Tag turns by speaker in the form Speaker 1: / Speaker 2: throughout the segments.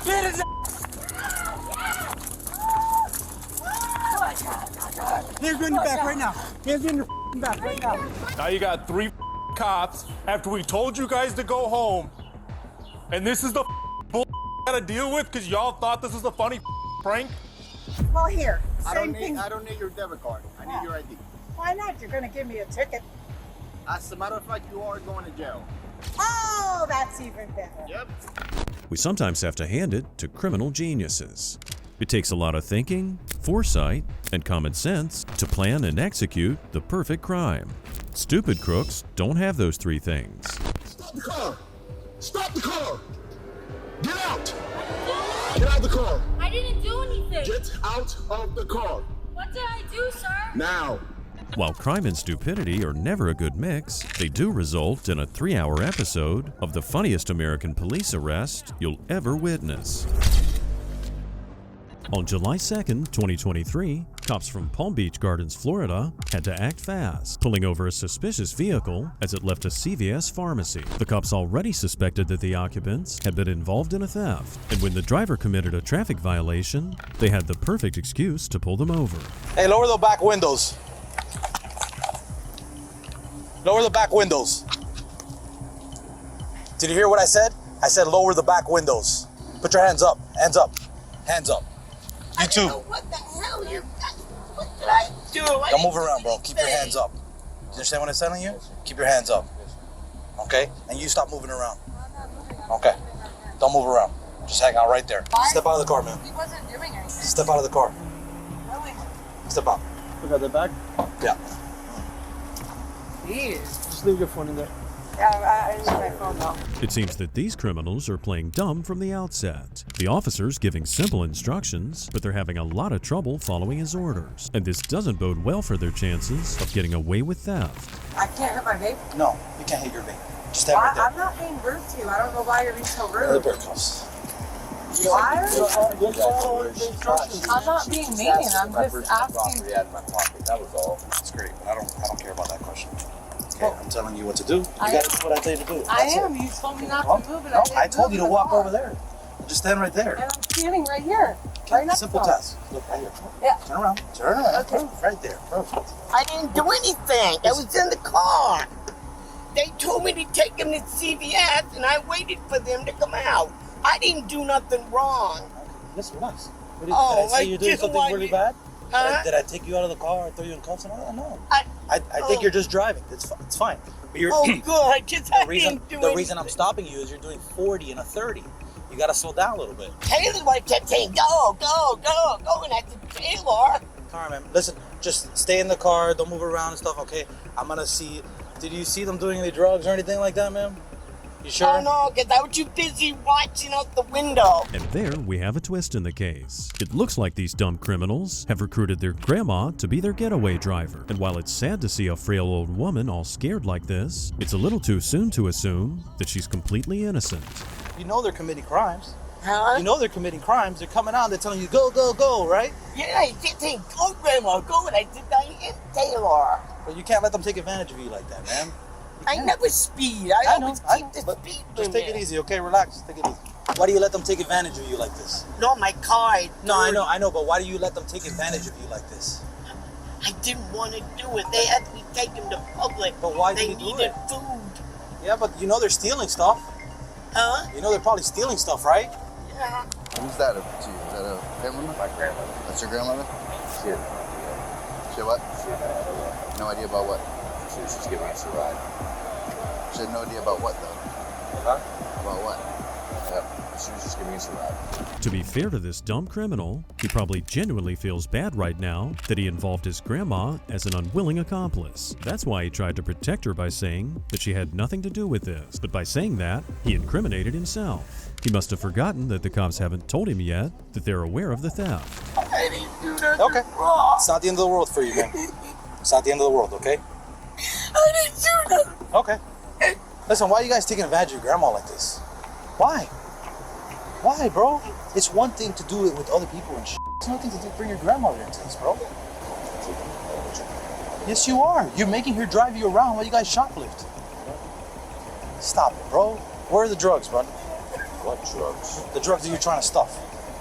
Speaker 1: Get his Hands in your back right now. Hands in your back right now.
Speaker 2: Now you got 3 cops after we told you guys to go home. And this is the bull I gotta deal with because y'all thought this was a funny prank?
Speaker 3: Well, here.
Speaker 4: I
Speaker 3: Same
Speaker 4: don't
Speaker 3: thing.
Speaker 4: need your debit card. I need your ID.
Speaker 3: Why not? You're going to give me a ticket.
Speaker 4: As a matter of fact, you are going to jail.
Speaker 3: Oh, that's even better.
Speaker 4: Yep.
Speaker 5: We sometimes have to hand it to criminal geniuses. It takes a lot of thinking, foresight, and common sense to plan and execute the perfect crime. Stupid crooks don't have those 3 things.
Speaker 6: Stop the car! Stop the car! Get out! Get out of the car!
Speaker 7: I didn't do anything.
Speaker 6: Get out of the car!
Speaker 7: What did I do, sir?
Speaker 6: Now!
Speaker 5: While crime and stupidity are never a good mix, they do result in a 3-hour episode of the funniest American police arrest you'll ever witness. On July 2nd, 2023, cops from Palm Beach Gardens, Florida, had to act fast, pulling over a suspicious vehicle as it left a CVS pharmacy. The cops already suspected that the occupants had been involved in a theft, and when the driver committed a traffic violation, they had the perfect excuse to pull them over.
Speaker 8: Hey, lower the back windows. Lower the back windows. Did you hear what I said? I said lower the back windows. Put your hands up. Hands up. Hands up. You too.
Speaker 3: What the hell what did I do?
Speaker 8: Don't move around, bro. Keep your hands up. Do you understand what I'm telling you? Keep your hands up. Okay? And you stop moving around. Okay. Don't move around. Just hang out right there. Step out of the car, man.
Speaker 3: He wasn't doing anything.
Speaker 8: Step out of the car.
Speaker 3: Really?
Speaker 8: Step out.
Speaker 1: Look at the back.
Speaker 8: Yeah.
Speaker 1: Just leave your phone in there.
Speaker 3: Yeah, I use my phone now.
Speaker 5: It seems that these criminals are playing dumb from the outset. The officer's giving simple instructions, but they're having a lot of trouble following his orders. And this doesn't bode well for their chances of getting away with theft.
Speaker 3: I can't hit my vape.
Speaker 8: No, you can't hit your vape. Just stand right there.
Speaker 3: I'm not being rude to you. I don't know why you're being so
Speaker 8: The
Speaker 3: rude.
Speaker 8: bear cuffs.
Speaker 3: Why are you? I'm not being mean. I'm just asking.
Speaker 8: That was all. That's great, but I don't care about that question. Okay, I'm telling you what to do. You gotta do what I tell you to do.
Speaker 3: I
Speaker 8: That's
Speaker 3: am.
Speaker 8: it.
Speaker 3: You told me not to move it.
Speaker 8: No, I
Speaker 3: didn't
Speaker 8: told
Speaker 3: move
Speaker 8: you
Speaker 3: it
Speaker 8: to
Speaker 3: at
Speaker 8: walk
Speaker 3: all.
Speaker 8: over there. Just stand right there.
Speaker 3: And I'm standing right here. Right next
Speaker 8: Simple
Speaker 3: to him.
Speaker 8: task. Look right here.
Speaker 3: Yeah.
Speaker 8: Turn around. Turn around.
Speaker 3: Okay.
Speaker 8: Right there. Perfect.
Speaker 9: I didn't do anything. I was in the car. They told me to take him to CVS, and I waited for them to come out. I didn't do nothing wrong.
Speaker 8: Listen, relax. Did
Speaker 9: Oh,
Speaker 8: I say
Speaker 9: I
Speaker 8: you're doing
Speaker 9: just
Speaker 8: something
Speaker 9: wanted-
Speaker 8: really bad?
Speaker 9: Huh?
Speaker 8: Did I take you out of the car and throw you in cuffs and all that? No.
Speaker 9: I
Speaker 8: think
Speaker 9: oh.
Speaker 8: you're just driving. It's fine. But you're,
Speaker 9: Oh, good. Just I
Speaker 8: the reason
Speaker 9: didn't do
Speaker 8: I'm
Speaker 9: anything.
Speaker 8: stopping you is you're doing 40 and a 30. You gotta slow down a little bit.
Speaker 9: Taylor like kept saying, go, go, go, go, and I said, Taylor.
Speaker 8: Carmen, listen, just stay in the car, don't move around and stuff, okay? I'm gonna see. Did you see them doing any drugs or anything like that, ma'am? You sure?
Speaker 9: Oh, no, because I was too busy watching out the window.
Speaker 5: And there we have a twist in the case. It looks like these dumb criminals have recruited their grandma to be their getaway driver. And while it's sad to see a frail old woman all scared like this, it's a little too soon to assume that she's completely innocent.
Speaker 8: You know they're committing crimes.
Speaker 9: Huh?
Speaker 8: You know they're committing crimes. They're coming out, they're telling you, go, go, go, right?
Speaker 9: Yeah, I did saying, go, Grandma, go, and I said, I am Taylor.
Speaker 8: But you can't let them take advantage of you like that, man.
Speaker 9: I never speed. I always keep the
Speaker 8: but
Speaker 9: speed
Speaker 8: just
Speaker 9: limit.
Speaker 8: take it easy, okay? Relax, take it easy. Why do you let them take advantage of you like this?
Speaker 9: No, my car.
Speaker 8: No, I know, but why do you let them take advantage of you like this?
Speaker 9: I didn't want to do it. They had me take him to public.
Speaker 8: But why
Speaker 9: they
Speaker 8: did you do
Speaker 9: needed
Speaker 8: it?
Speaker 9: food.
Speaker 8: Yeah, but you know they're stealing stuff.
Speaker 9: Huh?
Speaker 8: You know they're probably stealing stuff, right?
Speaker 9: Yeah.
Speaker 4: Who's that to you? Is that a family member? My grandmother. That's your grandmother?
Speaker 10: She had no idea.
Speaker 4: She what?
Speaker 10: She had no idea.
Speaker 4: No idea about what?
Speaker 10: She was just giving us a ride.
Speaker 4: She had no idea about what, though?
Speaker 10: Huh?
Speaker 4: About what?
Speaker 10: Yep. She was just giving us a ride.
Speaker 5: To be fair to this dumb criminal, he probably genuinely feels bad right now that he involved his grandma as an unwilling accomplice. That's why he tried to protect her by saying that she had nothing to do with this. But by saying that, he incriminated himself. He must have forgotten that the cops haven't told him yet that they're aware of the theft.
Speaker 9: I didn't do nothing
Speaker 8: Okay.
Speaker 9: wrong.
Speaker 8: It's not the end of the world for you, man. It's not the end of the world, okay?
Speaker 9: I didn't do nothing.
Speaker 8: Okay. Listen, why are you guys taking advantage of your grandma like this? Why? Why, bro? It's one thing to do it with other people and shit. It's nothing to bring your grandmother into this, bro. Yes, you are. You're making her drive you around while you guys shoplift. Stop it, bro. Where are the drugs, brother?
Speaker 10: What drugs?
Speaker 8: The drugs that you're trying to stuff.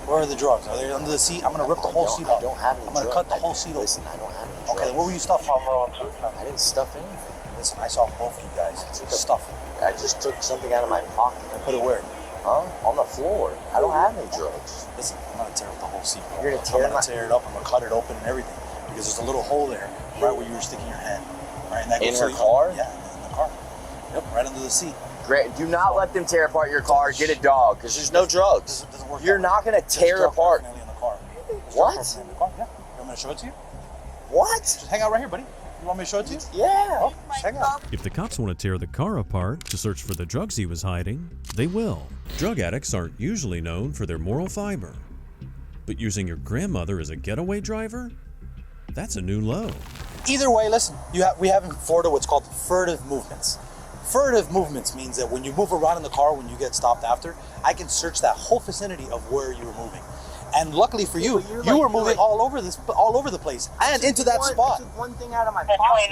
Speaker 8: Where are the drugs? Are they under the seat? I'm gonna rip the whole seat off.
Speaker 10: I don't have any
Speaker 8: I'm gonna
Speaker 10: drugs.
Speaker 8: cut the whole seat off.
Speaker 10: Listen, I don't have any drugs.
Speaker 8: Okay, then what were you stuffing?
Speaker 10: I didn't stuff anything.
Speaker 8: Listen, I saw both of you guys stuffing.
Speaker 10: I just took something out of my pocket.
Speaker 8: And put it where?
Speaker 10: Huh? On the floor. I don't have any drugs.
Speaker 8: Listen, I'm gonna tear up the whole seat.
Speaker 10: You're gonna tear
Speaker 8: it up. I'm gonna cut it open and everything because there's a little hole there, right where you were sticking your hand. Right, and that
Speaker 10: In
Speaker 8: goes
Speaker 10: her car?
Speaker 8: Yeah, in the car. Yep, right under the seat.
Speaker 10: Great. Do not let them tear apart your car. Get a dog, because there's no drugs.
Speaker 8: Doesn't work.
Speaker 10: You're not gonna tear apart.
Speaker 8: In the car.
Speaker 10: What?
Speaker 8: In the car. Yeah. You want me to show it to you?
Speaker 10: What?
Speaker 8: Just hang out right here, buddy. You want me to show it to you?
Speaker 10: Yeah.
Speaker 8: Oh, just hang out.
Speaker 5: If the cops want to tear the car apart to search for the drugs he was hiding, they will. Drug addicts aren't usually known for their moral fiber. But using your grandmother as a getaway driver? That's a new low.
Speaker 8: Either way, listen, we have in Florida what's called furtive movements. Furtive movements means that when you move around in the car, when you get stopped after, I can search that whole vicinity of where you were moving. And luckily for you, you were moving all over the place and into that spot.
Speaker 9: Took one thing out of my pocket.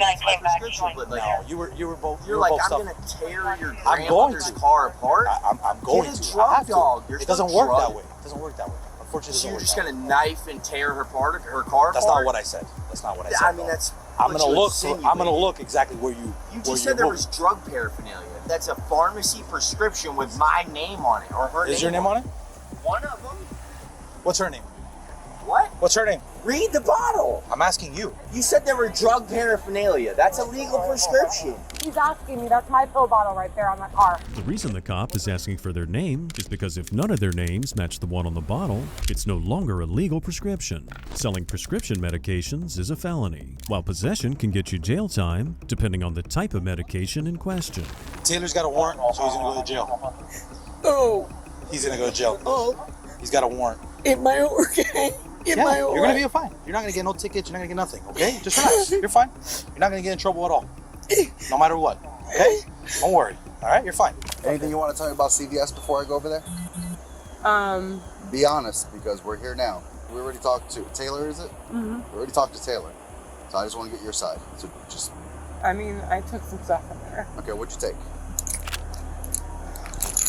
Speaker 8: No, you were both.
Speaker 9: You're like, I'm gonna tear your
Speaker 8: I'm going
Speaker 9: grandmother's
Speaker 8: to.
Speaker 9: car apart.
Speaker 8: I'm going
Speaker 9: Get a
Speaker 8: to.
Speaker 9: drug
Speaker 8: I have to.
Speaker 9: dog.
Speaker 8: It doesn't work that way. It doesn't work that way. Unfortunately,
Speaker 9: So
Speaker 8: it
Speaker 9: you're
Speaker 8: doesn't
Speaker 9: just
Speaker 8: work
Speaker 9: gonna knife and tear her car apart?
Speaker 8: That's not what I said. That's not what I said.
Speaker 9: I mean, that's.
Speaker 8: I'm gonna
Speaker 9: what you
Speaker 8: look.
Speaker 9: insinuate.
Speaker 8: I'm gonna look exactly where you.
Speaker 9: You just said there was drug paraphernalia. That's a pharmacy prescription with my name on it or her name.
Speaker 8: Is your name on it?
Speaker 9: One of them.
Speaker 8: What's her name?
Speaker 9: What?
Speaker 8: What's her name?
Speaker 9: Read the bottle.
Speaker 8: I'm asking you.
Speaker 9: You said there were drug paraphernalia. That's a legal prescription.
Speaker 3: He's asking me. That's my pill bottle right there on the car.
Speaker 5: The reason the cop is asking for their name is because if none of their names match the one on the bottle, it's no longer a legal prescription. Selling prescription medications is a felony, while possession can get you jail time depending on the type of medication in question.
Speaker 8: Taylor's got a warrant, so he's gonna go to jail.
Speaker 9: Oh.
Speaker 8: He's gonna go to jail.
Speaker 9: Oh.
Speaker 8: He's got a warrant.
Speaker 9: Am I okay? You're
Speaker 8: gonna be fine. You're not gonna get no tickets. You're not gonna get nothing. Okay? Just relax. You're fine. You're not gonna get in trouble at all. No matter what. Okay? Don't worry. All right? You're fine.
Speaker 4: Anything you want to tell me about CVS before I go over there? Be honest, because we're here now. We already talked to Taylor, is it? Mm-hmm. We already talked to Taylor. So I just want to get your side. So just.
Speaker 3: I mean, I took some stuff in there.
Speaker 4: Okay, what'd you take?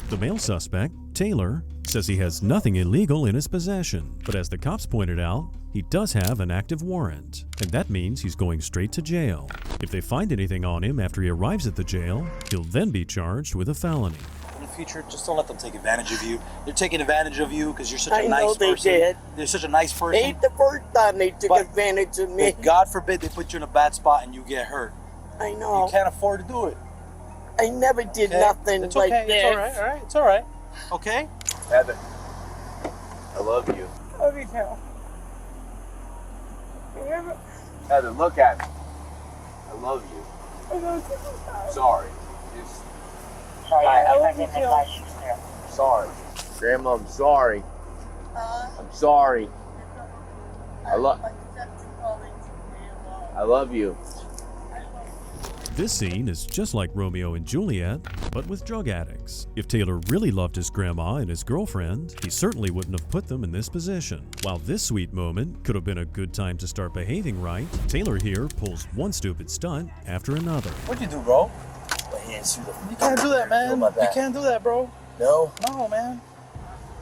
Speaker 5: The male suspect, Taylor, says he has nothing illegal in his possession, but as the cops pointed out, he does have an active warrant, and that means he's going straight to jail. If they find anything on him after he arrives at the jail, he'll then be charged with a felony.
Speaker 8: In the future, just don't let them take advantage of you. They're taking advantage of you because you're such a
Speaker 9: I
Speaker 8: nice
Speaker 9: know they
Speaker 8: person.
Speaker 9: did.
Speaker 8: They're such a nice person.
Speaker 9: Ain't the first time they took
Speaker 8: But-
Speaker 9: advantage of me.
Speaker 8: But God forbid they put you in a bad spot and you get hurt.
Speaker 9: I know.
Speaker 8: You can't afford to do it.
Speaker 9: I never did
Speaker 8: Okay?
Speaker 9: nothing
Speaker 8: It's
Speaker 9: like
Speaker 8: okay.
Speaker 9: this.
Speaker 8: It's all right. All right. It's all right. Okay?
Speaker 10: Heather, I love you.
Speaker 3: Love you too.
Speaker 10: Heather, look at me. I love you. Sorry. Just,
Speaker 3: I love you too.
Speaker 10: sorry. Grandma, I'm sorry. I'm sorry. I love you.
Speaker 5: This scene is just like Romeo and Juliet, but with drug addicts. If Taylor really loved his grandma and his girlfriend, he certainly wouldn't have put them in this position. While this sweet moment could have been a good time to start behaving right, Taylor here pulls one stupid stunt after another.
Speaker 8: What'd you do, bro?
Speaker 10: My hands through the.
Speaker 8: You can't do that, man. You can't do that, bro.
Speaker 10: No.
Speaker 8: No, man.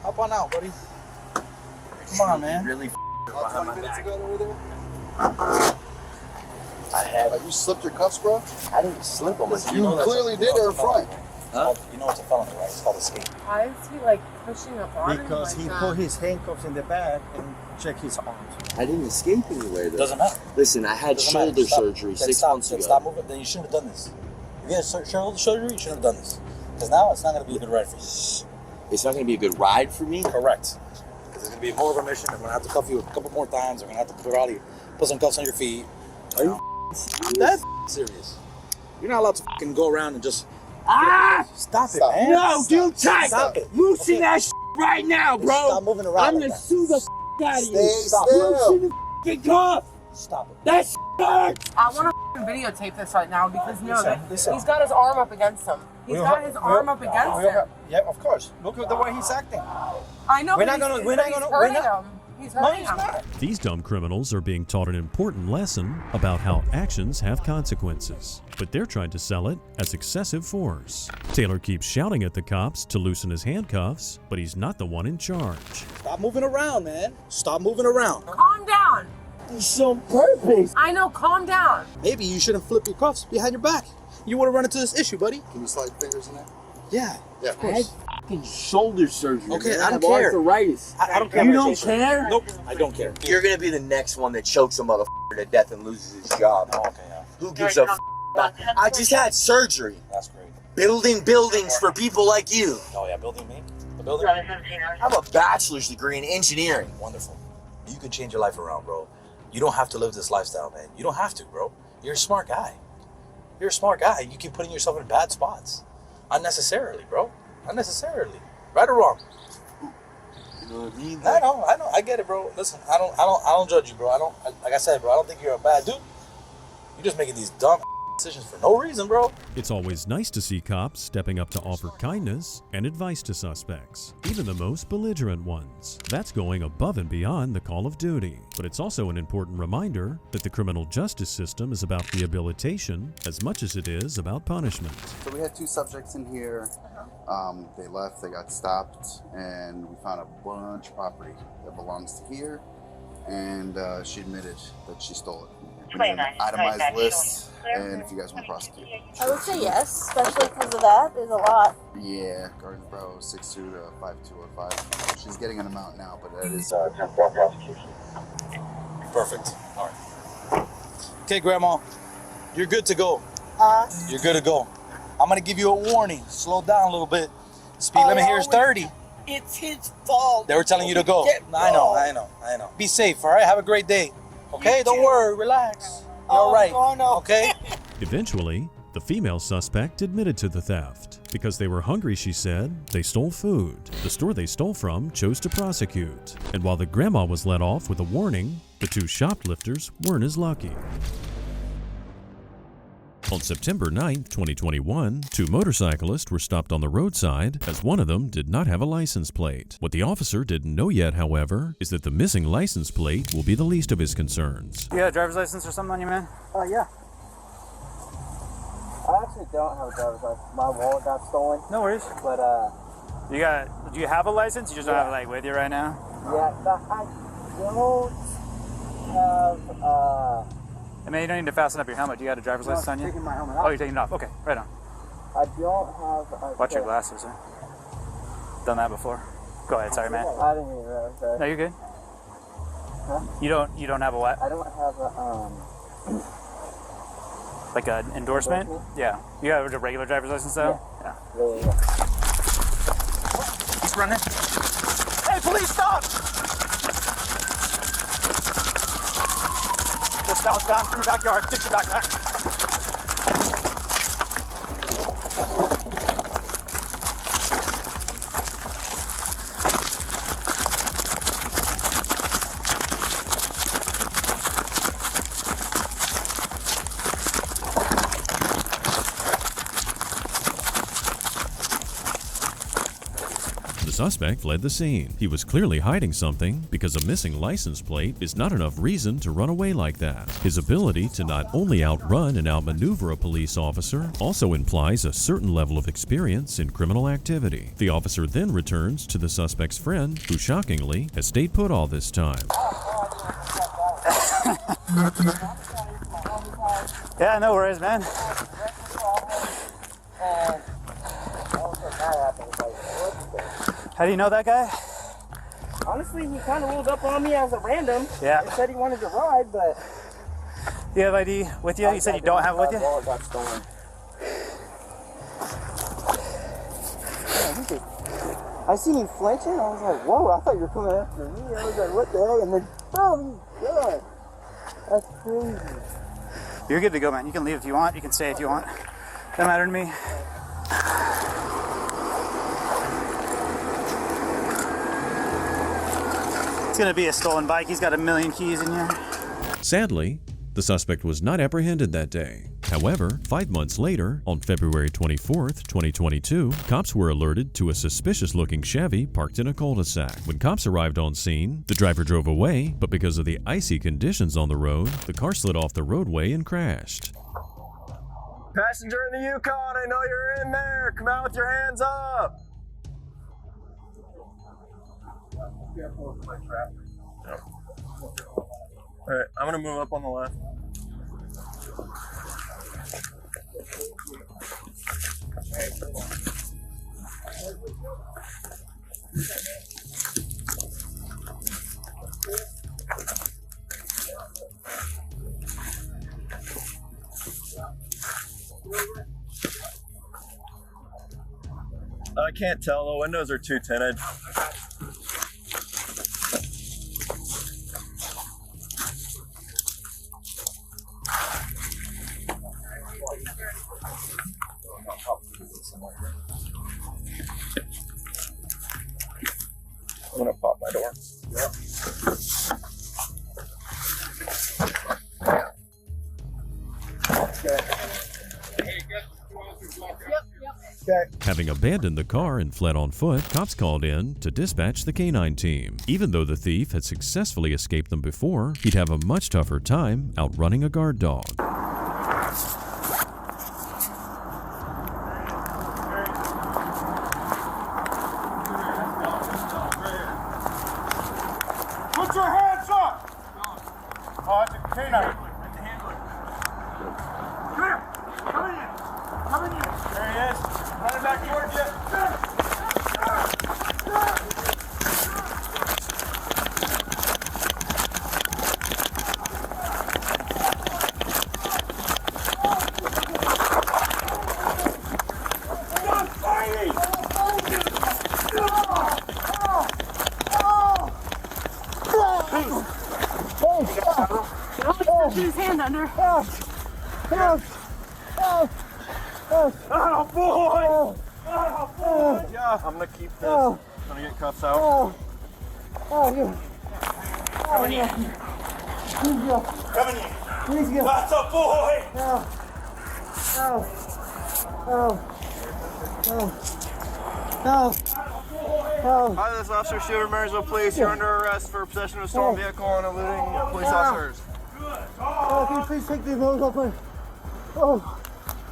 Speaker 8: Hop on out, buddy. Come on, man.
Speaker 10: Really
Speaker 4: About 20 minutes ago over there?
Speaker 10: I had.
Speaker 4: You slipped your cuffs, bro?
Speaker 10: I didn't slip them.
Speaker 4: You clearly did in front.
Speaker 10: Huh?
Speaker 8: You know it's a felony, right? It's called escape.
Speaker 3: Why is he like pushing up on
Speaker 1: Because
Speaker 3: him
Speaker 1: he
Speaker 3: like
Speaker 1: put
Speaker 3: that?
Speaker 1: his handcuffs in the back and checked his arms.
Speaker 10: I didn't escape anywhere though.
Speaker 8: Doesn't matter.
Speaker 10: Listen, I had
Speaker 8: Doesn't matter.
Speaker 10: shoulder
Speaker 8: Stop.
Speaker 10: surgery
Speaker 8: Then
Speaker 10: 6
Speaker 8: stop.
Speaker 10: months
Speaker 8: Then
Speaker 10: ago.
Speaker 8: Stop moving. Then you shouldn't have done this. If you had shoulder surgery, you shouldn't have done this. Because now it's not going to be a good ride for you.
Speaker 10: It's not going to be a good ride for me?
Speaker 8: Correct. Because it's going to be more of a mission. They're going to have to cuff you a couple more times. They're going to have to put some cuffs on your feet.
Speaker 10: Are you
Speaker 8: That's serious. You're not allowed to fucking go around and just. Stop it, man.
Speaker 9: No, dude, tight.
Speaker 8: Stop it.
Speaker 9: Loosen that shit right now, bro.
Speaker 8: Stop moving around.
Speaker 9: I'm
Speaker 8: like
Speaker 9: gonna
Speaker 8: that.
Speaker 9: sue the out of you.
Speaker 4: Stay still.
Speaker 9: Loosen the cuff.
Speaker 8: Stop it.
Speaker 9: That hurts.
Speaker 3: I want to videotape this right now because
Speaker 8: Listen.
Speaker 3: he's got his arm up against him. He's got his arm up against him.
Speaker 1: Yeah, of course. Look at the way he's acting.
Speaker 3: I know,
Speaker 1: We're
Speaker 3: but
Speaker 1: not gonna-
Speaker 3: he's
Speaker 1: we're not gonna-
Speaker 3: hurting
Speaker 1: we're not-
Speaker 3: him. He's
Speaker 8: No,
Speaker 3: hurting
Speaker 8: he's
Speaker 3: him.
Speaker 8: not.
Speaker 5: These dumb criminals are being taught an important lesson about how actions have consequences, but they're trying to sell it as excessive force. Taylor keeps shouting at the cops to loosen his handcuffs, but he's not the one in charge.
Speaker 8: Stop moving around, man. Stop moving around.
Speaker 3: Calm down.
Speaker 9: It's on purpose.
Speaker 3: I know, calm down.
Speaker 8: Maybe you shouldn't flip your cuffs behind your back. You would have run into this issue, buddy.
Speaker 4: Can you slide fingers in there?
Speaker 8: Yeah.
Speaker 4: Yeah, of
Speaker 9: I
Speaker 4: course.
Speaker 9: had fucking shoulder surgery.
Speaker 8: Okay,
Speaker 9: man.
Speaker 8: I don't
Speaker 9: have
Speaker 8: care.
Speaker 9: arthritis.
Speaker 8: I don't care.
Speaker 9: You
Speaker 8: about
Speaker 9: don't
Speaker 8: shaking.
Speaker 9: care?
Speaker 8: Nope, I don't care.
Speaker 10: You're gonna be the next one that chokes a motherfucker to death and loses his job.
Speaker 8: Oh, okay, yeah.
Speaker 10: Who gives a I just had surgery.
Speaker 8: That's great.
Speaker 10: Building buildings for people like you.
Speaker 8: Oh, yeah, building me? The building?
Speaker 10: I have a bachelor's degree in engineering.
Speaker 8: Wonderful. You can change your life around, bro. You don't have to live this lifestyle, man. You don't have to, bro. You're a smart guy. You're a smart guy. You keep putting yourself in bad spots. Unnecessarily, bro. Unnecessarily. Right or wrong?
Speaker 9: You know what I mean?
Speaker 8: I know. I get it, bro. Listen, I don't judge you, bro. Like I said, bro, I don't think you're a bad dude. You're just making these dumb decisions for no reason, bro.
Speaker 5: It's always nice to see cops stepping up to offer kindness and advice to suspects, even the most belligerent ones. That's going above and beyond the call of duty. But it's also an important reminder that the criminal justice system is about rehabilitation as much as it is about punishment.
Speaker 4: So we had 2 subjects in here. They left, they got stopped, and we found a bunch of property that belongs to here. And she admitted that she stole it. We need an itemized list, and if you guys want to prosecute.
Speaker 7: I would say yes, especially because of that. There's a lot.
Speaker 4: Yeah, Gardens Bravo 6'2 to 5'205. She's getting an amount now, but that is
Speaker 8: Perfect. All right. Okay, Grandma. You're good to go. You're good to go. I'm going to give you a warning. Slow down a little bit. Speed limit here is 30.
Speaker 9: It's his fault.
Speaker 8: They were telling you to go. I know. Be safe, all right? Have a great day. Okay, don't worry. Relax. You're all right. Okay?
Speaker 5: Eventually, the female suspect admitted to the theft. Because they were hungry, she said, they stole food. The store they stole from chose to prosecute. And while the grandma was let off with a warning, the 2 shoplifters weren't as lucky. On September 9, 2021, 2 motorcyclists were stopped on the roadside as one of them did not have a license plate. What the officer didn't know yet, however, is that the missing license plate will be the least of his concerns.
Speaker 1: You got a driver's license or something on you, man?
Speaker 11: Yeah. I actually don't have a driver's license. My wallet got stolen.
Speaker 1: No worries.
Speaker 11: But,
Speaker 1: Do you have a license? You just don't have it, like, with you right now?
Speaker 11: yeah, I don't have,
Speaker 1: I mean, you don't need to fasten up your helmet. Do you got a driver's license on you?
Speaker 11: taking my helmet
Speaker 1: Oh,
Speaker 11: off.
Speaker 1: you're taking it off. Okay, right on.
Speaker 11: I don't have a
Speaker 1: Watch your glasses, huh? Done that before. Go ahead, sorry, man.
Speaker 11: I didn't even realize that.
Speaker 1: No, you're good.
Speaker 11: Huh?
Speaker 1: You don't have a what?
Speaker 11: I don't have a,
Speaker 1: Like an endorsement? Yeah. You got a regular driver's license though? Yeah.
Speaker 11: really,
Speaker 1: He's running. Hey, police, stop! Let's down through the backyard. Get your backpack.
Speaker 5: The suspect fled the scene. He was clearly hiding something because a missing license plate is not enough reason to run away like that. His ability to not only outrun and outmaneuver a police officer also implies a certain level of experience in criminal activity. The officer then returns to the suspect's friend, who shockingly has stayed put all this time.
Speaker 1: Yeah, no worries, man. How do you know that guy?
Speaker 11: honestly, he kind of rolled up on me as a random.
Speaker 1: Yeah.
Speaker 11: He said he wanted to ride, but...
Speaker 1: Do you have ID with you? You said you don't have it with you?
Speaker 11: Wallet got stolen. I seen him flinching. I was like, whoa, I thought you were coming after me. I was like, what the hell? And then, boom, he's dead. That's crazy.
Speaker 1: You're good to go, man. You can leave if you want. You can stay if you want. Doesn't matter to me. It's gonna be a stolen bike. He's got 1 million keys in here.
Speaker 5: Sadly, the suspect was not apprehended that day. However, 5 months later, on February 24th, 2022, cops were alerted to a suspicious-looking Chevy parked in a cul-de-sac. When cops arrived on scene, the driver drove away, but because of the icy conditions on the road, the car slid off the roadway and crashed.
Speaker 12: Passenger in the Yukon, I know you're in there. Come out with your hands up. All right, I'm gonna move up on the left. I can't tell, the windows are too tinted. I'm gonna pop my door. Yep.
Speaker 5: Having abandoned the car and fled on foot, cops called in to dispatch the canine team. Even though the thief had successfully escaped them before, he'd have a much tougher time outrunning a guard dog.
Speaker 2: Put your hands up! Oh, it's a canine. Come here! Come in! Come in here! There he is. Running back towards you.
Speaker 7: His hand under.
Speaker 12: Oh boy! Oh boy! Yeah, I'm gonna keep this. I'm gonna get cuffs out.
Speaker 2: Coming in. Coming in. That's a boy!
Speaker 12: Hi, this is Officer Shooter, Marysville Police. You're under arrest for possession of a stolen vehicle and eluding police officers.
Speaker 11: Oh, can you please take these loads off my... Oh,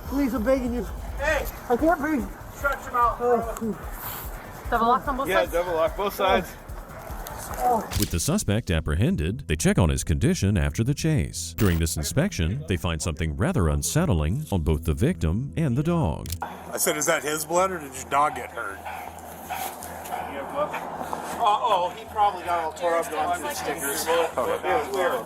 Speaker 11: please, I'm begging you.
Speaker 2: Hey!
Speaker 11: I can't breathe.
Speaker 2: Stretch him out.
Speaker 7: Double lock on both sides?
Speaker 12: Yeah, double lock both sides.
Speaker 5: With the suspect apprehended, they check on his condition after the chase. During this inspection, they find something rather unsettling on both the victim and the dog.
Speaker 2: I said, is that his blood or did your dog get hurt? You have blood? Oh, he probably got all tore up on his stickers. We were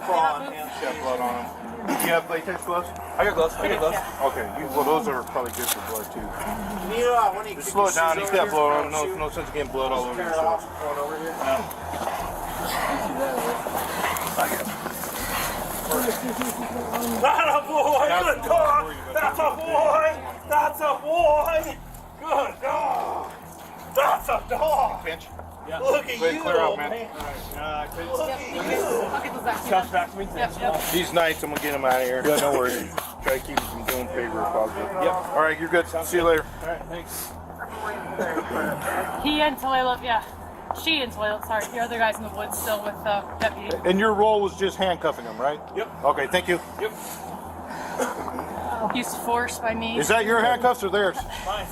Speaker 2: crawling and she had blood on him. Do you have latex gloves?
Speaker 12: I got gloves.
Speaker 2: Okay, well those are probably good for blood too. Just slow it down, he's got blood on him. No sense of getting blood all over yourself. That's a boy! Good dog! That's a boy! That's a boy! Good dog! That's a dog! Pinch. Yeah. Look at you, clear out, man. Look at you. Cuffs back to me. Yep. He's nice. I'm gonna get him out of here. Yeah, no worries. Try to keep him from doing paper if possible. Yep. All right, you're good. See you later. All right, thanks.
Speaker 7: He and Toilet, yeah. She and Toilet, sorry. The other guy's in the woods still with the deputy.
Speaker 2: And your role was just handcuffing him, right? Yep. Okay, thank you. Yep.
Speaker 7: Used force by me.
Speaker 2: Is that your handcuffs or theirs?
Speaker 7: Mine.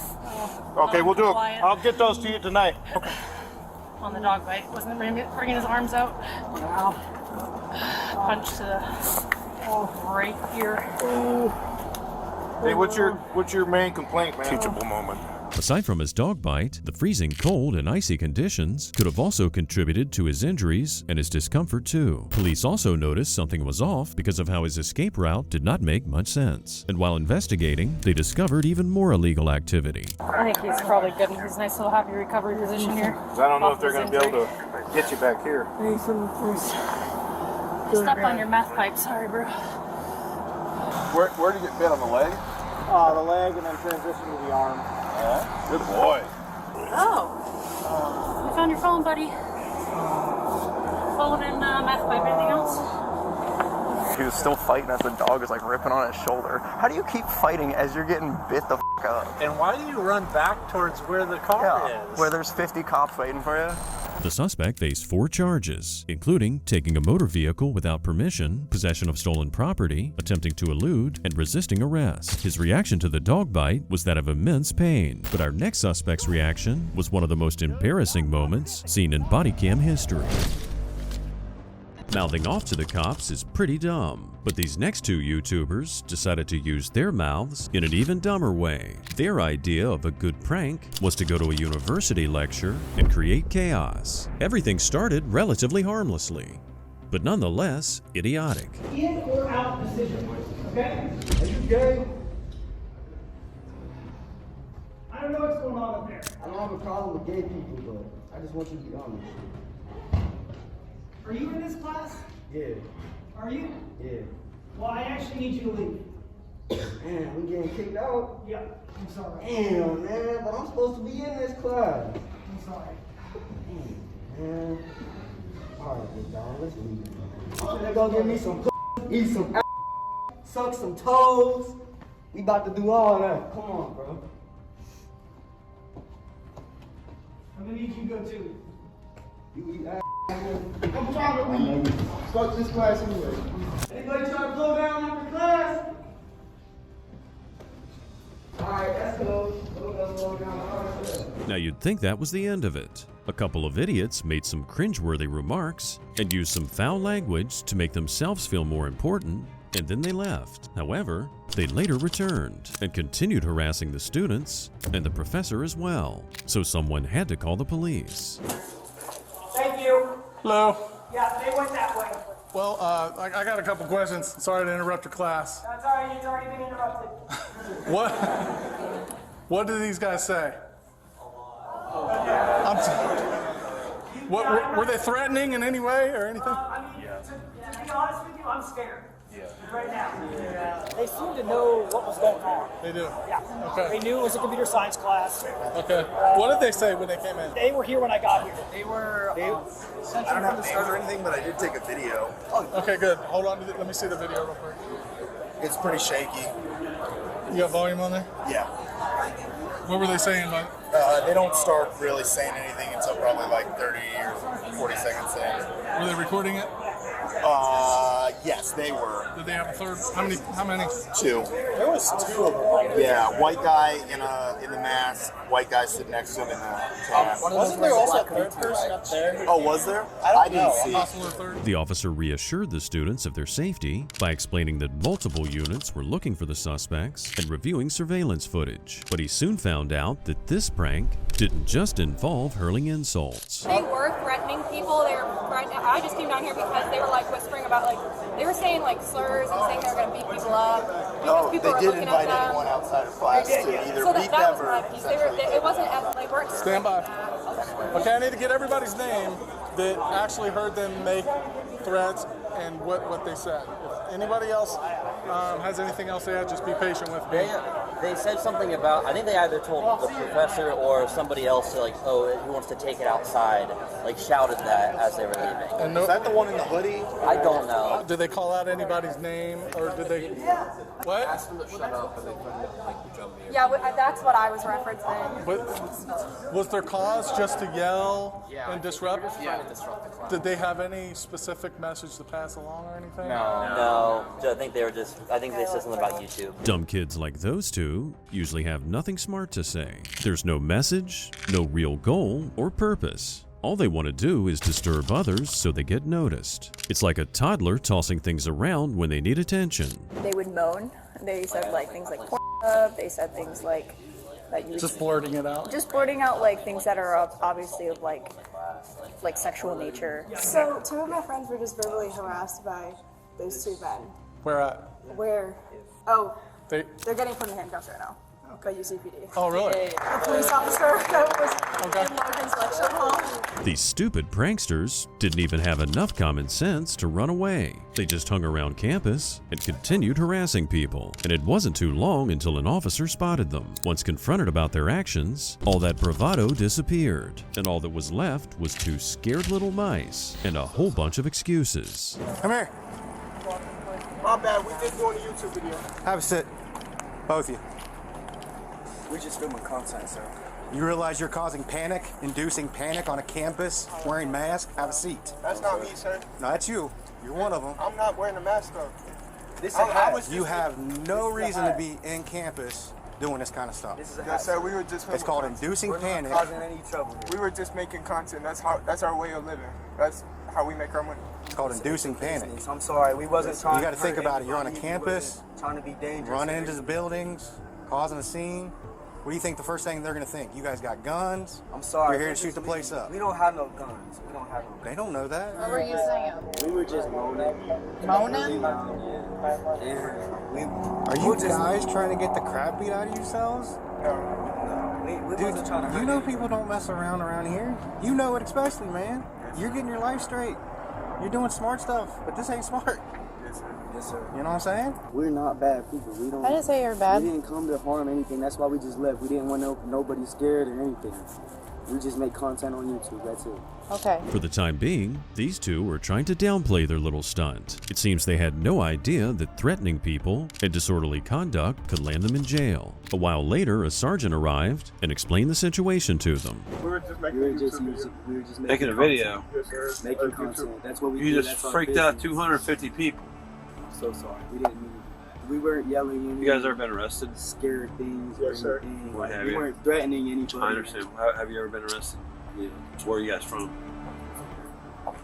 Speaker 2: Okay, we'll do it. I'll get those to you tonight. Okay.
Speaker 7: On the dog bite. Wasn't bringing his arms out. Wow. Punch to the right here.
Speaker 2: Hey, what's your main complaint, man? Teachable moment.
Speaker 5: Aside from his dog bite, the freezing cold and icy conditions could have also contributed to his injuries and his discomfort too. Police also noticed something was off because of how his escape route did not make much sense. And while investigating, they discovered even more illegal activity.
Speaker 7: I think he's probably good. He's a nice little happy recovery position here.
Speaker 2: I don't know if they're going to be able to get you back here.
Speaker 7: Step on your meth pipe, sorry, bro.
Speaker 2: Where did you get bit, on the leg?
Speaker 11: The leg and then transition to the arm.
Speaker 2: Good boy.
Speaker 7: Oh. We found your phone, buddy. Phone and meth pipe. Anything else?
Speaker 12: he was still fighting as the dog was like ripping on his shoulder. How do you keep fighting as you're getting bit the f up?
Speaker 8: And why do you run back towards where the car is?
Speaker 12: Where there's 50 cops waiting for you.
Speaker 5: The suspect faced 4 charges, including taking a motor vehicle without permission, possession of stolen property, attempting to elude, and resisting arrest. His reaction to the dog bite was that of immense pain, but our next suspect's reaction was one of the most embarrassing moments seen in body cam history. Mouthing off to the cops is pretty dumb, but these next 2 YouTubers decided to use their mouths in an even dumber way. Their idea of a good prank was to go to a university lecture and create chaos. Everything started relatively harmlessly, but nonetheless idiotic.
Speaker 13: In or out decision, okay? Are you gay? I don't know what's going on up there.
Speaker 11: I don't have a problem with gay people, but I just want you to be honest.
Speaker 13: Are you in this class?
Speaker 11: Yeah.
Speaker 13: Are you?
Speaker 11: Yeah.
Speaker 13: Well, I actually need you to leave.
Speaker 11: Man, we getting kicked out?
Speaker 13: Yeah, I'm sorry.
Speaker 11: Damn, man, but I'm supposed to be in this class.
Speaker 13: I'm sorry.
Speaker 11: Man. Alright, big dog, let's leave. I'm gonna go get me some eat some suck some toes. We about to do all that. Come on, bro.
Speaker 13: I'm gonna need you to go too.
Speaker 11: You eat ass. I'm trying to leave. Fuck this class anyway. Anybody trying to blow down after class? Alright, let's go. Blow down.
Speaker 5: Now you'd think that was the end of it. A couple of idiots made some cringeworthy remarks and used some foul language to make themselves feel more important, and then they left. However, they later returned and continued harassing the students and the professor as well, so someone had to call the police.
Speaker 13: Thank you.
Speaker 14: Hello.
Speaker 13: Yeah, they went that way.
Speaker 14: Well, I got a couple questions. Sorry to interrupt your class.
Speaker 13: That's all right, it's already been interrupted.
Speaker 14: What did these guys say? Were they threatening in any way or anything?
Speaker 13: To be honest with you, I'm scared. Right now.
Speaker 15: They seem to know what was going on.
Speaker 14: They do?
Speaker 15: Yeah.
Speaker 14: Okay.
Speaker 15: They knew it was a computer science class.
Speaker 14: Okay. What did they say when they came in?
Speaker 15: They were here when I got here. They were...
Speaker 12: I don't have names or anything, but I did take a video.
Speaker 14: Okay, good. Hold on. Let me see the video real quick.
Speaker 12: It's pretty shaky.
Speaker 14: You got volume on there?
Speaker 12: Yeah.
Speaker 14: What were they saying about it?
Speaker 12: They don't start really saying anything until probably like 30 or 40 seconds in.
Speaker 14: Were they recording it?
Speaker 12: Yes, they were.
Speaker 14: Did they have a third? How many?
Speaker 12: 2. There was 2 of them. Yeah, white guy in the mask, white guy sitting next to him in the tab.
Speaker 15: Wasn't there also a third person up there?
Speaker 12: Oh, was there? I didn't see
Speaker 14: it.
Speaker 5: The officer reassured the students of their safety by explaining that multiple units were looking for the suspects and reviewing surveillance footage. But he soon found out that this prank didn't just involve hurling insults.
Speaker 16: They were threatening people. I just came down here because they were like whispering about they were saying like slurs and saying they were going to beat people up.
Speaker 12: No, they did invite anyone outside of class to either beat them or...
Speaker 16: It wasn't they weren't...
Speaker 14: Stand by. Okay, I need to get everybody's name that actually heard them make threats and what they said. If anybody else has anything else to add, just be patient with me.
Speaker 17: They said something about, I think they either told the professor or somebody else, like, oh, he wants to take it outside, like shouted that as they were leaving.
Speaker 12: And is that the one in the hoodie?
Speaker 17: I don't know.
Speaker 14: Did they call out anybody's name, or did they... What?
Speaker 16: Asked them to shut up, and they jump in. Yeah, that's what I was referencing.
Speaker 14: But was their cause just to yell and disrupt?
Speaker 17: Yeah, to disrupt the class.
Speaker 14: Did they have any specific message to pass along or anything?
Speaker 17: No. I think they said something about YouTube.
Speaker 5: Dumb kids like those two usually have nothing smart to say. There's no message, no real goal or purpose. All they want to do is disturb others so they get noticed. It's like a toddler tossing things around when they need attention.
Speaker 18: They would moan. They said like things like porn. They said things like that you
Speaker 14: just blurting it out.
Speaker 18: Just blurting out like things that are obviously of like sexual nature.
Speaker 3: So 2 of my friends were just verbally harassed by those 2 men.
Speaker 14: Where at?
Speaker 3: Where? Oh,
Speaker 14: they're
Speaker 3: getting put in handcuffs right now. By UCPD.
Speaker 14: Oh, really?
Speaker 3: The police officer that was in Logan's lecture hall.
Speaker 5: These stupid pranksters didn't even have enough common sense to run away. They just hung around campus and continued harassing people. And it wasn't too long until an officer spotted them. Once confronted about their actions, all that bravado disappeared. And all that was left was 2 scared little mice and a whole bunch of excuses.
Speaker 14: Come here.
Speaker 12: My bad. We just doing a YouTube video.
Speaker 19: Have a sit. Both of you.
Speaker 15: We just filming content, sir.
Speaker 19: You realize you're causing panic, inducing panic on a campus, wearing masks? Have a seat.
Speaker 12: That's not me, sir.
Speaker 19: No, that's you. You're one of them.
Speaker 12: I'm not wearing a mask, though.
Speaker 19: You have no reason to be in campus doing this kind of stuff.
Speaker 12: Yes, sir. We were just.
Speaker 19: It's called inducing panic.
Speaker 15: Not causing any trouble here.
Speaker 12: We were just making content. That's our way of living. That's how we make our money.
Speaker 19: It's called inducing panic.
Speaker 15: I'm sorry, we wasn't trying.
Speaker 19: You got to think about it. You're on a campus,
Speaker 15: trying to be dangerous.
Speaker 19: running into the buildings, causing a scene. What do you think the first thing they're going to think? You guys got guns?
Speaker 15: I'm sorry.
Speaker 19: You're here to shoot the place up.
Speaker 15: We don't have no guns. We don't have no guns.
Speaker 19: They don't know that.
Speaker 3: What were you saying?
Speaker 15: We were just moaning.
Speaker 3: Moaning?
Speaker 19: Are you guys trying to get the crap beat out of yourselves?
Speaker 15: No. We
Speaker 19: Dude,
Speaker 15: wasn't trying to
Speaker 19: you know people don't mess around here. You know it especially, man. You're getting your life straight. You're doing smart stuff, but this ain't smart.
Speaker 15: Yes, sir.
Speaker 19: You know what I'm saying?
Speaker 15: We're not bad people. We don't.
Speaker 3: I didn't say you're bad.
Speaker 15: We didn't come to harm anything. That's why we just left. We didn't want nobody scared or anything. We just make content on YouTube. That's it.
Speaker 3: Okay.
Speaker 5: For the time being, these two were trying to downplay their little stunt. It seems they had no idea that threatening people and disorderly conduct could land them in jail. A while later, a sergeant arrived and explained the situation to them.
Speaker 12: We were just
Speaker 20: making a video.
Speaker 15: Making content. That's what we
Speaker 20: You
Speaker 15: do.
Speaker 20: just
Speaker 15: That's
Speaker 20: freaked out 250 people.
Speaker 15: I'm so sorry. We didn't mean. We weren't yelling anything.
Speaker 20: You guys ever been arrested?
Speaker 15: Scared things.
Speaker 12: Yes, sir.
Speaker 20: What have
Speaker 15: We
Speaker 20: you?
Speaker 15: weren't threatening anybody.
Speaker 20: I understand. Have you ever been arrested?
Speaker 15: Yeah.
Speaker 20: Where are you guys from?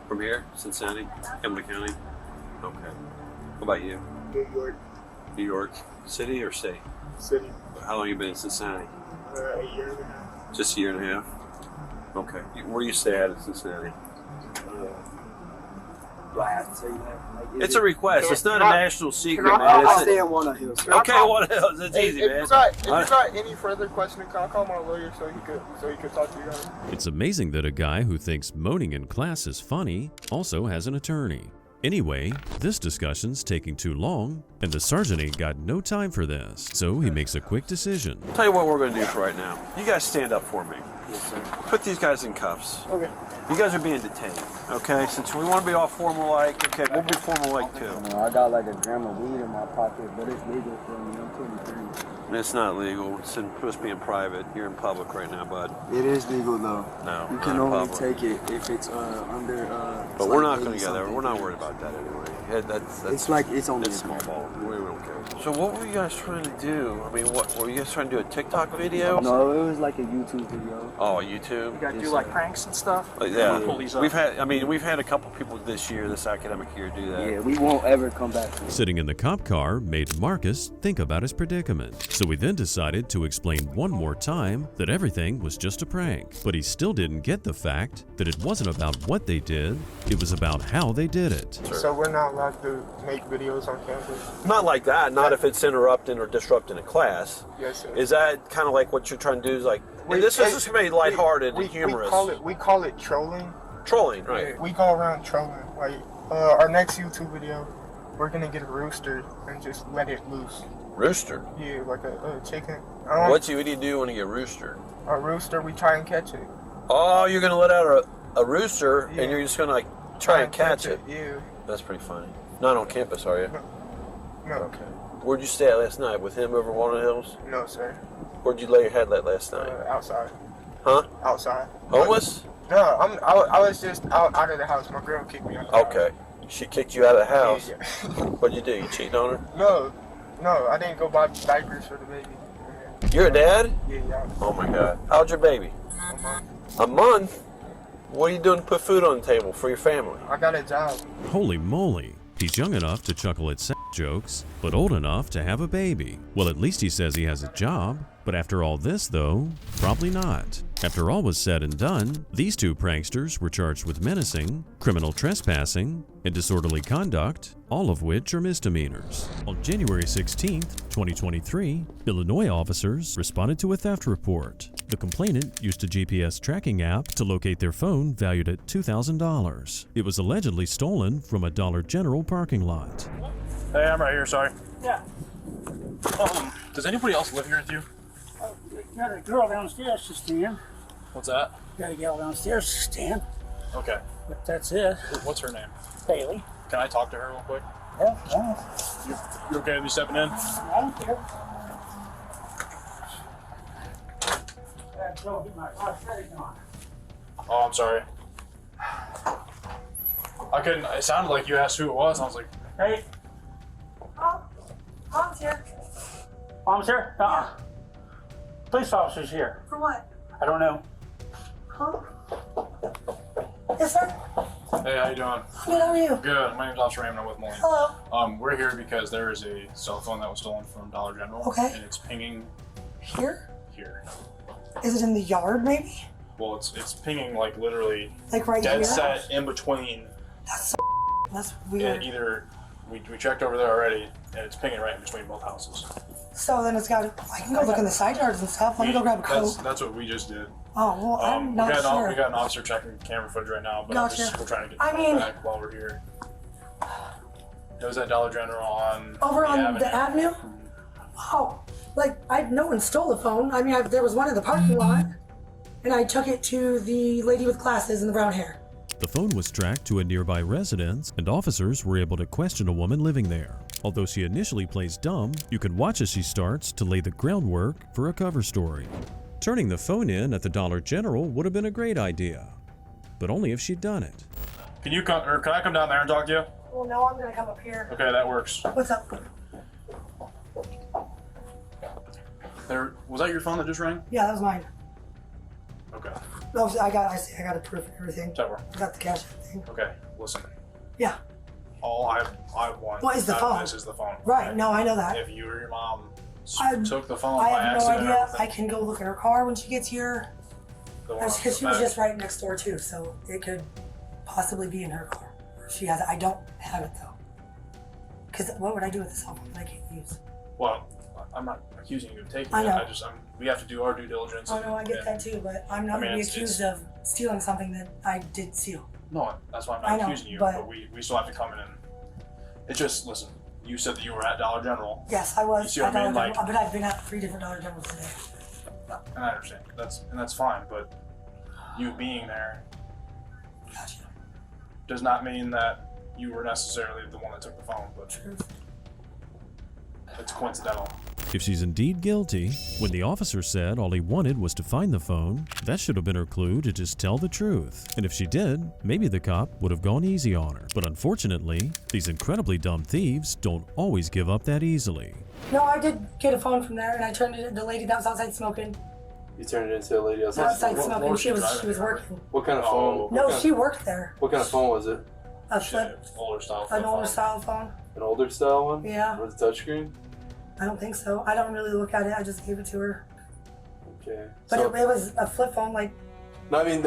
Speaker 20: From here? Cincinnati? Hamilton County? Okay. What about you?
Speaker 12: New York
Speaker 20: New York City or state?
Speaker 12: City.
Speaker 20: How long you been in Cincinnati?
Speaker 12: A year and a half.
Speaker 20: Just a year and a half? Okay. Where do you stay at in Cincinnati?
Speaker 15: Do I have to tell you that? Like,
Speaker 20: It's a request. It's not a national secret, man.
Speaker 15: I'll stay in one of Hills.
Speaker 20: Okay, one of those. It's easy, man.
Speaker 12: If you got any further questions, can I call my lawyer so he could talk to you guys?
Speaker 5: It's amazing that a guy who thinks moaning in class is funny also has an attorney. Anyway, this discussion's taking too long, and the sergeant ain't got no time for this, so he makes a quick decision.
Speaker 20: Tell you what we're going to do for right now. You guys stand up for me.
Speaker 15: Yes, sir.
Speaker 20: Put these guys in cuffs.
Speaker 12: Okay.
Speaker 20: You guys are being detained, okay? Since we want to be all formal-like, okay, we'll be formal-like too.
Speaker 15: I got like a gram of weed in my pocket, but it's legal for me. I'm 23.
Speaker 20: It's not legal. It's supposed to be in private. You're in public right now, bud.
Speaker 15: It is legal though.
Speaker 20: No,
Speaker 15: You
Speaker 20: not
Speaker 15: can
Speaker 20: in
Speaker 15: only
Speaker 20: public.
Speaker 15: take it if it's under.
Speaker 20: But we're not going to go there. We're not worried about that anyway.
Speaker 15: It's like it's only
Speaker 20: It's small ball. We don't care. So what were you guys trying to do? I mean, what were you guys trying to do? A TikTok video?
Speaker 15: No, it was like a YouTube video.
Speaker 20: Oh, YouTube.
Speaker 15: You gotta
Speaker 13: Do like pranks and stuff?
Speaker 20: Yeah,
Speaker 13: Pull these up.
Speaker 20: we've had a couple people this academic year, do that.
Speaker 15: Yeah, we won't ever come back to it.
Speaker 5: Sitting in the cop car made Marcus think about his predicament. So he then decided to explain one more time that everything was just a prank. But he still didn't get the fact that it wasn't about what they did, it was about how they did it.
Speaker 12: So we're not allowed to make videos on campus?
Speaker 20: Not like that. Not if it's interrupting or disrupting a class.
Speaker 12: Yes, sir.
Speaker 20: Is that kind of like what you're trying to do? Is like this is just made lighthearted and humorous.
Speaker 12: We call it trolling.
Speaker 20: Trolling, right?
Speaker 12: Yeah, we go around trolling. Like our next YouTube video, we're gonna get a rooster and just let it loose.
Speaker 20: Rooster?
Speaker 12: Yeah, like a chicken.
Speaker 20: What do you do when you get a rooster?
Speaker 12: A rooster, we try and catch it.
Speaker 20: Oh, you're gonna let out a rooster and you're just gonna like try and catch it.
Speaker 12: Yeah.
Speaker 20: That's pretty funny. Not on campus, are you?
Speaker 12: No.
Speaker 20: Okay. Where'd you stay at last night? With him over one of the hills?
Speaker 12: No, sir.
Speaker 20: Where'd you lay your head last night?
Speaker 12: Outside.
Speaker 20: Huh?
Speaker 12: Outside.
Speaker 20: Homeless?
Speaker 12: No, I was just out of the house. My girl kicked me out.
Speaker 20: Okay. She kicked you out of the house.
Speaker 12: Yeah.
Speaker 20: What'd you do? You cheated on her?
Speaker 12: No, I didn't go buy diapers for the baby.
Speaker 20: You're a dad?
Speaker 12: Yeah.
Speaker 20: Oh my God. How's your baby? A month? What are you doing to put food on the table for your family?
Speaker 12: I got a job.
Speaker 5: Holy moly. He's young enough to chuckle at sex jokes, but old enough to have a baby. Well, at least he says he has a job. But after all this, though, probably not. After all was said and done, these two pranksters were charged with menacing, criminal trespassing, and disorderly conduct, all of which are misdemeanors. On January 16th, 2023, Illinois officers responded to a theft report. The complainant used a GPS tracking app to locate their phone valued at $2,000. It was allegedly stolen from a Dollar General parking lot.
Speaker 1: Hey, I'm right here, sorry.
Speaker 13: Yeah.
Speaker 1: Does anybody else live here with you?
Speaker 13: Got a girl downstairs to stand.
Speaker 1: What's that?
Speaker 13: Got a gal downstairs to stand.
Speaker 1: Okay.
Speaker 13: But that's it.
Speaker 1: What's her name?
Speaker 13: Bailey.
Speaker 1: Can I talk to her real quick?
Speaker 8: Yeah.
Speaker 1: You okay with me stepping in?
Speaker 11: I don't care.
Speaker 1: Oh, I'm sorry. I couldn't. It sounded like you asked who it was. I was like,
Speaker 13: Hey.
Speaker 3: Mom's here.
Speaker 13: Mom's here? Police officer's here.
Speaker 3: For what?
Speaker 13: I don't know.
Speaker 3: Huh? Yes, sir.
Speaker 1: hey, how you doing?
Speaker 3: Good, how are you?
Speaker 1: Good. My name's Officer Raymond. I'm with Molina.
Speaker 3: Hello.
Speaker 1: We're here because there is a cell phone that was stolen from Dollar General.
Speaker 3: Okay.
Speaker 1: And it's pinging
Speaker 3: Here?
Speaker 1: here.
Speaker 3: Is it in the yard, maybe?
Speaker 1: Well, it's pinging like literally
Speaker 3: Like right
Speaker 1: dead
Speaker 3: here?
Speaker 1: set in between.
Speaker 3: That's weird.
Speaker 1: And either we checked over there already, and it's pinging right in between both houses.
Speaker 3: So then it's got. I can go look in the side yards and stuff. Let me go grab a coat.
Speaker 1: That's what we just did.
Speaker 3: Oh well, I'm not sure.
Speaker 1: We got an officer checking camera footage right now, but
Speaker 3: Gotcha.
Speaker 1: we're trying to get
Speaker 3: I
Speaker 1: the
Speaker 3: mean-
Speaker 1: back while we're here. It was at Dollar General on
Speaker 3: Over on the
Speaker 1: Avenue.
Speaker 3: avenue? Oh, like no one stole the phone. I mean, there was one in the parking lot, and I took it to the lady with glasses and the brown hair.
Speaker 5: The phone was tracked to a nearby residence, and officers were able to question a woman living there. Although she initially plays dumb, you can watch as she starts to lay the groundwork for a cover story. Turning the phone in at the Dollar General would have been a great idea, but only if she'd done it.
Speaker 1: Can I come down there and talk to you?
Speaker 3: Well, no, I'm gonna come up here.
Speaker 1: Okay, that works.
Speaker 3: What's up?
Speaker 1: Was that your phone that just rang?
Speaker 3: Yeah, that was mine.
Speaker 1: Okay.
Speaker 3: No, I got a proof and everything.
Speaker 1: Whatever.
Speaker 3: I got the cash thing.
Speaker 1: Okay, listen.
Speaker 3: Yeah.
Speaker 1: All I want
Speaker 3: What is the phone?
Speaker 1: This is the phone.
Speaker 3: Right. No, I know that.
Speaker 1: If you or your mom
Speaker 3: I-
Speaker 1: took the phone
Speaker 3: I
Speaker 1: by
Speaker 3: have no
Speaker 1: accident or
Speaker 3: idea.
Speaker 1: anything,
Speaker 3: I can go look at her car when she gets here.
Speaker 1: the one
Speaker 3: Because she was
Speaker 1: back.
Speaker 3: just right next door too, so it could possibly be in her car. Or she has it. I don't have it though. Because what would I do with the cell phone that I can't use?
Speaker 1: Well, I'm not accusing you of taking
Speaker 3: I
Speaker 1: it.
Speaker 3: know.
Speaker 1: We have to do our due diligence.
Speaker 3: Oh no, I get that too, but I'm not
Speaker 1: I mean,
Speaker 3: going to be
Speaker 1: it's-
Speaker 3: accused of stealing something that I did steal.
Speaker 1: No, that's why I'm
Speaker 3: I
Speaker 1: not
Speaker 3: know,
Speaker 1: accusing you.
Speaker 3: but-
Speaker 1: But we still have to come in and. It's just listen. You said that you were at Dollar General.
Speaker 3: Yes, I
Speaker 1: You
Speaker 3: was
Speaker 1: see
Speaker 3: at
Speaker 1: what I
Speaker 3: Dollar
Speaker 1: mean?
Speaker 3: General, but I've been at 3 different Dollar Generals today.
Speaker 1: And I understand. That's fine, but you being there does not mean that you were necessarily the one that took the phone, but it's coincidental.
Speaker 5: If she's indeed guilty, when the officer said all he wanted was to find the phone, that should have been her clue to just tell the truth. And if she did, maybe the cop would have gone easy on her. But unfortunately, these incredibly dumb thieves don't always give up that easily.
Speaker 3: No, I did get a phone from there, and I turned it into the lady that was outside smoking.
Speaker 12: You turned it into a lady outside.
Speaker 3: Outside smoking. She was working.
Speaker 12: What kind of phone?
Speaker 3: No, she worked there.
Speaker 12: What kind of phone was it?
Speaker 3: A flip,
Speaker 1: older style.
Speaker 3: an older style phone.
Speaker 12: An older style one?
Speaker 3: Yeah.
Speaker 12: With a touchscreen?
Speaker 3: I don't think so. I don't really look at it. I just gave it to her.
Speaker 12: Okay.
Speaker 3: But
Speaker 12: So,
Speaker 3: it was a flip phone, like
Speaker 12: no, I mean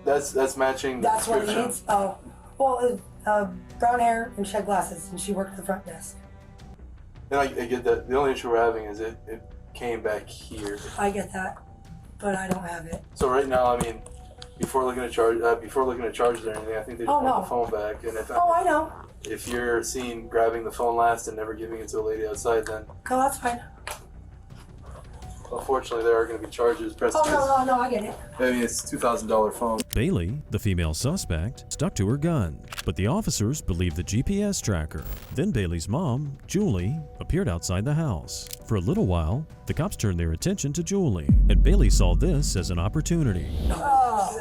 Speaker 12: that's matching the
Speaker 3: that's what it
Speaker 12: description.
Speaker 3: needs. Oh, well, brown hair and shed glasses, and she worked at the front desk.
Speaker 12: And I get that. The only issue we're having is it came back here.
Speaker 3: I get that, but I don't have it.
Speaker 12: So right now, I mean, before looking at charges or anything, I think they just
Speaker 3: Oh,
Speaker 12: want
Speaker 3: no.
Speaker 12: the phone back. And
Speaker 3: Oh, I know.
Speaker 12: if you're seen grabbing the phone last and never giving it to a lady outside, then
Speaker 3: No, that's fine.
Speaker 12: unfortunately there are going to be charges pressed.
Speaker 3: Oh, no, I get it.
Speaker 12: I mean, it's a $2,000 phone.
Speaker 5: Bailey, the female suspect, stuck to her gun, but the officers believed the GPS tracker. Then Bailey's mom, Julie, appeared outside the house. For a little while, the cops turned their attention to Julie, and Bailey saw this as an opportunity.
Speaker 3: Oh,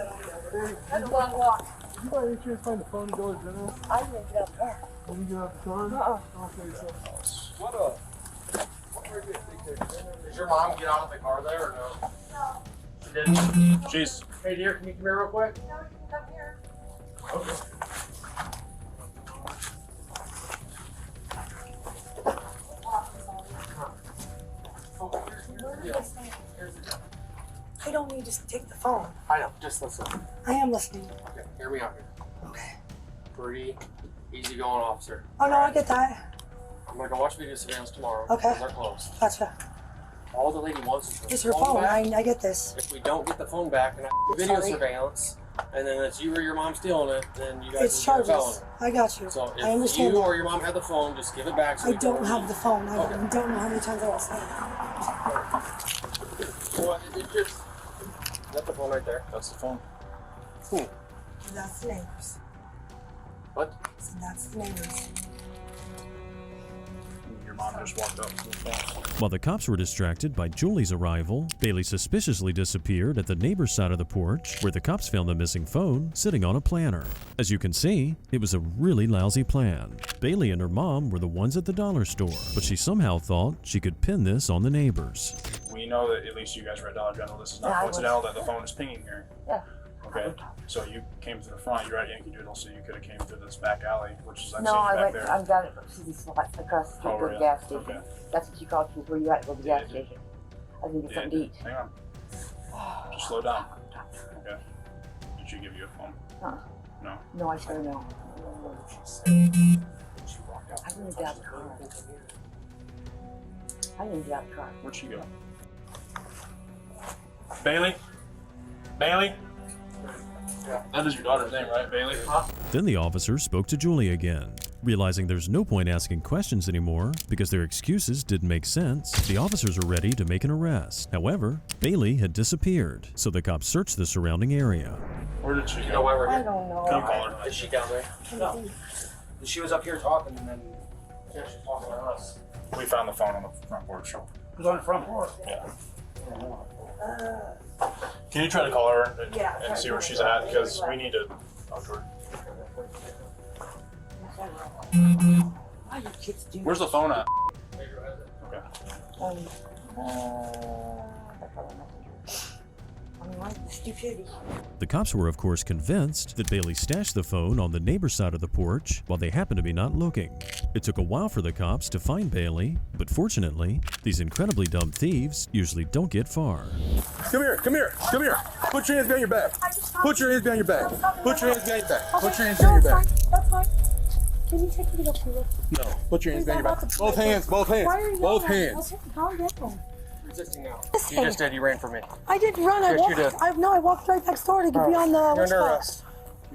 Speaker 3: that's a long walk.
Speaker 14: You by any chance find the phone in Dollar General?
Speaker 3: I didn't get up there.
Speaker 14: When you get out the car? Okay, so.
Speaker 12: What up? Did your mom get out of the car there or no?
Speaker 3: No.
Speaker 12: She didn't?
Speaker 1: Jeez.
Speaker 12: Hey dear, can you come here real quick?
Speaker 3: No, you can come here.
Speaker 12: Okay.
Speaker 3: I don't need to take the phone.
Speaker 12: I know, just listen.
Speaker 3: I am listening.
Speaker 12: Okay, hear me out here.
Speaker 3: Okay.
Speaker 12: Pretty easy going, officer.
Speaker 3: Oh, no, I get that.
Speaker 12: I'm gonna go watch video surveillance tomorrow.
Speaker 3: Okay.
Speaker 12: They're closed.
Speaker 3: Gotcha.
Speaker 12: All the lady wants is
Speaker 3: It's her phone.
Speaker 12: back.
Speaker 3: I get this.
Speaker 12: If we don't get the phone back and I video
Speaker 3: Sorry.
Speaker 12: surveillance, and then it's you or your mom stealing it, then you guys
Speaker 3: It's
Speaker 12: will get a
Speaker 3: charges.
Speaker 12: felony.
Speaker 3: I got you.
Speaker 12: So if
Speaker 3: I understand
Speaker 12: you
Speaker 3: that.
Speaker 12: or your mom have the phone, just give it back. So
Speaker 3: I
Speaker 12: we can
Speaker 3: don't have the phone. I
Speaker 12: Okay.
Speaker 3: don't know how many times I will say it.
Speaker 12: Well, it just... That's the phone right there.
Speaker 1: That's the phone.
Speaker 3: That's the neighbors.
Speaker 12: What?
Speaker 3: So that's the neighbors.
Speaker 1: mom just walked up to the phone.
Speaker 5: While the cops were distracted by Julie's arrival, Bailey suspiciously disappeared at the neighbor's side of the porch, where the cops found the missing phone sitting on a planter. As you can see, it was a really lousy plan. Bailey and her mom were the ones at the dollar store, but she somehow thought she could pin this on the neighbors.
Speaker 1: We know that at least you guys are at Dollar General. This is not coincidental that the phone is pinging here.
Speaker 3: Yeah.
Speaker 1: Okay, so you came to the front. You're at Yankee Doodle, so you could have came through this back alley, which is
Speaker 21: No, I went. I'm down to the spot across the street to the gas station.
Speaker 1: Okay.
Speaker 21: That's what you called me. Where you at? Go to the gas station. I was gonna get something to eat.
Speaker 1: Hang on. Just slow down. Okay. Did she give you a phone? No.
Speaker 21: No, I sure no. I'm gonna get out the car. I'm gonna get out the car.
Speaker 1: Where'd she go? Bailey? Bailey? That is your daughter's name, right, Bailey?
Speaker 5: Then the officer spoke to Julie again. Realizing there's no point asking questions anymore because their excuses didn't make sense, the officers were ready to make an arrest. However, Bailey had disappeared, so the cops searched the surrounding area.
Speaker 1: Where did she go?
Speaker 21: You know why we're here? I don't know.
Speaker 1: Can you call her?
Speaker 21: Is she down there?
Speaker 1: No.
Speaker 21: She was up here talking and then she was talking to us.
Speaker 1: We found the phone on the front porch.
Speaker 21: It was on the front porch?
Speaker 1: Yeah. Can you try to call her and see where she's at? Because we need to talk to her. Where's the phone at? Okay.
Speaker 21: Stupidity.
Speaker 5: The cops were of course convinced that Bailey stashed the phone on the neighbor's side of the porch while they happened to be not looking. It took a while for the cops to find Bailey, but fortunately, these incredibly dumb thieves usually don't get far.
Speaker 12: Come here, come here, come here. Put your hands behind your back. Put your hands behind your back. Put your hands behind your back. Put your hands behind your back.
Speaker 3: That's fine. Can you take me to go
Speaker 12: No. Put your hands behind your back. Both hands, both hands, both hands.
Speaker 3: Calm down.
Speaker 21: Resisting now.
Speaker 3: Listen.
Speaker 21: You just did. You ran from me.
Speaker 3: I didn't run. I
Speaker 21: Yes, you
Speaker 3: walked.
Speaker 21: did.
Speaker 3: I walked right next door to be on the.
Speaker 21: You're under arrest.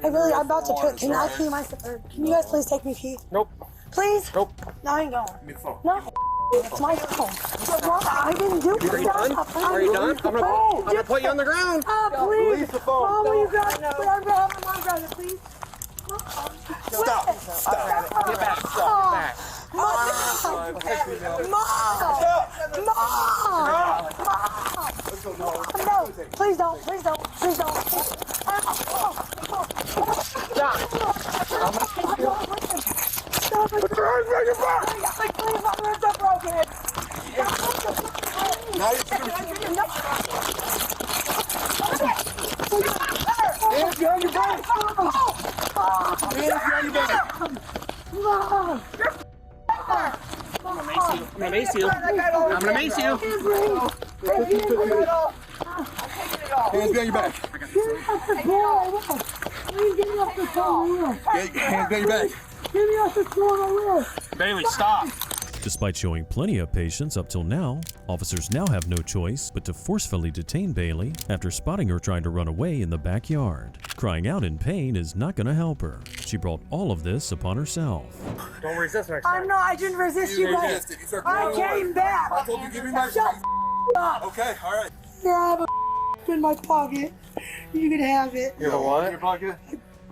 Speaker 3: I'm about to put. Can I pee myself? Can you guys please take me pee?
Speaker 21: Nope.
Speaker 3: Please?
Speaker 21: Nope.
Speaker 3: No, I ain't going.
Speaker 21: Give me the phone.
Speaker 3: No. It's my phone. I didn't do it.
Speaker 21: Are you done? Are you done? I'm gonna put you on the ground.
Speaker 3: Please.
Speaker 21: Release the phone.
Speaker 3: Mom, will you grab it? I'm gonna have my mom grab it, please.
Speaker 21: Stop. Stop. Get back. Stop. Get back.
Speaker 3: Mom! No! Please don't! Please don't! Please don't! Stop! Put your hands behind your back! Please, my ribs are broken!
Speaker 12: Now you're
Speaker 3: Hands behind your back! Hands behind your back! Mom!
Speaker 21: I'm gonna mace you. I'm gonna mace you.
Speaker 12: Hands behind your back.
Speaker 3: Get me off the floor! Please get me off the floor!
Speaker 12: Hands behind your back.
Speaker 3: Get me off the floor! I will!
Speaker 1: Bailey, stop!
Speaker 5: Despite showing plenty of patience up till now, officers now have no choice but to forcefully detain Bailey after spotting her trying to run away in the backyard. Crying out in pain is not going to help her. She brought all of this upon herself.
Speaker 21: Don't resist next time.
Speaker 3: I didn't resist you guys. I came back.
Speaker 12: I told you give me my
Speaker 3: Shut up.
Speaker 12: Okay, all right.
Speaker 3: Here, I have a in my pocket. You can have it.
Speaker 12: You have a what? In your pocket?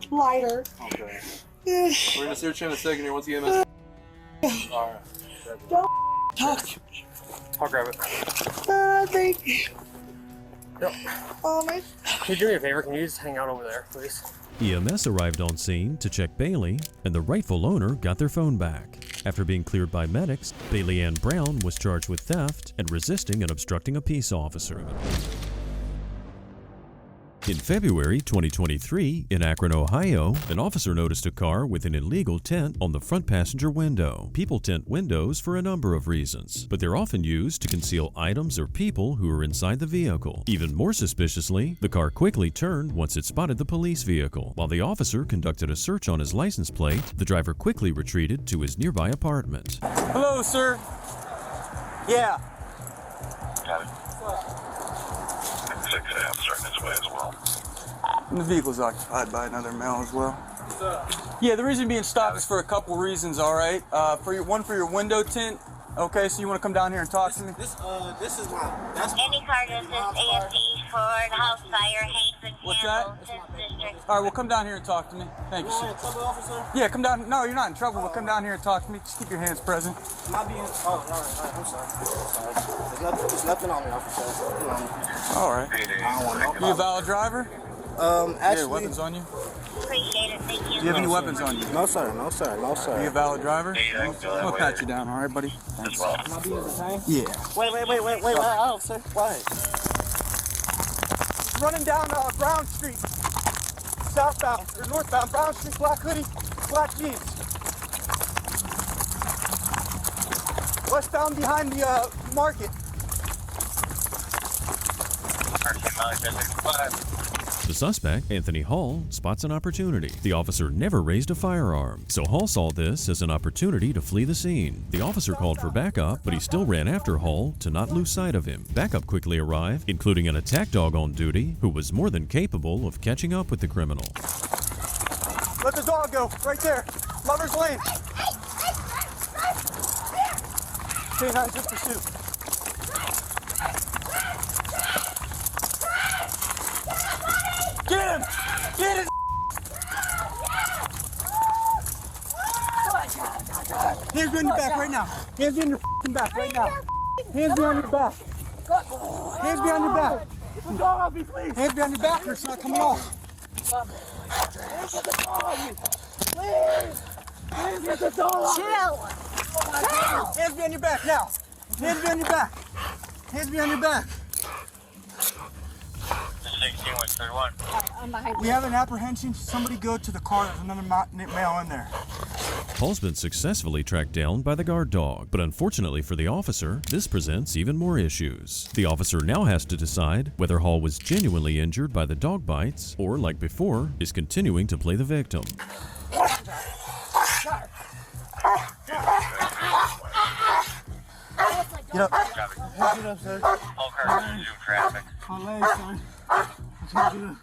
Speaker 3: Lighter.
Speaker 12: Okay. We're gonna search you in a second here once you get a All right.
Speaker 3: Don't talk to me.
Speaker 21: I'll grab it.
Speaker 3: Thank you.
Speaker 21: Yep.
Speaker 3: Oh, my.
Speaker 21: Can you do me a favor? Can you just hang out over there, please?
Speaker 5: EMS arrived on scene to check Bailey, and the rightful owner got their phone back. After being cleared by medics, Bailey Ann Brown was charged with theft and resisting and obstructing a peace officer. In February 2023, in Akron, Ohio, an officer noticed a car with an illegal tint on the front passenger window. People tint windows for a number of reasons, but they're often used to conceal items or people who are inside the vehicle. Even more suspiciously, the car quickly turned once it spotted the police vehicle. While the officer conducted a search on his license plate, the driver quickly retreated to his nearby apartment.
Speaker 22: Hello, sir. Yeah.
Speaker 23: Got it. 6 officer in his way as well.
Speaker 22: And the vehicle's occupied by another male as well. Yeah, the reason being stopped is for a couple reasons, all right? For your window tint. Okay, so you want to come down here and talk to me?
Speaker 24: This is my.
Speaker 25: Any car that says AFE for the house fire, Hayes and
Speaker 22: What's
Speaker 25: Campbell,
Speaker 22: that? All right, well, come down here and talk to me. Thank you, sir. Yeah, come down. No, you're not in trouble, but come down here and talk to me. Just keep your hands present.
Speaker 11: Am I being... Oh, all right, I'm sorry. There's nothing on me, officer.
Speaker 22: All right. You a valid driver?
Speaker 11: Actually...
Speaker 22: Yeah, weapons on you?
Speaker 11: Appreciate it, thank you.
Speaker 22: Do you have any weapons on you?
Speaker 11: No, sir. No, sir. No, sir.
Speaker 22: Are you a valid driver? I'll pat you down, all right, buddy? Thanks.
Speaker 11: Am I being detained?
Speaker 22: Yeah.
Speaker 11: Wait, officer. Why?
Speaker 22: Running down Brown Street, southbound, or northbound, Brown Street, black hoodie, black jeans. Westbound behind the market.
Speaker 5: The suspect, Anthony Hall, spots an opportunity. The officer never raised a firearm, so Hall saw this as an opportunity to flee the scene. The officer called for backup, but he still ran after Hall to not lose sight of him. Backup quickly arrived, including an attack dog on duty who was more than capable of catching up with the criminal.
Speaker 22: Let the dog go, right there, Lover's Lane. Canine just pursuit. Get him! Get his Hands behind your back right now. Hands behind your back right now. Hands behind your back. Hands behind your back. Hands behind your back or it's not coming off.
Speaker 11: Chill.
Speaker 22: Hands behind your back now. Hands behind your back. Hands behind your back.
Speaker 11: 16-31.
Speaker 22: We have an apprehension. Somebody go to the car. There's another male in there.
Speaker 5: Hall's been successfully tracked down by the guard dog, but unfortunately for the officer, this presents even more issues. The officer now has to decide whether Hall was genuinely injured by the dog bites or, like before, is continuing to play the victim.
Speaker 22: Get up.
Speaker 11: Get up, sir.
Speaker 23: All cars resume traffic.
Speaker 11: My legs, son. I can't get up.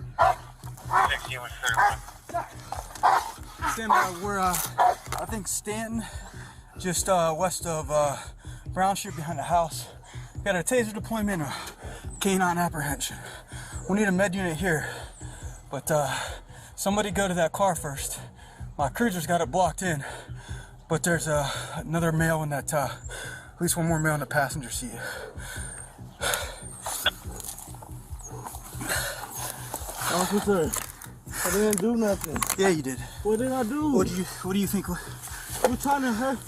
Speaker 23: 16-31.
Speaker 22: Stand by. We're, I think Stanton, just west of Brown Street behind the house. Got a taser deployment, a canine apprehension. We need a med unit here, but somebody go to that car first. My cruiser's got it blocked in, but there's another male in that, at least one more male in the passenger seat.
Speaker 11: Officer, I didn't do nothing.
Speaker 22: Yeah, you did.
Speaker 11: What did I do?
Speaker 22: What do you think?
Speaker 11: You trying to hurt?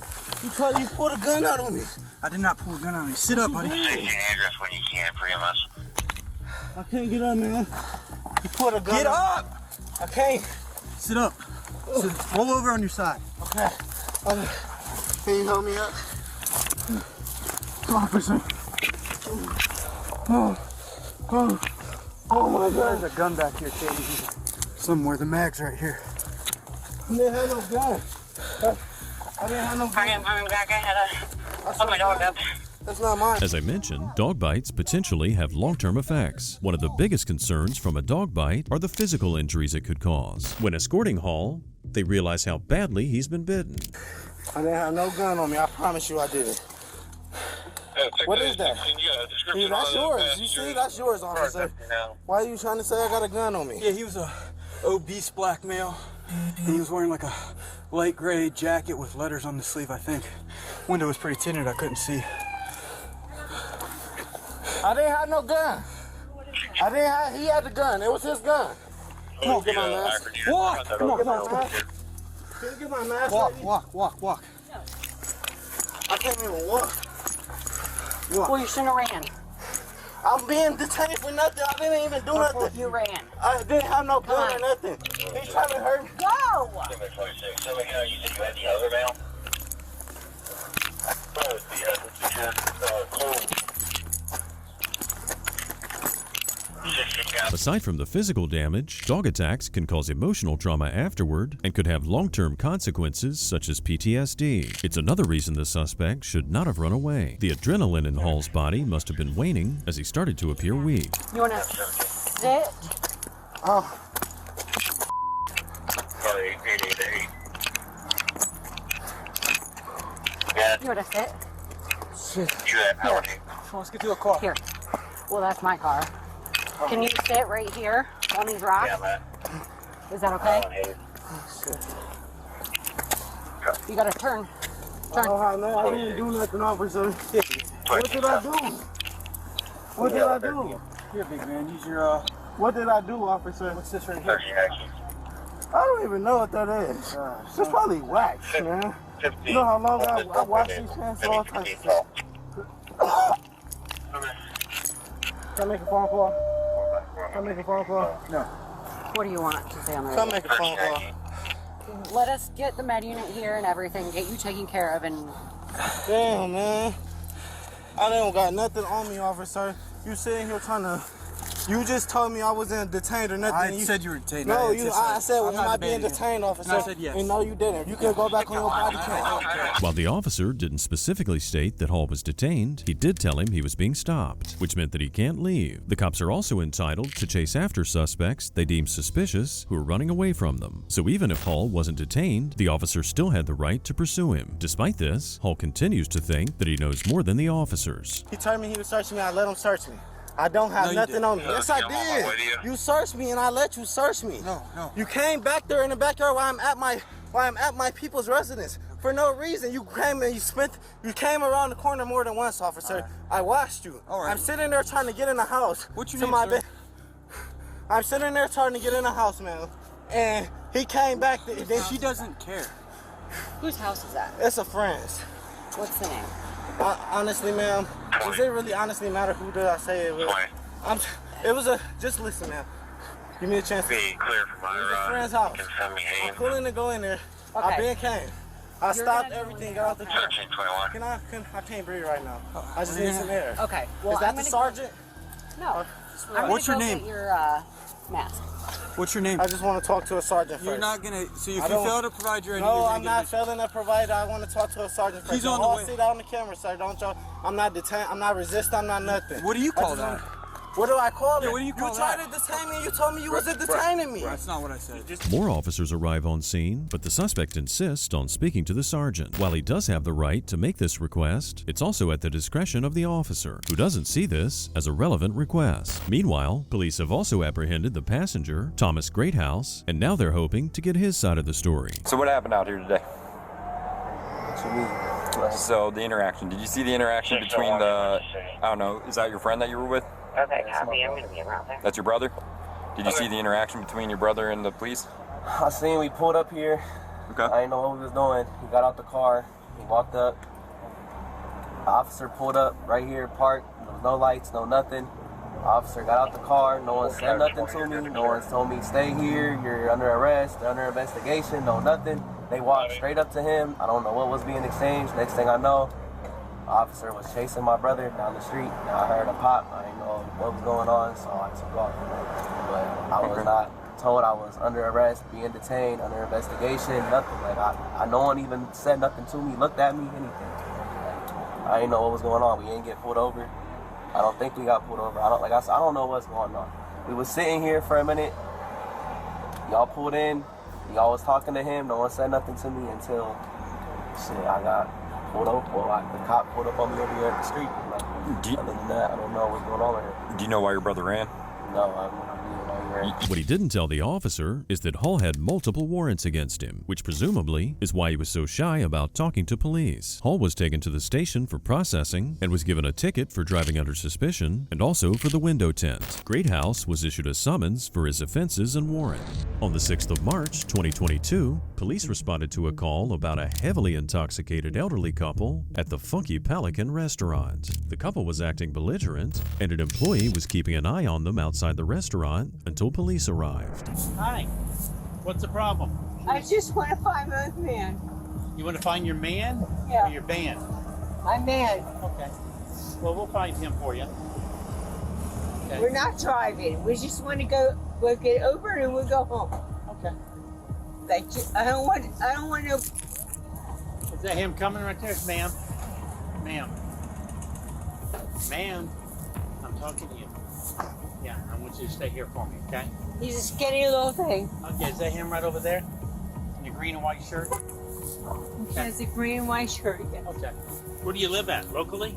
Speaker 11: You pulled a gun out on me.
Speaker 22: I did not pull a gun on you. Sit up, buddy.
Speaker 23: State your address when you can, Primus.
Speaker 11: I can't get up, man. You pulled a gun.
Speaker 22: Get up!
Speaker 11: I can't.
Speaker 22: Sit up. Sit. Roll over on your side.
Speaker 11: Okay. Can you help me up? Officer. Oh my God.
Speaker 22: There's a gun back here, Katie. Somewhere. The mag's right here.
Speaker 11: I didn't have no gun. I didn't have no gun.
Speaker 23: I'm back. I had to my dog up.
Speaker 11: That's not mine.
Speaker 5: As I mentioned, dog bites potentially have long-term effects. One of the biggest concerns from a dog bite are the physical injuries it could cause. When escorting Hall, they realize how badly he's been bitten.
Speaker 11: I didn't have no gun on me. I promise you I did it. What is that? Hey, that's yours. You see, that's yours, officer. Why are you trying to say I got a gun on me?
Speaker 22: Yeah, he was a obese black male, and he was wearing like a light gray jacket with letters on the sleeve, I think. Window was pretty tinted, I couldn't see.
Speaker 11: I didn't have no gun. He had the gun. It was his gun. Come on, get my mask.
Speaker 22: Walk! Come on,
Speaker 11: Get my mask. Can you get my mask?
Speaker 22: Walk.
Speaker 11: I can't even walk.
Speaker 4: Well, you shouldn't have ran.
Speaker 11: I'm being detained for nothing. I didn't even do nothing.
Speaker 4: You ran.
Speaker 11: I didn't have no gun or nothing. He's trying to hurt me.
Speaker 4: Go!
Speaker 23: 26. So, you said you had the other mail?
Speaker 5: Aside from the physical damage, dog attacks can cause emotional trauma afterward and could have long-term consequences such as PTSD. It's another reason the suspect should not have run away. The adrenaline in Hall's body must have been waning as he started to appear weak.
Speaker 4: You want to sit?
Speaker 11: Oh.
Speaker 23: Sorry, 888.
Speaker 4: You want to sit?
Speaker 23: You have allergy.
Speaker 22: Let's get to a car.
Speaker 4: Here. Well, that's my car. Can you sit right here on these rocks?
Speaker 23: Yeah, man.
Speaker 4: Is that okay? You gotta turn. Turn.
Speaker 11: Oh, no, I didn't do nothing, officer. What did I do? What did I do?
Speaker 22: Here, big man, use your,
Speaker 11: What did I do, officer?
Speaker 22: what's this right here?
Speaker 11: I don't even know what that is. It's probably wax, man. You know how long I wash these pants all types of stuff. Can I make a phone call? Can I make a phone call?
Speaker 22: No.
Speaker 4: What do you want to say on the
Speaker 11: Come
Speaker 4: radio?
Speaker 11: make a phone call.
Speaker 4: Let us get the med unit here and everything, get you taken care of, and
Speaker 11: Damn, man. I don't got nothing on me, officer. You sitting here trying to... You just told me I wasn't detained or nothing.
Speaker 22: I said you were detained.
Speaker 11: No, I said,
Speaker 22: I'm
Speaker 11: am
Speaker 22: not
Speaker 11: I being
Speaker 22: debating you.
Speaker 11: detained, officer?
Speaker 22: And I said yes.
Speaker 11: And no, you didn't. You can go back on your body cam.
Speaker 5: While the officer didn't specifically state that Hall was detained, he did tell him he was being stopped, which meant that he can't leave. The cops are also entitled to chase after suspects they deem suspicious who are running away from them. So even if Hall wasn't detained, the officer still had the right to pursue him. Despite this, Hall continues to think that he knows more than the officers.
Speaker 11: He told me he would search me. I let him search me. I don't have nothing on me. Yes, I did. You searched me, and I let you search me.
Speaker 22: No.
Speaker 11: You came back there in the backyard while I'm at my people's residence for no reason. You came and you came around the corner more than once, officer. I watched you.
Speaker 22: All right.
Speaker 11: I'm sitting there trying to get in the house.
Speaker 22: What's your
Speaker 11: to
Speaker 22: name,
Speaker 11: my
Speaker 22: sir?
Speaker 11: bed. I'm sitting there trying to get in the house, man. And he came back.
Speaker 22: She doesn't care.
Speaker 4: whose house is that?
Speaker 11: It's a friend's.
Speaker 4: What's the name?
Speaker 11: Honestly, ma'am, does it really honestly matter who did I say it was? Just listen, ma'am. Give me a chance.
Speaker 23: Be clear for my
Speaker 11: It's a friend's house. I'm willing to go in there. I been came. I stopped everything, got out the car. I can't breathe right now. I just need some air.
Speaker 4: Okay. Well,
Speaker 11: is that
Speaker 4: I'm
Speaker 11: the
Speaker 4: gonna
Speaker 11: sergeant?
Speaker 4: No. I'm
Speaker 22: What's your
Speaker 4: gonna go
Speaker 22: name?
Speaker 4: Get your mask.
Speaker 22: What's your name?
Speaker 11: I just want to talk to a sergeant
Speaker 22: You're
Speaker 11: first.
Speaker 22: not gonna. So if
Speaker 11: I
Speaker 22: you
Speaker 11: don't-
Speaker 22: fail to provide your ID,
Speaker 11: No,
Speaker 22: you're gonna
Speaker 11: I'm
Speaker 22: get
Speaker 11: not
Speaker 22: a-
Speaker 11: failing to provide. I want to talk to a sergeant first.
Speaker 22: He's on the
Speaker 11: I'll
Speaker 22: way.
Speaker 11: see that on the camera, sir. Don't y'all. I'm not detained. I'm not resisting. I'm not nothing.
Speaker 22: What do you
Speaker 11: I
Speaker 22: call
Speaker 11: just
Speaker 22: that?
Speaker 11: want- What do I call it?
Speaker 22: Yeah, what do you call
Speaker 11: tried
Speaker 22: that?
Speaker 11: to detain me and you told me you wasn't detaining me.
Speaker 22: That's not what I said.
Speaker 5: More officers arrive on scene, but the suspect insists on speaking to the sergeant. While he does have the right to make this request, it's also at the discretion of the officer, who doesn't see this as a relevant request. Meanwhile, police have also apprehended the passenger, Thomas Greathouse, and now they're hoping to get his side of the story.
Speaker 6: So what happened out here today?
Speaker 15: What you mean?
Speaker 6: So the interaction, did you see the interaction between the, I don't know, is that your friend that you were with?
Speaker 9: Okay, copy. I'm going to be around there.
Speaker 6: That's your brother? Did you see the interaction between your brother and the police?
Speaker 15: I seen we pulled up here.
Speaker 6: Okay.
Speaker 15: I didn't know what we was doing. He got out the car. He walked up. The officer pulled up right here, parked. There was no lights, no nothing. The officer got out the car. No one said nothing to me. No one told me, stay here. You're under arrest. You're under investigation. No nothing. They walked straight up to him. I don't know what was being exchanged. Next thing I know, the officer was chasing my brother down the street. And I heard a pop. I didn't know what was going on, so I took off. But I was not told I was under arrest, being detained, under investigation, nothing. Like no one even said nothing to me, looked at me, anything. I didn't know what was going on. We didn't get pulled over. I don't think we got pulled over. I don't know what's going on. We was sitting here for a minute. Y'all pulled in. Y'all was talking to him. No one said nothing to me until I got pulled over. Well, the cop pulled up on me over here at the street. Other than that, I don't know what's going on with it.
Speaker 6: Do you know why your brother ran?
Speaker 15: No, I don't know why he ran.
Speaker 5: What he didn't tell the officer is that Hall had multiple warrants against him, which presumably is why he was so shy about talking to police. Hall was taken to the station for processing and was given a ticket for driving under suspicion and also for the window tint. Greathouse was issued a summons for his offenses and warrant. On the 6th of March, 2022, police responded to a call about a heavily intoxicated elderly couple at the Funky Pelican restaurant. The couple was acting belligerent, and an employee was keeping an eye on them outside the restaurant until police arrived.
Speaker 10: Hi. What's the problem?
Speaker 9: I just want to find my man.
Speaker 10: You want to find your man?
Speaker 9: Yeah.
Speaker 10: Or your band?
Speaker 9: My man.
Speaker 10: Okay. Well, we'll find him for you. Okay.
Speaker 9: We're not driving. We just want to go. We'll get Uber and we'll go home.
Speaker 10: Okay.
Speaker 9: Thank you. I don't want no.
Speaker 10: Is that him coming right there? Ma'am. Ma'am. Ma'am. I'm talking to you. Yeah, I want you to stay here for me, okay?
Speaker 9: He's a skinny little thing.
Speaker 10: Okay, is that him right over there? In the green and white shirt?
Speaker 9: He has a green and white shirt. Yeah.
Speaker 10: Okay. Where do you live at? Locally?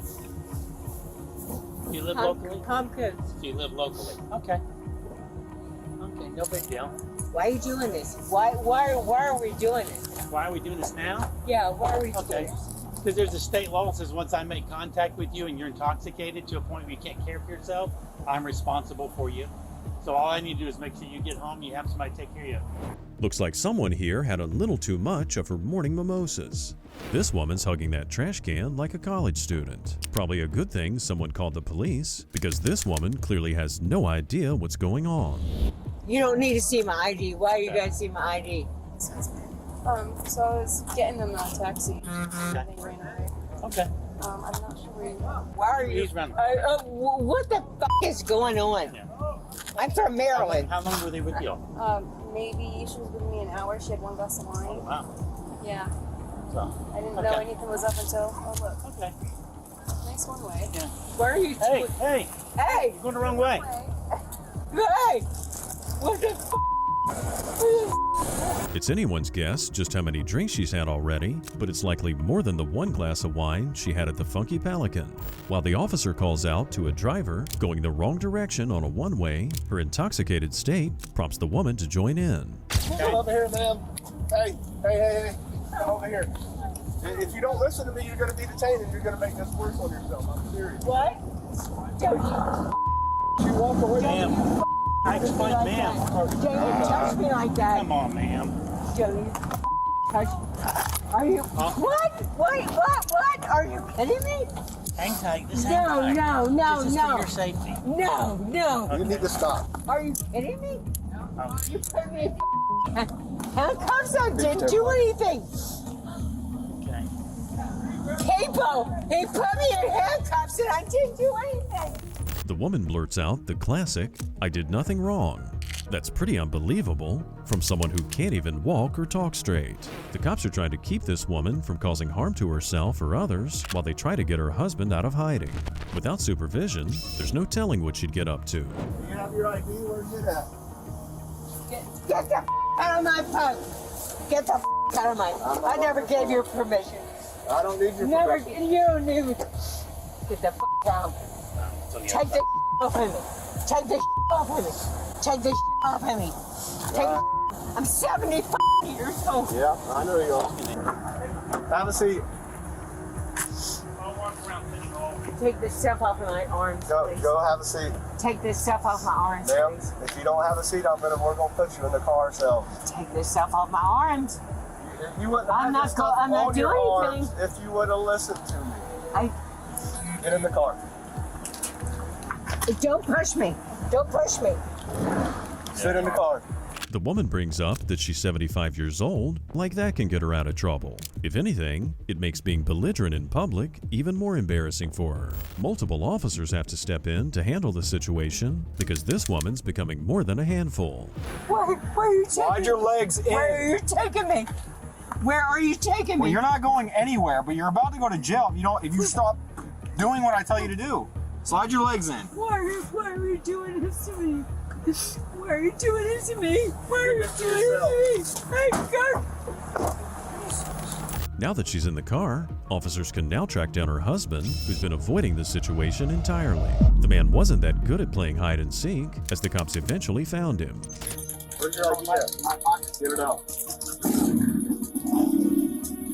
Speaker 10: Do you live locally?
Speaker 9: Pumpkins.
Speaker 10: Do you live locally? Okay. Okay. no big deal.
Speaker 9: Why are you doing this? Why are we doing this?
Speaker 10: Why are we doing this now?
Speaker 9: Yeah, why are we doing
Speaker 10: Okay.
Speaker 9: this?
Speaker 10: Because there's a state law that says once I make contact with you and you're intoxicated to a point where you can't care for yourself, I'm responsible for you. So all I need to do is make sure you get home, you have somebody take care of you.
Speaker 5: Looks like someone here had a little too much of her morning mimosas. This woman's hugging that trash can like a college student. Probably a good thing someone called the police, because this woman clearly has no idea what's going on.
Speaker 9: You don't need to see my ID. Why are you guys see my ID?
Speaker 18: So I was getting in the taxi and they ran away.
Speaker 10: Okay.
Speaker 18: I'm not sure where you
Speaker 9: Why are you?
Speaker 10: He's running.
Speaker 9: What the f is going on?
Speaker 10: Yeah.
Speaker 9: I'm from Maryland.
Speaker 10: How long were they with you?
Speaker 18: Maybe she was with me an hour. She had one glass of wine.
Speaker 10: Oh, wow.
Speaker 18: Yeah.
Speaker 10: So,
Speaker 18: I didn't know anything was up until, oh look.
Speaker 10: Okay.
Speaker 18: Nice one way.
Speaker 10: Yeah.
Speaker 9: Where are you?
Speaker 10: Hey, hey.
Speaker 9: Hey!
Speaker 10: You're going the wrong way.
Speaker 9: Hey! What the f?
Speaker 5: It's anyone's guess just how many drinks she's had already, but it's likely more than the one glass of wine she had at the Funky Pelican. While the officer calls out to a driver going the wrong direction on a one-way, her intoxicated state prompts the woman to join in.
Speaker 12: Come over here, ma'am. Hey. Come over here. If you don't listen to me, you're going to be detained and you're going to make this worse on yourself. I'm serious.
Speaker 9: What?
Speaker 12: You walk away.
Speaker 10: Ma'am. I explained, ma'am.
Speaker 9: Don't touch me like that.
Speaker 10: Come on, ma'am.
Speaker 9: Are you? What? Wait, what? Are you kidding me?
Speaker 10: Hang tight. This
Speaker 9: No.
Speaker 10: This is for your safety.
Speaker 9: No.
Speaker 12: You need to stop.
Speaker 9: Are you kidding me? You put me in handcuffs. I didn't do anything.
Speaker 10: Okay.
Speaker 9: Capo, he put me in handcuffs and I didn't do anything.
Speaker 5: The woman blurts out the classic, "I did nothing wrong." That's pretty unbelievable from someone who can't even walk or talk straight. The cops are trying to keep this woman from causing harm to herself or others while they try to get her husband out of hiding. Without supervision, there's no telling what she'd get up to.
Speaker 12: You have your ID. Where's it at?
Speaker 9: Get the out of my pub. Get the out of my. I never gave you permission.
Speaker 12: I don't need your
Speaker 9: Never.
Speaker 12: permission.
Speaker 9: You don't need. Get the out. Take the off of me. Take the off of me. Take the off of me. I'm 75 years old.
Speaker 12: Yeah, I know you are. Have a seat.
Speaker 9: Take this stuff off of my arms, please.
Speaker 12: Go have a seat.
Speaker 9: Take this stuff off my arms,
Speaker 12: Ma'am,
Speaker 9: please.
Speaker 12: if you don't have a seat, we're gonna put you in the car ourselves.
Speaker 9: Take this stuff off my arms.
Speaker 12: You wouldn't have
Speaker 9: I'm
Speaker 12: this
Speaker 9: not
Speaker 12: stuff
Speaker 9: I'm not
Speaker 12: on your
Speaker 9: doing
Speaker 12: arms
Speaker 9: anything.
Speaker 12: if you would have listened to me. Get in the car.
Speaker 9: Don't push me. Don't push me.
Speaker 12: Sit in the car.
Speaker 5: The woman brings up that she's 75 years old, like that can get her out of trouble. If anything, it makes being belligerent in public even more embarrassing for her. Multiple officers have to step in to handle the situation because this woman's becoming more than a handful.
Speaker 9: Where are you taking me?
Speaker 12: Slide your legs in.
Speaker 9: Where are you taking me? Where are you taking me?
Speaker 12: Well, you're not going anywhere, but you're about to go to jail if you stop doing what I tell you to do. Slide your legs in.
Speaker 9: Why are you doing this to me? Why are you doing this to me? Why are you doing this to me? Hey, God.
Speaker 5: Now that she's in the car, officers can now track down her husband, who's been avoiding the situation entirely. The man wasn't that good at playing hide and seek, as the cops eventually found him.
Speaker 12: Where's your ID at? Get it out.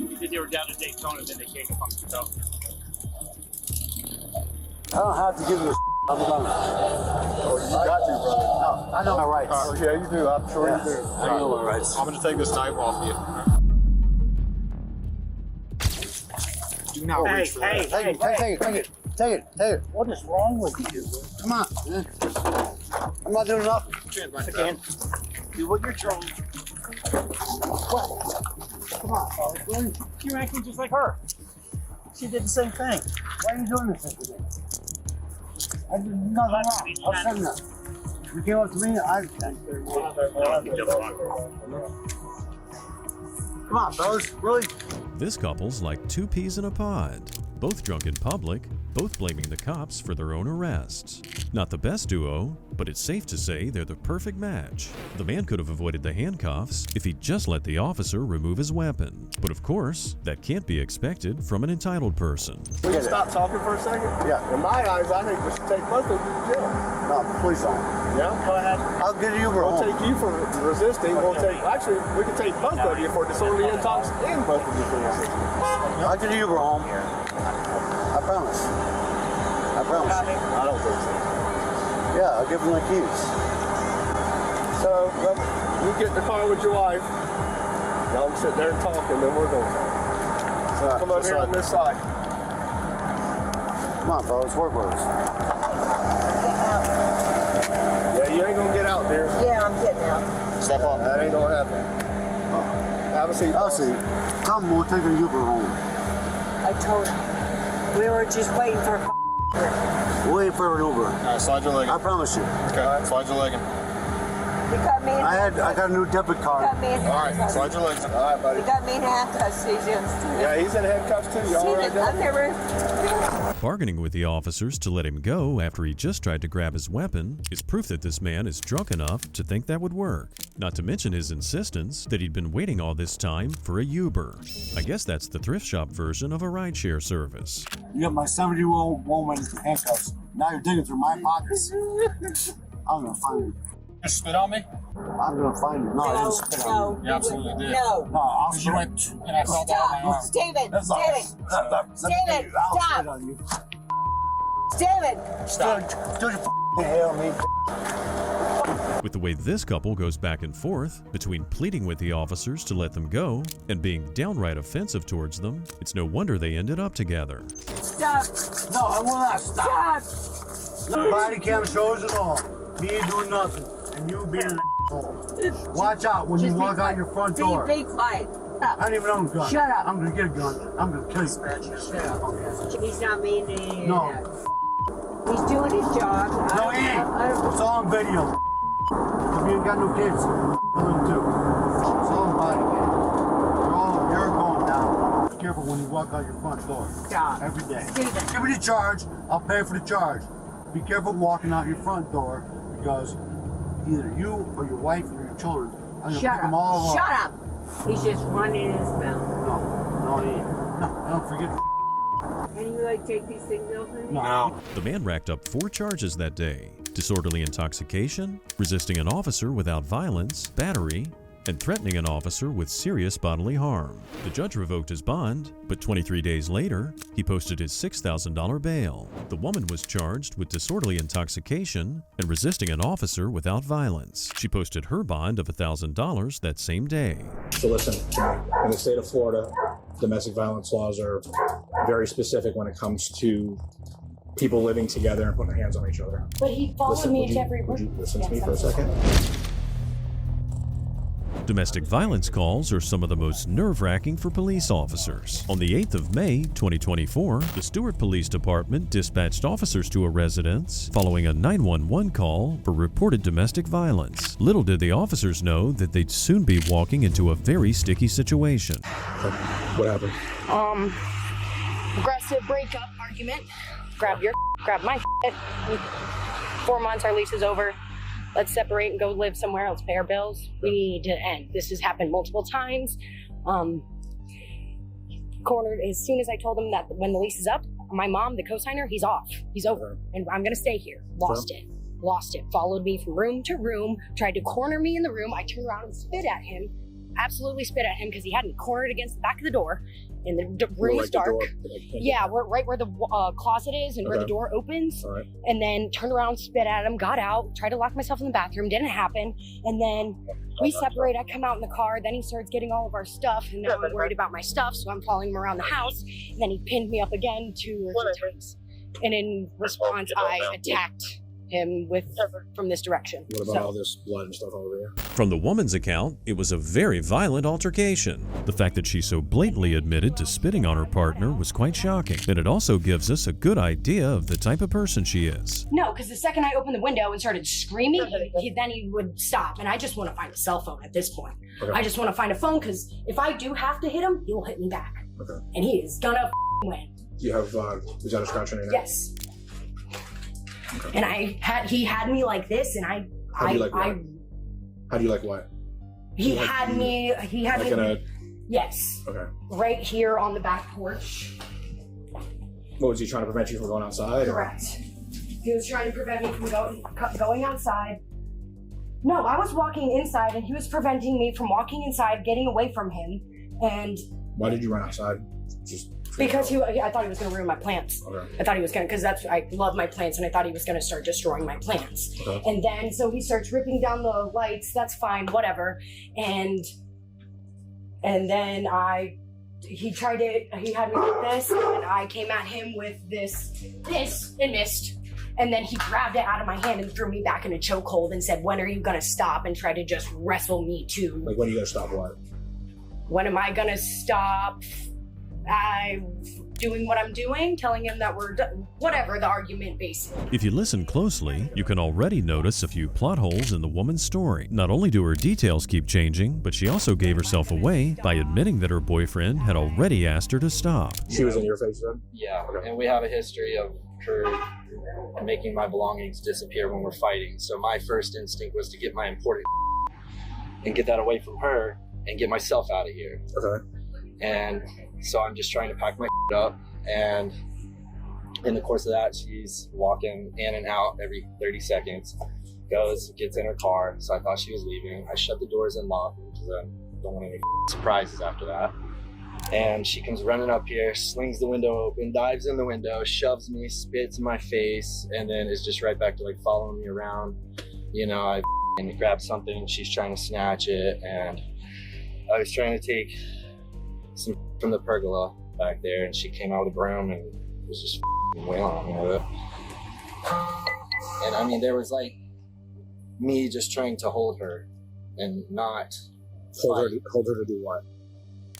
Speaker 10: You said they were down to Daytona, then they came to Funky Pelican.
Speaker 11: I don't have to give you a I'm done.
Speaker 12: Oh, you got to, brother.
Speaker 11: No, I know my rights.
Speaker 12: Yeah, you do. I'm sure you do.
Speaker 11: I know my rights.
Speaker 12: I'm going to take this knife off you. Do not reach for that.
Speaker 11: Take it. What is wrong with you? Come on, man. I'm not doing nothing.
Speaker 10: Again, do what you're told.
Speaker 11: What? Come on,
Speaker 10: You're acting just like her. She did the same thing.
Speaker 11: why are you doing this to me? I did nothing wrong. I'll tell you that. You came up to me,
Speaker 12: Come on, fellas. Really?
Speaker 5: This couple's like two peas in a pod. both drunk in public, both blaming the cops for their own arrests. Not the best duo, but it's safe to say they're the perfect match. The man could have avoided the handcuffs if he'd just let the officer remove his weapon. But of course, that can't be expected from an entitled person.
Speaker 12: Will you stop talking for a second? Yeah. In my eyes, I think we should take both of you to jail. No, please don't. Yeah? Go ahead. I'll get you for We'll take you for resisting. We'll take, actually, we can take both of you for disorderly intox and both of you for resisting.
Speaker 11: I'll get you home. I promise. I promise.
Speaker 12: I don't think so.
Speaker 11: Yeah, I'll give them the keys.
Speaker 12: So, you get in the car with your wife. Y'all can sit there and talk, and then we're going to talk. Come over here on this side.
Speaker 11: Come on, fellas, work with us.
Speaker 12: Yeah, you ain't going to get out there.
Speaker 9: Yeah, I'm getting out.
Speaker 12: Step on. That ain't going to happen. Have a seat.
Speaker 11: I'll see. Tell them we'll take a Uber home.
Speaker 9: I told him. We were just waiting for a
Speaker 11: Wait for an Uber.
Speaker 20: All right, slide your leg in.
Speaker 11: I promise you.
Speaker 20: Okay, slide your leg in.
Speaker 9: You got me in
Speaker 11: I got a new debit card.
Speaker 9: You got me in
Speaker 20: All right, slide your legs in.
Speaker 12: All right, buddy.
Speaker 9: You got me in handcuffs, Steven.
Speaker 12: Yeah, he's in handcuffs too. Y'all all right there?
Speaker 9: I've never...
Speaker 5: Bargaining with the officers to let him go after he just tried to grab his weapon is proof that this man is drunk enough to think that would work. Not to mention his insistence that he'd been waiting all this time for a Uber. I guess that's the thrift shop version of a rideshare service.
Speaker 11: You got my 70-year-old woman in handcuffs. Now you're digging through my pockets. I'm gonna find you.
Speaker 20: You spit on me?
Speaker 11: I'm gonna find you. No, I didn't spit on you.
Speaker 20: You absolutely did.
Speaker 9: No.
Speaker 11: No, I'll
Speaker 20: You went and I fell down on my arm.
Speaker 9: Steven, Steven,
Speaker 11: I'll
Speaker 9: stop.
Speaker 11: spit on you.
Speaker 9: Steven.
Speaker 11: Stop. Don't you hell me.
Speaker 5: With the way this couple goes back and forth between pleading with the officers to let them go and being downright offensive towards them, it's no wonder they ended up together.
Speaker 9: Stop.
Speaker 11: No, I will not stop.
Speaker 9: Stop.
Speaker 11: Body cam shows it all. Me doing nothing, and you being an asshole. Watch out when you walk out your front door.
Speaker 9: Be quiet. Stop.
Speaker 11: I don't even own a gun.
Speaker 9: Shut up.
Speaker 11: I'm gonna get a gun. I'm gonna kill you.
Speaker 9: Shut up. He's not meaning to hear
Speaker 11: No.
Speaker 9: that. He's doing his job.
Speaker 11: No, he ain't. It's all on video. If you ain't got no kids, kill them too. It's all on body cam. You're going down. Be careful when you walk out your front door.
Speaker 9: Stop.
Speaker 11: Every day.
Speaker 9: Steven.
Speaker 11: Give me the charge. I'll pay for the charge. Be careful walking out your front door because either you or your wife or your children, I'm gonna pick them all up.
Speaker 9: Shut up. He's just running his mouth.
Speaker 11: No, he ain't. No, I don't forget.
Speaker 9: Can you take these things off?
Speaker 11: No.
Speaker 5: The man racked up 4 charges that day: disorderly intoxication, resisting an officer without violence, battery, and threatening an officer with serious bodily harm. The judge revoked his bond, but 23 days later, he posted his $6,000 bail. The woman was charged with disorderly intoxication and resisting an officer without violence. She posted her bond of $1,000 that same day.
Speaker 2: So listen, in the state of Florida, domestic violence laws are very specific when it comes to people living together and putting their hands on each other.
Speaker 7: But he followed me into every room.
Speaker 2: Would you listen to me for a second?
Speaker 5: Domestic violence calls are some of the most nerve-wracking for police officers. On the 8th of May, 2024, the Stewart Police Department dispatched officers to a residence following a 911 call for reported domestic violence. Little did the officers know that they'd soon be walking into a very sticky situation.
Speaker 2: What happened?
Speaker 7: Aggressive breakup argument. Grab my 4 months, our lease is over. Let's separate and go live somewhere else, pay our bills. We need to end. This has happened multiple times. Cornered as soon as I told him that when the lease is up, my mom, the co-signer, he's off. He's over. And I'm gonna stay here. Lost it. Followed me from room to room, tried to corner me in the room. I turned around and spit at him. Absolutely spit at him because he had me cornered against the back of the door. And the room is dark. Yeah, we're right where the closet is and where the door opens.
Speaker 2: All right.
Speaker 7: And then turned around, spit at him, got out, tried to lock myself in the bathroom, didn't happen. And then we separate, I come out in the car, then he starts getting all of our stuff, and now I'm worried about my stuff, so I'm following him around the house. And then he pinned me up again 2 or 3 times. And in response, I attacked him from this direction.
Speaker 2: What about all this blood and stuff over there?
Speaker 5: From the woman's account, it was a very violent altercation. The fact that she so blatantly admitted to spitting on her partner was quite shocking, and it also gives us a good idea of the type of person she is.
Speaker 7: No, because the second I opened the window and started screaming, then he would stop. And I just want to find a cell phone at this point.
Speaker 2: Okay.
Speaker 7: I just want to find a phone because if I do have to hit him, he will hit me back.
Speaker 2: Okay.
Speaker 7: And he is gonna win.
Speaker 2: Do you have, is that a scratch on your neck?
Speaker 7: Yes. And he had me like this, and
Speaker 2: How do you like what? How do you like what?
Speaker 7: He had me. Yes.
Speaker 2: Okay.
Speaker 7: Right here on the back porch.
Speaker 2: What, was he trying to prevent you from going outside?
Speaker 7: Correct. He was trying to prevent me from going outside. No, I was walking inside, and he was preventing me from walking inside, getting away from him. And
Speaker 2: why did you run outside? Just
Speaker 7: because I thought he was going to ruin my plants.
Speaker 2: Okay.
Speaker 7: I thought he was going to, because I love my plants, and I thought he was going to start destroying my plants.
Speaker 2: Okay.
Speaker 7: And then, so he starts ripping down the lights. That's fine, whatever. And then he had me like this, and I came at him with this, and missed. And then he grabbed it out of my hand and threw me back in a chokehold and said, when are you gonna stop? And tried to just wrestle me too.
Speaker 2: Like, when are you gonna stop what?
Speaker 7: When am I gonna stop doing what I'm doing? Telling him that we're whatever, the argument basically.
Speaker 5: If you listen closely, you can already notice a few plot holes in the woman's story. Not only do her details keep changing, but she also gave herself away by admitting that her boyfriend had already asked her to stop.
Speaker 2: She was in your face then?
Speaker 16: Yeah, and we have a history of her making my belongings disappear when we're fighting. So my first instinct was to get my important and get that away from her and get myself out of here.
Speaker 2: Okay.
Speaker 16: And so I'm just trying to pack my up, and in the course of that, she's walking in and out every 30 seconds, gets in her car. So I thought she was leaving. I shut the doors and locked because I don't want any surprises after that. And she comes running up here, slings the window open, dives in the window, shoves me, spits in my face, and then is just right back to like following me around. You know, I grabbed something, she's trying to snatch it, and I was trying to take some from the pergola back there, and she came out with a broom and was just wailing on me with it. And I mean, there was like me just trying to hold her and not
Speaker 2: hold her to do what?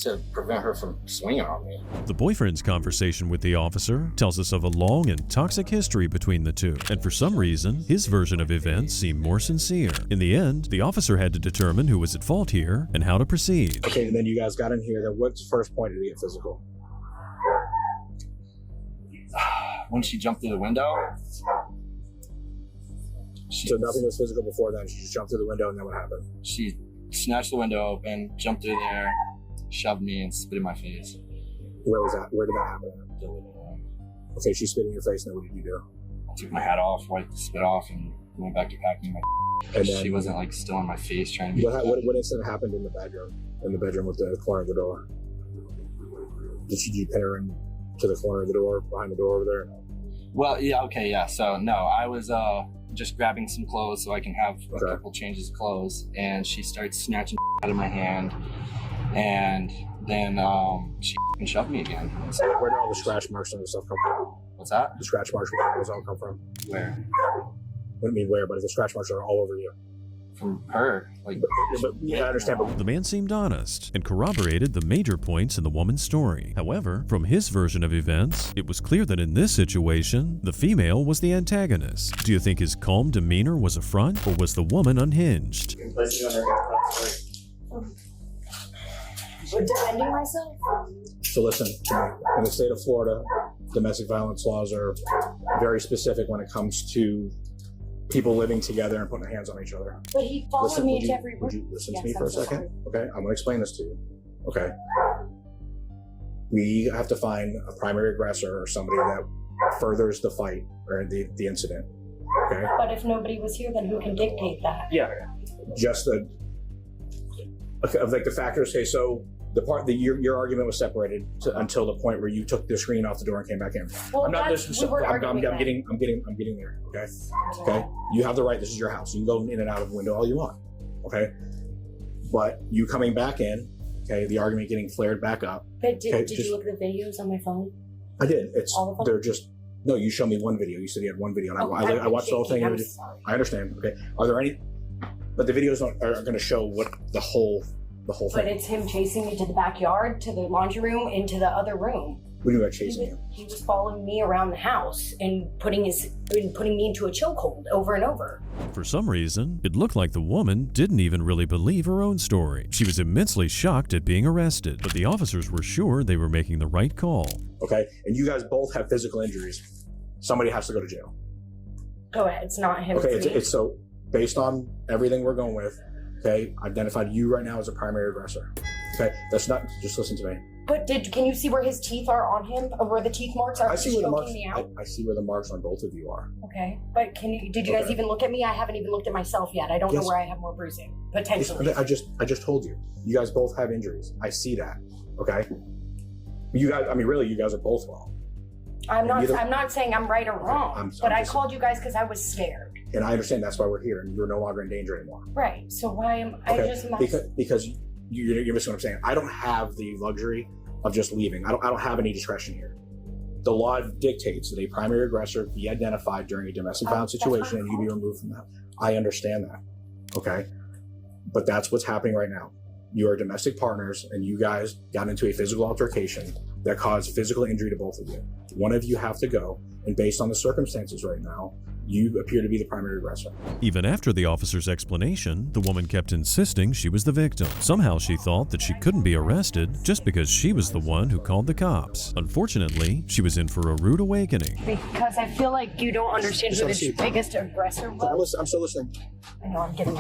Speaker 16: To prevent her from swinging on me.
Speaker 5: The boyfriend's conversation with the officer tells us of a long and toxic history between the two, and for some reason, his version of events seemed more sincere. In the end, the officer had to determine who was at fault here and how to proceed.
Speaker 2: Okay, and then you guys got in here. Then what's the first point to get physical?
Speaker 16: When she jumped through the window.
Speaker 2: So nothing was physical before then. She just jumped through the window, and then what happened?
Speaker 16: She snatched the window open, jumped through there, shoved me and spit in my face.
Speaker 2: Where was that? Where did that happen? The living room. Okay, she spit in your face, and then what did you do?
Speaker 16: I took my hat off, wiped the spit off, and went back to packing my
Speaker 2: and then,
Speaker 16: she wasn't like still in my face trying to be
Speaker 2: what incident happened in the bedroom? In the bedroom with the corner of the door? Did you pin her in to the corner of the door, behind the door over there?
Speaker 16: Well, yeah, okay, yeah. So no, I was just grabbing some clothes so I can have a couple changes of clothes, and she starts snatching out of my hand. And then she shoved me again.
Speaker 2: So where did all the scratch marks and stuff come from?
Speaker 16: What's that?
Speaker 2: The scratch marks, where those all come from?
Speaker 16: Where?
Speaker 2: What do you mean where? But the scratch marks are all over you.
Speaker 16: From her. Like,
Speaker 2: yeah, I understand. But
Speaker 5: the man seemed honest and corroborated the major points in the woman's story. However, from his version of events, it was clear that in this situation, the female was the antagonist. Do you think his calm demeanor was a front, or was the woman unhinged?
Speaker 7: Defending myself?
Speaker 2: So listen, in the state of Florida, domestic violence laws are very specific when it comes to people living together and putting their hands on each other.
Speaker 7: But he followed me to every room.
Speaker 2: Would you listen to me for a second? Okay, I'm gonna explain this to you. Okay. We have to find a primary aggressor or somebody that furthers the fight or the incident. Okay.
Speaker 7: But if nobody was here, then who can dictate that?
Speaker 2: Yeah. Just like the factors. Okay, so the part that your argument was separated until the point where you took the screen off the door and came back in.
Speaker 7: Well,
Speaker 2: I'm getting there. Okay. Okay. You have the right. This is your house. You can go in and out of the window all you want. Okay. But you coming back in. Okay. The argument getting flared back up.
Speaker 7: But did you look at the videos on my phone?
Speaker 2: I did. It's
Speaker 7: all of them?
Speaker 2: They're just no. You showed me one video. You said you had one video, and I watched the whole thing. I understand. Okay. Are there any? But the videos are going to show what the whole the whole
Speaker 7: But
Speaker 2: thing.
Speaker 7: it's him chasing me to the backyard, to the laundry room, into the other room.
Speaker 2: What do you mean by chasing you?
Speaker 7: He was following me around the house and putting me into a chokehold over and over.
Speaker 5: For some reason, it looked like the woman didn't even really believe her own story. She was immensely shocked at being arrested, but the officers were sure they were making the right call.
Speaker 2: Okay, and you guys both have physical injuries. Somebody has to go to jail.
Speaker 7: Go ahead, it's not him.
Speaker 2: Okay,
Speaker 7: it's me.
Speaker 2: it's so based on everything we're going with. Okay, I identified you right now as a primary aggressor. Okay, that's not. Just listen to me.
Speaker 7: But can you see where his teeth are on him, or where the teeth marks are?
Speaker 2: I see where the marks.
Speaker 7: Me out?
Speaker 2: I see where the marks on both of you are.
Speaker 7: Okay, but did you guys even look at me? I haven't even looked at myself yet. I don't know where I have more bruising potentially.
Speaker 2: I just told you. You guys both have injuries. I see that. Okay. You guys. I mean, really, you guys are both wrong.
Speaker 7: I'm not saying I'm right or wrong, but I called you guys because I was scared.
Speaker 2: And I understand that's why we're here, and you're no longer in danger anymore.
Speaker 7: Right. So why am I just
Speaker 2: because you're missing what I'm saying. I don't have the luxury of just leaving. I don't have any discretion here. The law dictates that a primary aggressor be identified during a domestic violence situation and you be removed from that. I understand that. Okay. But that's what's happening right now. You are domestic partners and you guys got into a physical altercation that caused physical injury to both of you. One of you have to go, and based on the circumstances right now, you appear to be the primary aggressor.
Speaker 5: Even after the officer's explanation, the woman kept insisting she was the victim. Somehow she thought that she couldn't be arrested just because she was the one who called the cops. Unfortunately, she was in for a rude awakening.
Speaker 7: Because I feel like you don't understand who the biggest aggressor was.
Speaker 2: I'm still listening.
Speaker 7: I know, I'm getting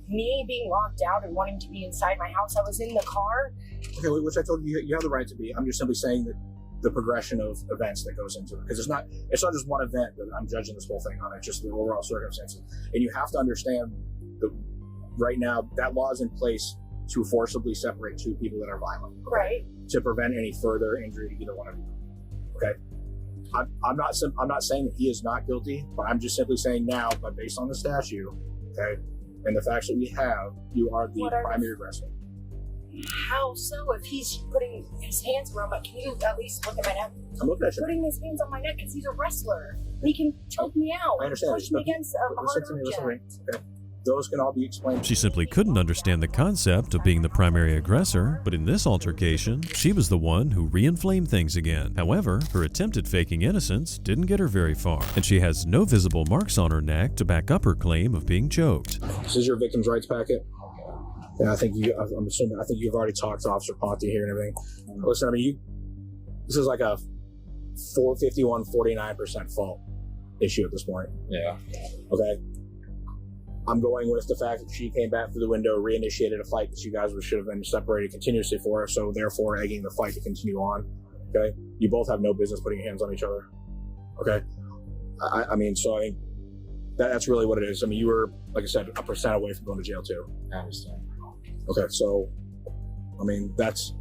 Speaker 7: me being locked out and wanting to be inside my house, I was in the car.
Speaker 2: Okay, which I told you, you have the right to be. I'm just simply saying that the progression of events that goes into it, because it's not just one event that I'm judging this whole thing on. It's just the overall circumstances, and you have to understand that right now that law is in place to forcibly separate two people that are violent,
Speaker 7: right? To
Speaker 2: prevent any further injury to either one of you. Okay, I'm not saying that he is not guilty, but I'm just simply saying now, but based on the statute, okay, and the facts that we have, you are the primary aggressor.
Speaker 7: How so? If he's putting his hands around my, can you at least look at my neck?
Speaker 2: I'm looking at you.
Speaker 7: Putting his hands on my neck because he's a wrestler. He can choke me out.
Speaker 2: I understand.
Speaker 7: Push me against a hard object.
Speaker 2: Okay. Those can all be explained.
Speaker 5: She simply couldn't understand the concept of being the primary aggressor, but in this altercation, she was the one who re-inflamed things again. However, her attempt at faking innocence didn't get her very far, and she has no visible marks on her neck to back up her claim of being choked.
Speaker 2: This is your victim's rights packet. And I'm assuming you've already talked to Officer Ponte here and everything. Listen, I mean, this is like a 49% fault issue at this point.
Speaker 16: Yeah.
Speaker 2: Okay. I'm going with the fact that she came back through the window, reinitiated a fight that you guys should have been separated continuously for, so therefore egging the fight to continue on. Okay. You both have no business putting your hands on each other. Okay. That's really what it is. I mean, you were, like I said, 1% away from going to jail too.
Speaker 16: I understand.
Speaker 2: Okay, so, I mean, that's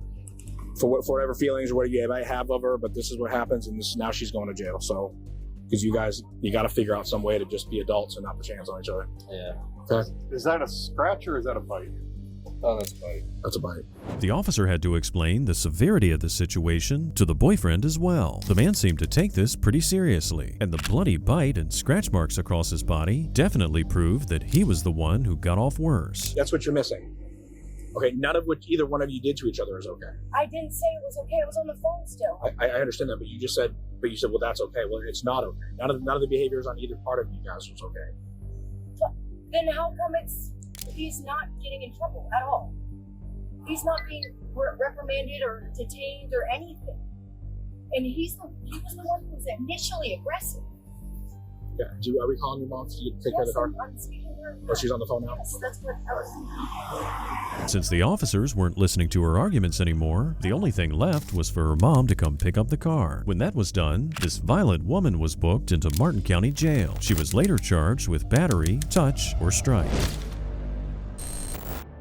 Speaker 2: for whatever feelings or whatever you might have of her, but this is what happens, and now she's going to jail. So, because you got to figure out some way to just be adults and not put your hands on each other.
Speaker 16: Yeah.
Speaker 2: Okay.
Speaker 12: Is that a scratch or is that a bite?
Speaker 16: Oh, that's a bite.
Speaker 2: That's a bite.
Speaker 5: The officer had to explain the severity of the situation to the boyfriend as well. The man seemed to take this pretty seriously, and the bloody bite and scratch marks across his body definitely proved that he was the one who got off worse.
Speaker 2: That's what you're missing. Okay, none of which either one of you did to each other is okay.
Speaker 7: I didn't say it was okay. I was on the phone still.
Speaker 2: I understand that, but you said, well, that's okay. Well, it's not okay. None of the behaviors on either part of you guys was okay.
Speaker 7: But then how come he's not getting in trouble at all? He's not being reprimanded or detained or anything. And he was the one who was initially aggressive.
Speaker 2: Yeah. Are we calling your mom to take care of the car?
Speaker 7: I'm speaking to her.
Speaker 2: Or she's on the phone now?
Speaker 7: Yes, that's what I was.
Speaker 5: Since the officers weren't listening to her arguments anymore, the only thing left was for her mom to come pick up the car. When that was done, this violent woman was booked into Martin County Jail. She was later charged with battery, touch, or strike.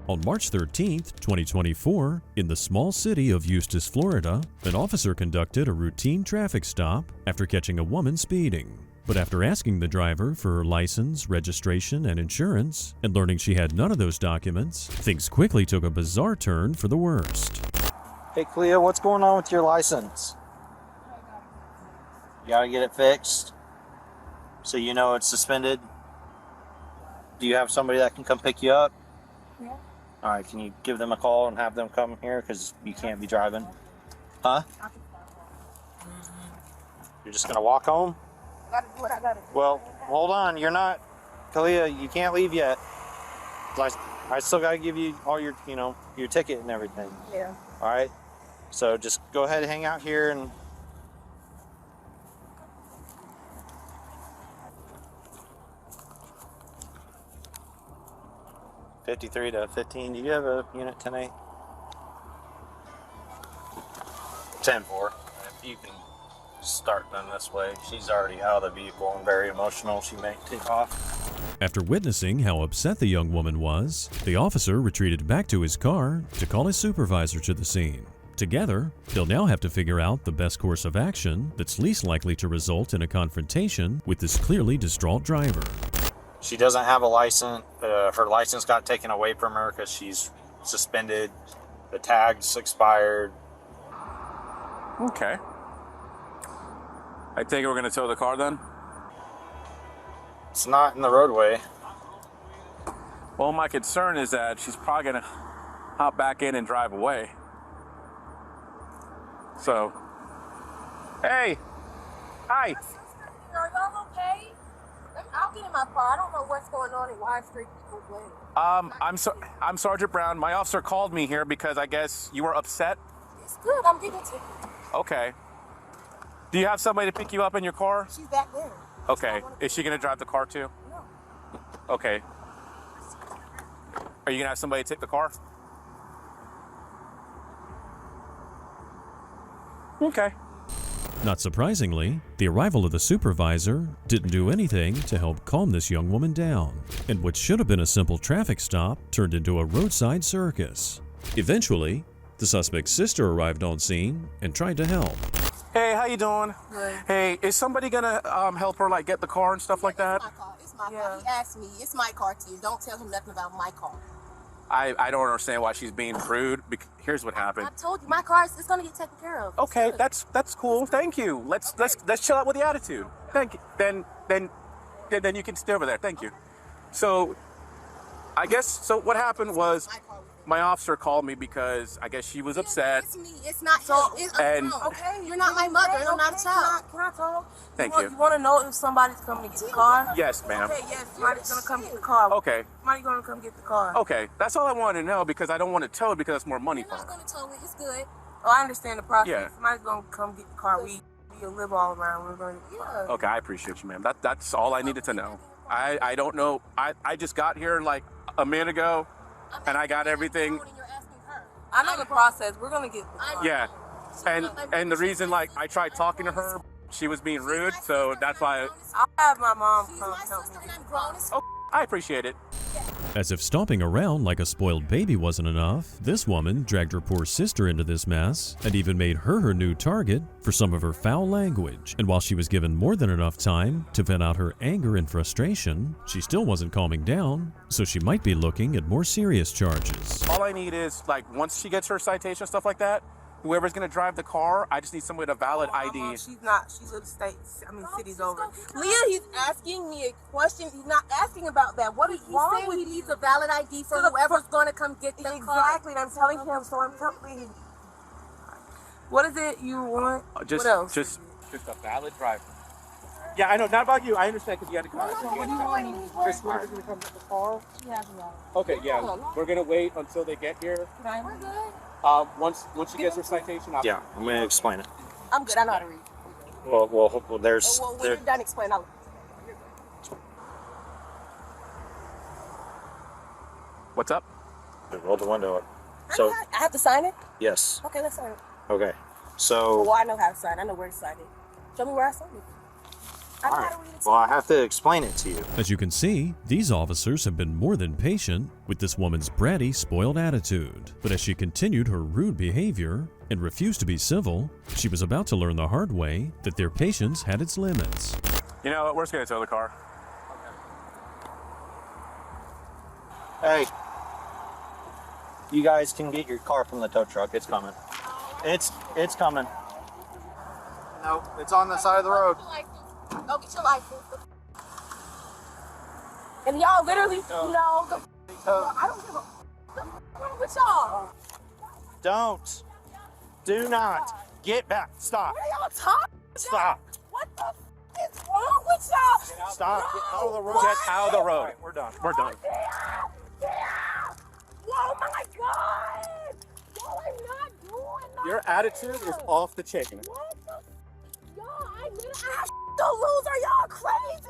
Speaker 5: On March 13th, 2024, in the small city of Eustis, Florida, an officer conducted a routine traffic stop after catching a woman speeding. But after asking the driver for her license, registration, and insurance, and learning she had none of those documents, things quickly took a bizarre turn for the worst.
Speaker 8: Hey Cleo, what's going on with your license? You gotta get it fixed? So you know it's suspended? Do you have somebody that can come pick you up?
Speaker 18: Yeah.
Speaker 8: All right, can you give them a call and have them come here because you can't be driving? Huh? You're just gonna walk home?
Speaker 18: Gotta do what I gotta do.
Speaker 8: Well, hold on. You're not, Kalia. You can't leave yet. I still gotta give you all your, your ticket and everything.
Speaker 18: Yeah.
Speaker 8: All right. So just go ahead and hang out here and. $53 to $15. Do you have a unit tonight? 10-4. If you can start them this way. She's already out of the vehicle and very emotional. She may take off.
Speaker 5: After witnessing how upset the young woman was, the officer retreated back to his car to call his supervisor to the scene. Together, they'll now have to figure out the best course of action that's least likely to result in a confrontation with this clearly distraught driver.
Speaker 8: She doesn't have a license. Her license got taken away from her because she's suspended. The tag's expired.
Speaker 1: Okay. I think we're going to tow the car then?
Speaker 8: It's not in the roadway.
Speaker 1: Well, my concern is that she's probably going to hop back in and drive away. So, hey, hi.
Speaker 18: Are y'all okay? I'll get in my car. I don't know what's going on in Wide Street.
Speaker 1: I'm Sergeant Brown. My officer called me here because I guess you were upset.
Speaker 18: It's good. I'm getting to you.
Speaker 1: Okay. Do you have somebody to pick you up in your car?
Speaker 18: She's back there.
Speaker 1: Okay. Is she gonna drive the car too?
Speaker 18: No.
Speaker 1: Okay. Are you gonna have somebody take the car? Okay.
Speaker 5: Not surprisingly, the arrival of the supervisor didn't do anything to help calm this young woman down, and what should have been a simple traffic stop turned into a roadside circus. Eventually, the suspect's sister arrived on scene and tried to help.
Speaker 1: Hey, how you doing?
Speaker 18: Good.
Speaker 1: Hey, is somebody gonna help her like get the car and stuff like that?
Speaker 18: It's my car. He asked me. It's my car too. Don't tell him nothing about my car.
Speaker 1: I don't understand why she's being rude. Here's what happened.
Speaker 18: I told you, my car is gonna get taken care of.
Speaker 1: Okay, that's cool. Thank you. Let's chill out with the attitude. Thank you. Then you can stay over there. Thank you. So, I guess what happened was my officer called me because I guess she was upset.
Speaker 18: It's me. It's not
Speaker 1: and
Speaker 18: okay. You're not my mother. I'm not a child. Can I talk?
Speaker 1: Thank you.
Speaker 18: You want to know if somebody's coming to get the car?
Speaker 1: Yes, ma'am.
Speaker 18: Okay, yes. Somebody's gonna come get the car.
Speaker 1: Okay.
Speaker 18: Somebody's gonna come get the car.
Speaker 1: Okay, that's all I wanted to know because I don't want to tow it because that's more money for her.
Speaker 18: I'm not gonna tow it. It's good. Oh, I understand the process.
Speaker 1: Yeah.
Speaker 18: Somebody's gonna come get the car. We'll live all around. We're gonna get the car.
Speaker 1: Okay, I appreciate you, ma'am. That's all I needed to know. I don't know. I just got here like a minute ago, and I got everything.
Speaker 18: I know the process. We're gonna get the car.
Speaker 1: Yeah, and the reason like I tried talking to her, she was being rude, so that's why.
Speaker 18: I'll have my mom come help me.
Speaker 1: Oh, I appreciate it.
Speaker 5: As if stomping around like a spoiled baby wasn't enough, this woman dragged her poor sister into this mess and even made her new target for some of her foul language. And while she was given more than enough time to vent out her anger and frustration, she still wasn't calming down, so she might be looking at more serious charges.
Speaker 1: All I need is like once she gets her citation, stuff like that, whoever's gonna drive the car, I just need somebody with a valid ID.
Speaker 18: She's not. She's of the states. I mean, cities over. Leah, he's asking me a question. He's not asking about that. What is wrong with you? He needs a valid ID for whoever's going to come get the car. Exactly. And I'm telling him. So I'm telling him. What is it you want? What else?
Speaker 1: Just a valid driver. Yeah, I know. Not about you. I understand because you had a car.
Speaker 18: What do you want?
Speaker 1: Chris, whoever's gonna come get the car.
Speaker 18: She has a lot.
Speaker 1: Okay, yeah. We're gonna wait until they get here.
Speaker 18: We're good.
Speaker 1: Once she gets her citation,
Speaker 8: Yeah, I'm gonna explain it.
Speaker 18: I'm good. I know how to read.
Speaker 8: Well, there's.
Speaker 18: Well, when you're done explaining, I'll.
Speaker 1: What's up?
Speaker 8: Roll the window up. So
Speaker 18: I have to sign it?
Speaker 8: yes.
Speaker 18: Okay, let's sign it.
Speaker 8: Okay. So.
Speaker 18: Well, I know how to sign. I know where to sign it. Show me where I sign it. I know
Speaker 8: All
Speaker 18: how
Speaker 8: right.
Speaker 18: to read it.
Speaker 8: Well, I have to explain it to you.
Speaker 5: As you can see, these officers have been more than patient with this woman's bratty, spoiled attitude. But as she continued her rude behavior and refused to be civil, she was about to learn the hard way that their patience had its limits.
Speaker 1: You know what? We're just gonna tow the car.
Speaker 8: Hey, you guys can get your car from the tow truck. It's coming. It's coming. No, it's on the side of the road.
Speaker 18: Go get your license. And y'all literally, I don't give a.
Speaker 8: Don't. Do not. Get back. Stop.
Speaker 18: What are y'all talking about?
Speaker 8: Stop.
Speaker 18: What the f is wrong with y'all?
Speaker 8: Stop. Get out of the road.
Speaker 1: Get out of the road.
Speaker 8: We're done.
Speaker 1: We're done.
Speaker 18: Oh my God! Y'all, I'm not doing that.
Speaker 1: Your attitude is off the chain.
Speaker 18: What the? Y'all, I literally have to lose. Are y'all crazy?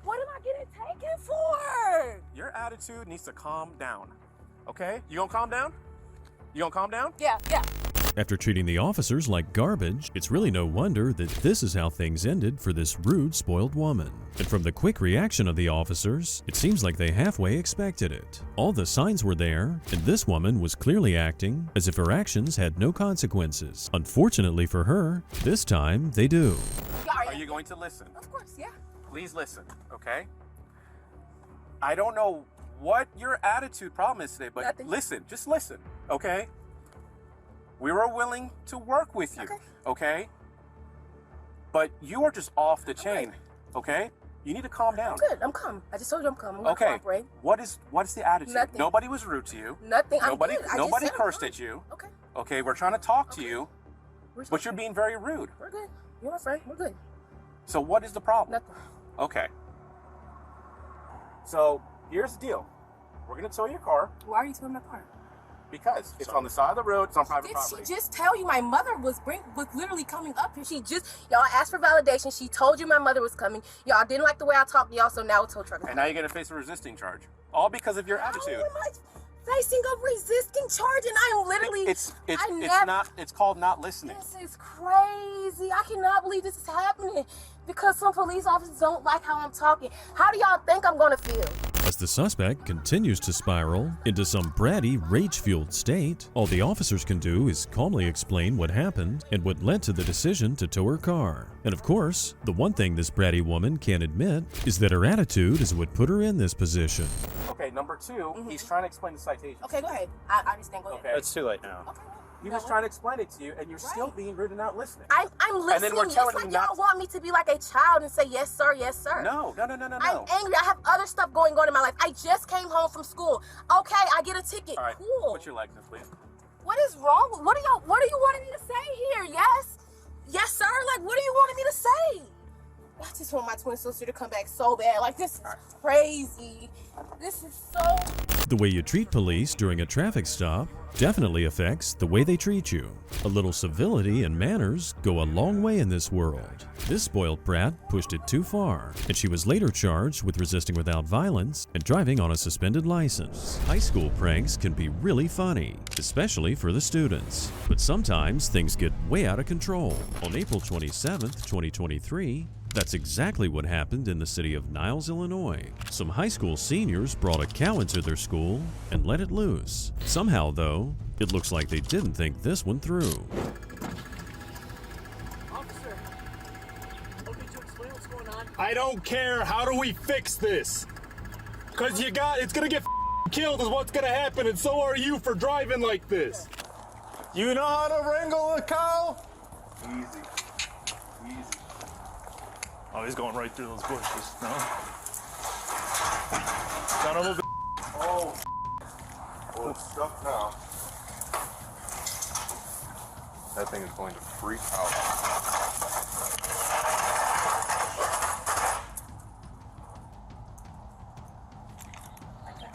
Speaker 18: What am I getting taken for?
Speaker 1: Your attitude needs to calm down. Okay? You gonna calm down? You gonna calm down?
Speaker 18: Yeah.
Speaker 5: After treating the officers like garbage, it's really no wonder that this is how things ended for this rude, spoiled woman. And from the quick reaction of the officers, it seems like they halfway expected it. All the signs were there, and this woman was clearly acting as if her actions had no consequences. Unfortunately for her, this time they do.
Speaker 1: Are you going to listen?
Speaker 18: Of course, yeah.
Speaker 1: Please listen, okay? I don't know what your attitude problem is today, but
Speaker 18: Nothing.
Speaker 1: listen, just listen, okay? We were willing to work with you, okay? But you are just off the chain, okay? You need to calm down.
Speaker 18: I'm good. I'm calm. I just told you I'm calm. I'm gonna
Speaker 1: Okay.
Speaker 18: cooperate.
Speaker 1: What is the attitude?
Speaker 18: Nothing.
Speaker 1: Nobody was rude to you.
Speaker 18: Nothing. I'm
Speaker 1: Nobody
Speaker 18: good. I just
Speaker 1: nobody
Speaker 18: said I'm
Speaker 1: cursed
Speaker 18: fine.
Speaker 1: at you.
Speaker 18: Okay.
Speaker 1: Okay, we're trying to talk to you, but you're being very rude.
Speaker 18: We're good. You're my friend. We're good.
Speaker 1: So what is the problem?
Speaker 18: Nothing.
Speaker 1: Okay. So here's the deal. We're gonna tow your car
Speaker 18: Why are you towing my car?
Speaker 1: because it's on the side of the road. It's on private
Speaker 18: Did
Speaker 1: property.
Speaker 18: she just tell you my mother was literally coming up here? Y'all asked for validation. She told you my mother was coming. Y'all didn't like the way I talked to y'all, so now it's tow truck.
Speaker 1: And now you're gonna face a resisting charge, all because of your attitude.
Speaker 18: How am I facing a resisting charge? And I'm literally.
Speaker 1: It's not. It's called not listening.
Speaker 18: This is crazy. I cannot believe this is happening because some police officers don't like how I'm talking. How do y'all think I'm gonna feel?
Speaker 5: As the suspect continues to spiral into some bratty, rage-fueled state, all the officers can do is calmly explain what happened and what led to the decision to tow her car. And of course, the one thing this bratty woman can't admit is that her attitude is what put her in this position.
Speaker 1: Okay, number 2, he's trying to explain the citation.
Speaker 18: Okay, go ahead. I understand. Go ahead.
Speaker 1: Okay.
Speaker 8: It's too late now.
Speaker 1: He was trying to explain it to you, and you're still being rude and not listening.
Speaker 18: I'm listening.
Speaker 1: And then we're telling
Speaker 18: it's
Speaker 1: you
Speaker 18: like y'all want me to be like a child and say yes sir, yes sir.
Speaker 1: No.
Speaker 18: I'm angry. I have other stuff going on in my life. I just came home from school. Okay, I get a ticket.
Speaker 1: All right.
Speaker 18: Cool.
Speaker 1: What's your license, please?
Speaker 18: What is wrong? What are you wanting me to say here? Yes sir. Like, what are you wanting me to say? I just want my twin sister to come back so bad. Like, this is crazy. This is so.
Speaker 5: The way you treat police during a traffic stop definitely affects the way they treat you. A little civility and manners go a long way in this world. This spoiled brat pushed it too far, and she was later charged with resisting without violence and driving on a suspended license. High school pranks can be really funny, especially for the students. But sometimes things get way out of control. On April 27th, 2023, that's exactly what happened in the city of Niles, Illinois. Some high school seniors brought a cow into their school and let it loose. Somehow, though, it looks like they didn't think this one through.
Speaker 13: Officer, could you explain what's going on? I don't care. How do we fix this? Cause it's gonna get killed is what's gonna happen, and so are you for driving like this. You know how to wrangle a cow? Easy. Oh, he's going right through those bushes. No. Son of a bitch.
Speaker 12: Oh, it's stuck now. That thing is going to freak out.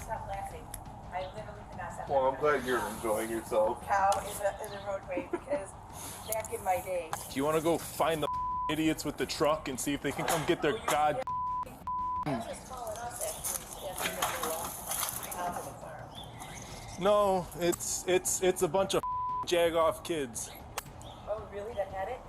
Speaker 18: Stop laughing. I literally cannot stop.
Speaker 12: Well, I'm glad you're enjoying yourself.
Speaker 18: Cow in the roadway because back in my day.
Speaker 13: Do you want to go find the idiots with the truck and see if they can come get their god? No, it's a bunch of jag-off kids.
Speaker 18: Oh, really? That had it?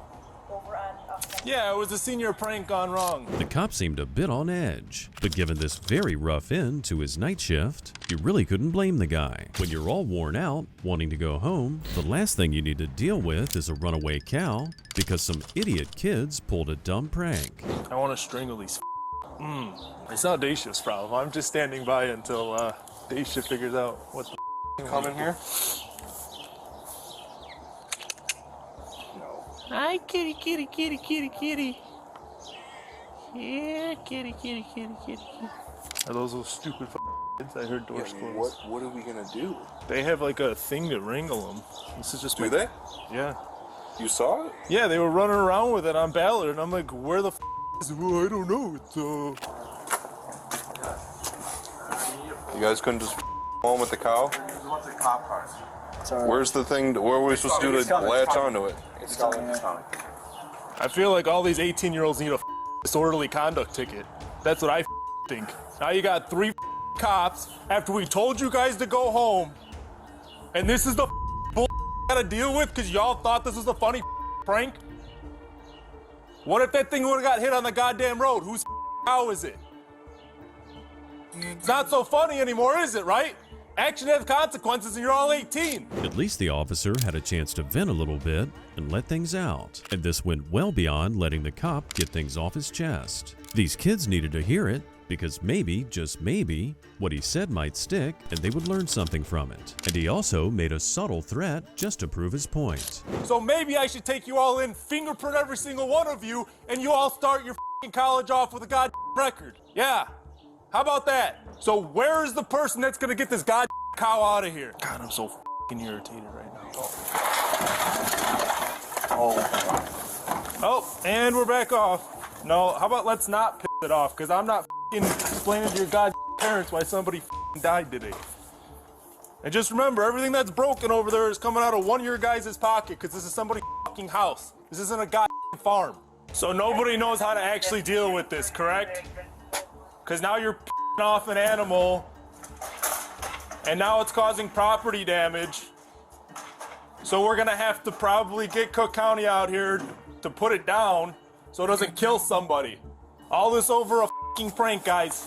Speaker 18: Over on...
Speaker 13: Yeah, it was a senior prank gone wrong.
Speaker 5: The cop seemed a bit on edge, but given this very rough end to his night shift, you really couldn't blame the guy. When you're all worn out, wanting to go home, the last thing you need to deal with is a runaway cow because some idiot kids pulled a dumb prank.
Speaker 13: I want to strangle these It's not day shift's problem. I'm just standing by until day shift figures out what the
Speaker 12: Come in here.
Speaker 13: Hi, kitty, kitty, kitty, kitty, kitty. Yeah, kitty, kitty, kitty, kitty, kitty. Are those stupid I heard doors closed.
Speaker 12: What are we gonna do?
Speaker 13: They have like a thing to wrangle them. This is just.
Speaker 12: Do they?
Speaker 13: Yeah.
Speaker 12: You saw it?
Speaker 13: Yeah, they were running around with it on Ballard, and I'm like, where the is it? Well, I don't know. It's
Speaker 12: You guys couldn't just home with the cow?
Speaker 21: What's the cop cars?
Speaker 12: Where's the thing? What are we supposed to do to latch onto it?
Speaker 21: It's coming.
Speaker 13: I feel like all these 18-year-olds need a disorderly conduct ticket. That's what I think. Now you got 3 cops after we told you guys to go home, and this is the bull you gotta deal with because y'all thought this was a funny prank? What if that thing would've got hit on the goddamn road? Whose cow is it? It's not so funny anymore, is it, right? Action has consequences and you're all 18.
Speaker 5: At least the officer had a chance to vent a little bit and let things out, and this went well beyond letting the cop get things off his chest. These kids needed to hear it because maybe, just maybe, what he said might stick and they would learn something from it. And he also made a subtle threat just to prove his point.
Speaker 13: So maybe I should take you all in, fingerprint every single one of you, and you all start your college off with a goddamn record. Yeah. How about that? So where is the person that's gonna get this goddamn cow out of here? God, I'm so fucking irritated right now. Oh, and we're back off. No, how about let's not piss it off, because I'm not fucking explaining to your goddamn parents why somebody fucking died today. And just remember, everything that's broken over there is coming out of one of your guys' pocket, because this is somebody's fucking house. This isn't a goddamn farm. So nobody knows how to actually deal with this, correct? Because now you're p***ing off an animal, and now it's causing property damage. So we're gonna have to probably get Cook County out here to put it down so it doesn't kill somebody. All this over a f***ing prank, guys.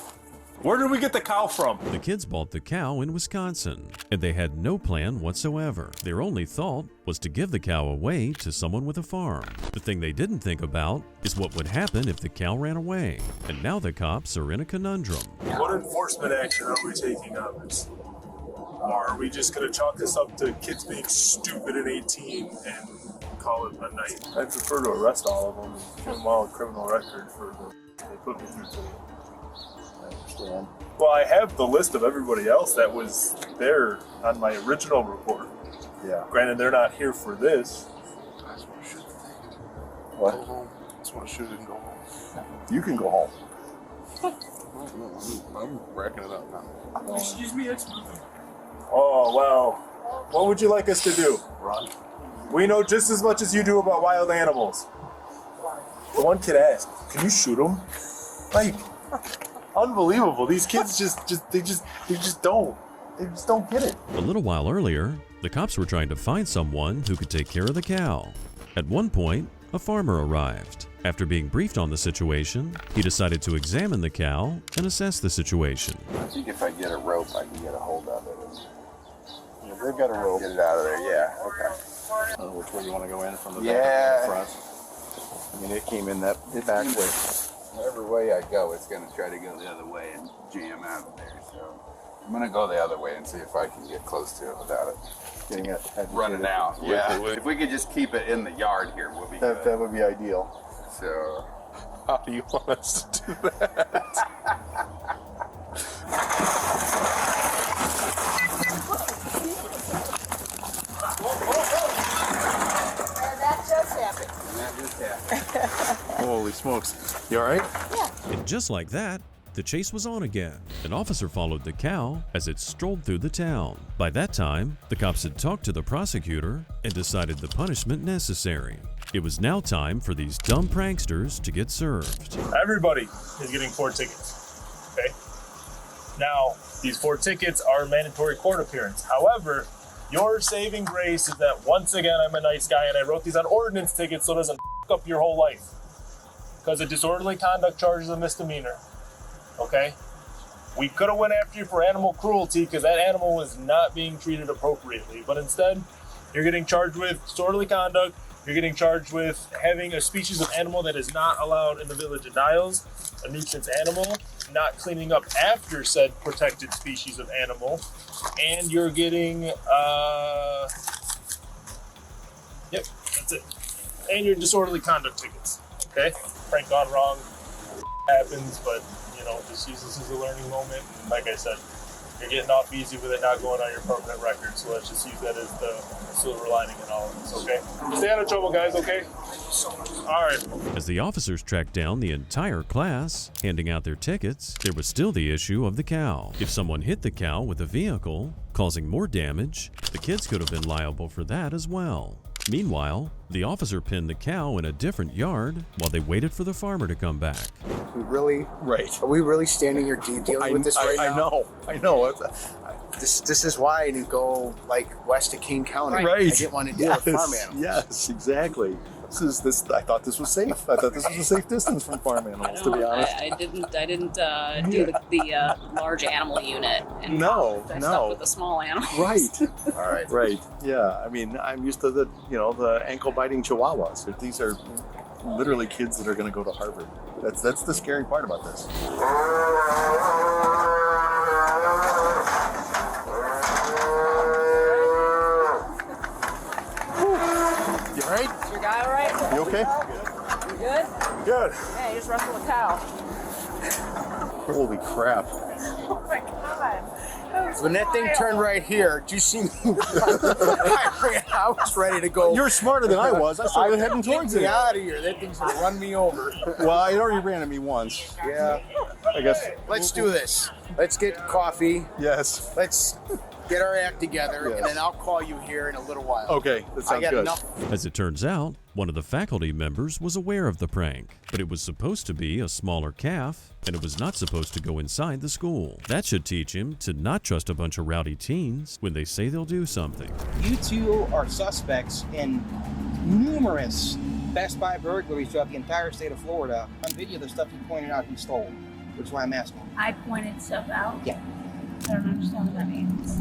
Speaker 13: Where did we get the cow from?
Speaker 5: The kids bought the cow in Wisconsin, and they had no plan whatsoever. Their only thought was to give the cow away to someone with a farm. The thing they didn't think about is what would happen if the cow ran away. And now the cops are in a conundrum.
Speaker 13: What enforcement action are we taking on this? Or are we just going to chalk this up to kids being stupid at 18 and call it a night? I prefer to arrest all of them and give them all a criminal record for the they put me through today. I understand. Well, I have the list of everybody else that was there on my original report. Yeah. Granted, they're not here for this.
Speaker 12: I just want to shoot the thing.
Speaker 13: What?
Speaker 12: Go home. I just want to shoot it and go home. You can go home. I'm racking it up now.
Speaker 13: Excuse me, it's moving. Oh, well, what would you like us to do?
Speaker 12: Run.
Speaker 13: We know just as much as you do about wild animals. The one kid asked, can you shoot them? Like, unbelievable. These kids they just don't get it.
Speaker 5: A little while earlier, the cops were trying to find someone who could take care of the cow. At one point, a farmer arrived. After being briefed on the situation, he decided to examine the cow and assess the situation.
Speaker 12: I think if I get a rope, I can get a hold of it. If they've got a rope, get it out of there. Yeah, okay. I don't know which way you want to go in, from the back or the front. I mean, it came in that back way. Whatever way I go, it's going to try to go the other way and jam out of there. So I'm going to go the other way and see if I can get close to it without it getting it running out. Yeah. If we could just keep it in the yard here, we'll be good. That would be ideal. So
Speaker 13: how do you want us to do that?
Speaker 18: That just happened.
Speaker 13: Holy smokes. You all right?
Speaker 18: Yeah.
Speaker 5: And just like that, the chase was on again. An officer followed the cow as it strolled through the town. By that time, the cops had talked to the prosecutor and decided the punishment necessary. It was now time for these dumb pranksters to get served.
Speaker 13: Everybody is getting 4 tickets, okay? Now, these 4 tickets are mandatory court appearance. However, your saving grace is that once again, I'm a nice guy and I wrote these on ordinance tickets so it doesn't f*** up your whole life. Because a disorderly conduct charge is a misdemeanor, okay? We could have went after you for animal cruelty because that animal was not being treated appropriately. But instead, you're getting charged with disorderly conduct. You're getting charged with having a species of animal that is not allowed in the village of Niles, a nuisance animal, not cleaning up after said protected species of animal, and you're getting, yep, that's it. And your disorderly conduct tickets, okay? Prank gone wrong, happens, but, you know, just use this as a learning moment. Like I said, You're getting off easy with it not going on your permanent record, so let's just use that as the silver lining in all of this, okay? Stay out of trouble, guys, okay? All right.
Speaker 5: As the officers tracked down the entire class, handing out their tickets, there was still the issue of the cow. If someone hit the cow with a vehicle, causing more damage, the kids could have been liable for that as well. Meanwhile, the officer pinned the cow in a different yard while they waited for the farmer to come back.
Speaker 14: We really,
Speaker 12: right?
Speaker 14: Are we really standing here dealing with this right now?
Speaker 12: I know.
Speaker 14: This is why I didn't go like west of King County.
Speaker 12: Right.
Speaker 14: I didn't want to deal with farm animals.
Speaker 12: Yes, exactly. I thought this was safe. I thought this was a safe distance from farm animals, to be honest.
Speaker 17: I didn't do the large animal unit. And I stuck with the small animals.
Speaker 12: Right.
Speaker 14: All right.
Speaker 12: Right. Yeah. I mean, I'm used to the ankle biting chihuahuas. These are literally kids that are going to go to Harvard. That's the scary part about this.
Speaker 14: You all right?
Speaker 17: Is your guy all right?
Speaker 12: You okay?
Speaker 17: You good?
Speaker 12: Good.
Speaker 17: Yeah, you just wrestled a cow.
Speaker 12: Holy crap.
Speaker 17: Oh my god.
Speaker 14: When that thing turned right here, did you see me? I was ready to go.
Speaker 12: You're smarter than I was. I started heading towards it.
Speaker 14: Get me out of here. That thing's gonna run me over.
Speaker 12: Well, it already ran at me once.
Speaker 14: Yeah.
Speaker 12: I guess.
Speaker 14: Let's do this. Let's get coffee.
Speaker 12: Yes.
Speaker 14: Let's get our act together,
Speaker 12: Yes.
Speaker 14: and then I'll call you here in a little while.
Speaker 12: Okay, that sounds
Speaker 14: I got
Speaker 12: good.
Speaker 14: enough.
Speaker 5: As it turns out, one of the faculty members was aware of the prank, but it was supposed to be a smaller calf, and it was not supposed to go inside the school. That should teach him to not trust a bunch of rowdy teens when they say they'll do something.
Speaker 19: You two are suspects in numerous Best Buy burglaries throughout the entire state of Florida. On video, the stuff you pointed out he stole, which is why I'm asking.
Speaker 24: I pointed stuff out?
Speaker 19: Yeah.
Speaker 24: I don't understand what that means.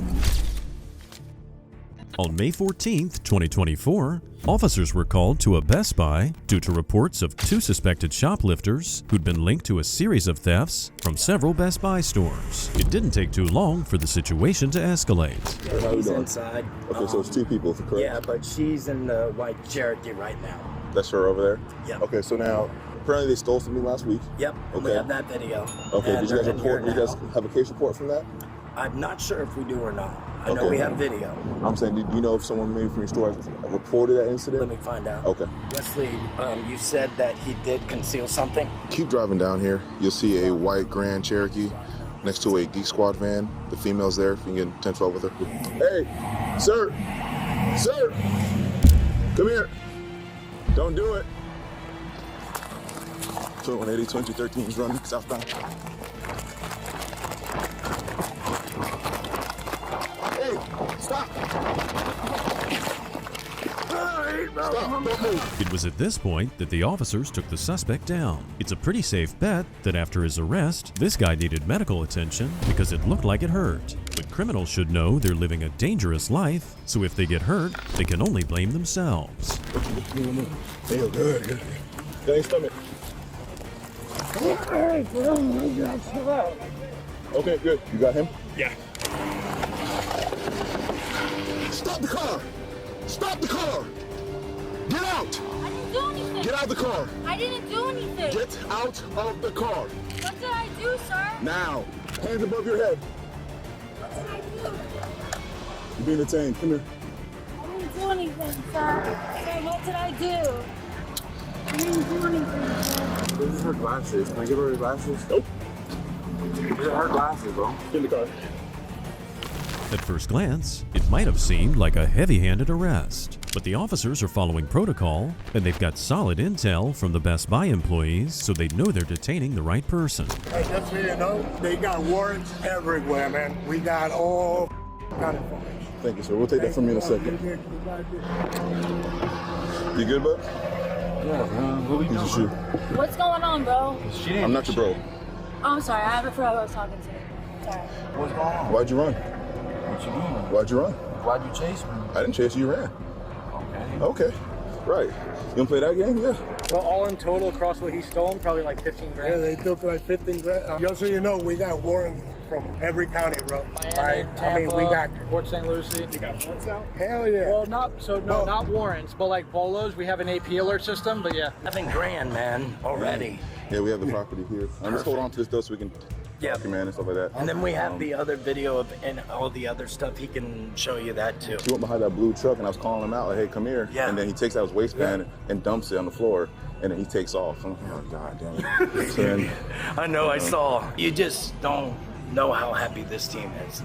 Speaker 5: On May 14th, 2024, officers were called to a Best Buy due to reports of 2 suspected shoplifters who'd been linked to a series of thefts from several Best Buy stores. It didn't take too long for the situation to escalate.
Speaker 25: Yeah, he's inside.
Speaker 26: Okay, so it's 2 people, correct?
Speaker 25: Yeah, but she's in the white Cherokee right now.
Speaker 26: That's her over there?
Speaker 25: Yep.
Speaker 26: Okay, so now, apparently they stole something last week.
Speaker 25: Yep,
Speaker 26: okay.
Speaker 25: we have that video.
Speaker 26: Okay,
Speaker 25: And
Speaker 26: did you guys
Speaker 25: they're in here
Speaker 26: report? You guys
Speaker 25: now.
Speaker 26: have a case report from that?
Speaker 25: I'm not sure if we do or not. I know we have video.
Speaker 26: I'm saying, do you know if someone maybe from your store has reported that incident?
Speaker 25: Let me find out.
Speaker 26: Okay.
Speaker 25: Wesley, you said that he did conceal something?
Speaker 26: Keep driving down here. You'll see a white Grand Cherokee next to a Geek Squad van. The female's there. If you can get 10-12 with her. Hey, sir! Sir! Come here. Don't do it. 2180, 2213 is running southbound. Hey, stop! Stop, don't move.
Speaker 5: It was at this point that the officers took the suspect down. It's a pretty safe bet that after his arrest, this guy needed medical attention because it looked like it hurt. But criminals should know they're living a dangerous life, so if they get hurt, they can only blame themselves.
Speaker 26: Feel good. Thanks, stomach. Okay, good. You got him?
Speaker 13: Yeah.
Speaker 26: Stop the car! Stop the car! Get out!
Speaker 24: I didn't do anything.
Speaker 26: Get out of the car!
Speaker 24: I didn't do anything.
Speaker 26: Get out of the car!
Speaker 24: What did I do, sir?
Speaker 26: Now! Hands above your head.
Speaker 24: What did I do?
Speaker 26: You're being detained. Come here.
Speaker 24: I didn't do anything, sir. Sir, what did I do? I didn't do anything, sir.
Speaker 26: This is her glasses. Can I give her her glasses? Nope. These are her glasses, bro. Get in the car.
Speaker 5: At first glance, it might have seemed like a heavy-handed arrest, but the officers are following protocol, and they've got solid intel from the Best Buy employees, so they know they're detaining the right person.
Speaker 27: Hey, just so you know, they got warrants everywhere, man. We got all kind of information.
Speaker 26: Thank you, sir. We'll take that from you in a second. You good, bud?
Speaker 27: Yeah, man. What we
Speaker 26: doing? Shoe.
Speaker 24: What's going on, bro?
Speaker 26: I'm not your bro.
Speaker 24: Oh, I'm sorry. I forgot who I was talking to. Sorry.
Speaker 27: What's going on?
Speaker 26: Why'd you run?
Speaker 27: What you doing?
Speaker 26: Why'd you run?
Speaker 27: Why'd you chase me?
Speaker 26: I didn't chase you, you ran. Okay. Right. You wanna play that game? Yeah.
Speaker 19: So all in total across what he stole, probably like 15 grand.
Speaker 27: Yeah, they took like 15 grand. Just so you know, we got warrants from every county, bro.
Speaker 19: Miami, Tampa,
Speaker 24: we
Speaker 19: got Port St. Lucie. You
Speaker 27: got warrants out? Hell yeah.
Speaker 19: Well, not warrants, but like bolos. We have an AP alert system, but yeah.
Speaker 25: 7 grand, man, already.
Speaker 26: Yeah, we have the property here. Just hold on to this though so we can document and stuff like that.
Speaker 25: And then we have the other video of and all the other stuff. He can show you that too.
Speaker 26: He went behind that blue truck and I was calling him out, like, hey, come here.
Speaker 25: Yeah.
Speaker 26: And then he takes out his waistband and dumps it on the floor. And then he takes off. I'm like, oh, God damn it. So then,
Speaker 25: I know, I saw. You just don't know how happy this team is.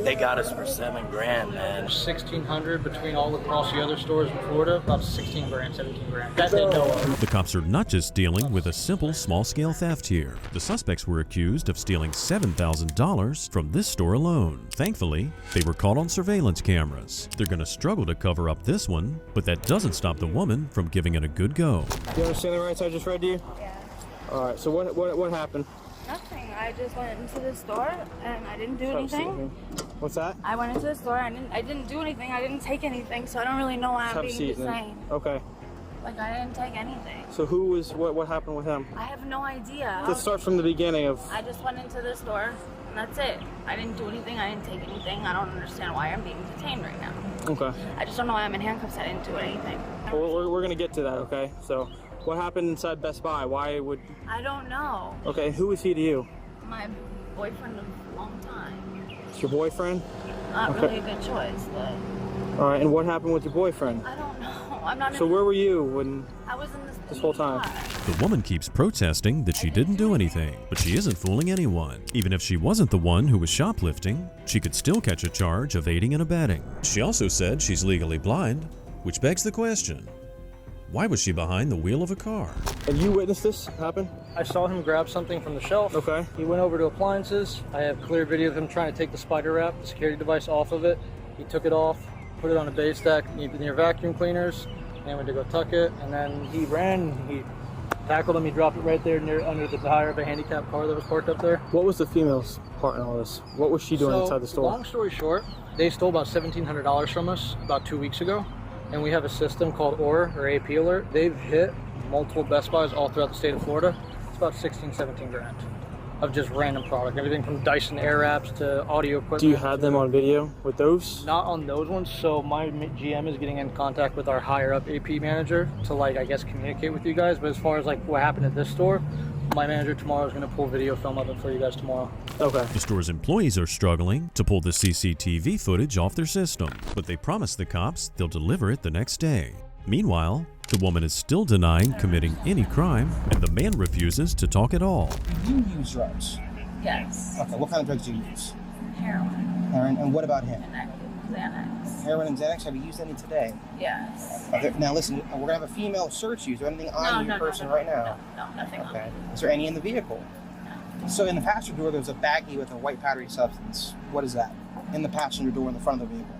Speaker 25: They got us for $7 grand, man.
Speaker 3: 1,600 between all across the other stores in Florida, about 16 grand, 17 grand. That they know of.
Speaker 5: The cops are not just dealing with a simple small-scale theft here. The suspects were accused of stealing $7,000 from this store alone. Thankfully, they were caught on surveillance cameras. They're going to struggle to cover up this one, but that doesn't stop the woman from giving it a good go.
Speaker 3: You understand the rights I just read to you?
Speaker 4: Yeah.
Speaker 3: All right, so what happened?
Speaker 4: Nothing. I just went into the store and I didn't do anything.
Speaker 3: What's that?
Speaker 4: I went into the store and I didn't do anything. I didn't take anything, so I don't really know why I'm being detained.
Speaker 3: Okay.
Speaker 4: Like, I didn't take anything.
Speaker 3: So what happened with him?
Speaker 4: I have no idea.
Speaker 3: Let's start from the beginning of...
Speaker 4: I just went into the store and that's it. I didn't do anything. I didn't take anything. I don't understand why I'm being detained right now.
Speaker 3: Okay.
Speaker 4: I just don't know why I'm in handcuffs. I didn't do anything.
Speaker 3: Well, we're going to get to that, okay? So, what happened inside Best Buy? Why would...
Speaker 4: I don't know.
Speaker 3: Okay, who was he to you?
Speaker 4: My boyfriend of a long time.
Speaker 3: It's your boyfriend?
Speaker 4: Not
Speaker 3: Okay.
Speaker 4: really a good choice, but
Speaker 3: All right, and what happened with your boyfriend?
Speaker 4: I don't know. I'm not.
Speaker 3: So where were you when
Speaker 4: I was in
Speaker 3: this whole time?
Speaker 5: The woman keeps protesting that she didn't do anything, but she isn't fooling anyone. Even if she wasn't the one who was shoplifting, she could still catch a charge of aiding and abetting. She also said she's legally blind, which begs the question, why was she behind the wheel of a car?
Speaker 3: Have you witnessed this happen? I saw him grab something from the shelf. Okay. He went over to appliances. I have clear video of him trying to take the spider wrap, the security device off of it. He took it off, put it on a base stack near vacuum cleaners, and went to go tuck it. And then he ran, he tackled him, he dropped it right there under the tire of a handicapped car that was parked up there. What was the female's part in all this? What was she doing inside the store? Long story short, they stole about $1,700 from us about 2 weeks ago. And we have a system called OR, or AP Alert. They've hit multiple Best Buys all throughout the state of Florida. It's about 16, 17 grand of just random product. Everything from Dyson air wraps to audio equipment. Do you have them on video with those? Not on those ones. So my GM is getting in contact with our higher up AP manager to, like, I guess communicate with you guys. But as far as like what happened at this store, my manager tomorrow is going to pull video film of it for you guys tomorrow. Okay.
Speaker 5: The store's employees are struggling to pull the CCTV footage off their system, but they promise the cops they'll deliver it the next day. Meanwhile, the woman is still denying committing any crime, and the man refuses to talk at all.
Speaker 19: Do you use drugs?
Speaker 4: Yes.
Speaker 19: Okay, what kind of drugs do you use?
Speaker 4: Heroin.
Speaker 19: Heroin, and what about him?
Speaker 4: Xanax.
Speaker 19: Heroin and Xanax, have you used any today?
Speaker 4: Yes.
Speaker 19: Okay, now listen, we're gonna have a female search you. Is there anything on your person right now?
Speaker 4: No, nothing on me.
Speaker 19: Okay. Is there any in the vehicle? So in the passenger door, there's a baggie with a white powdery substance. What is that? In the passenger door in the front of the vehicle.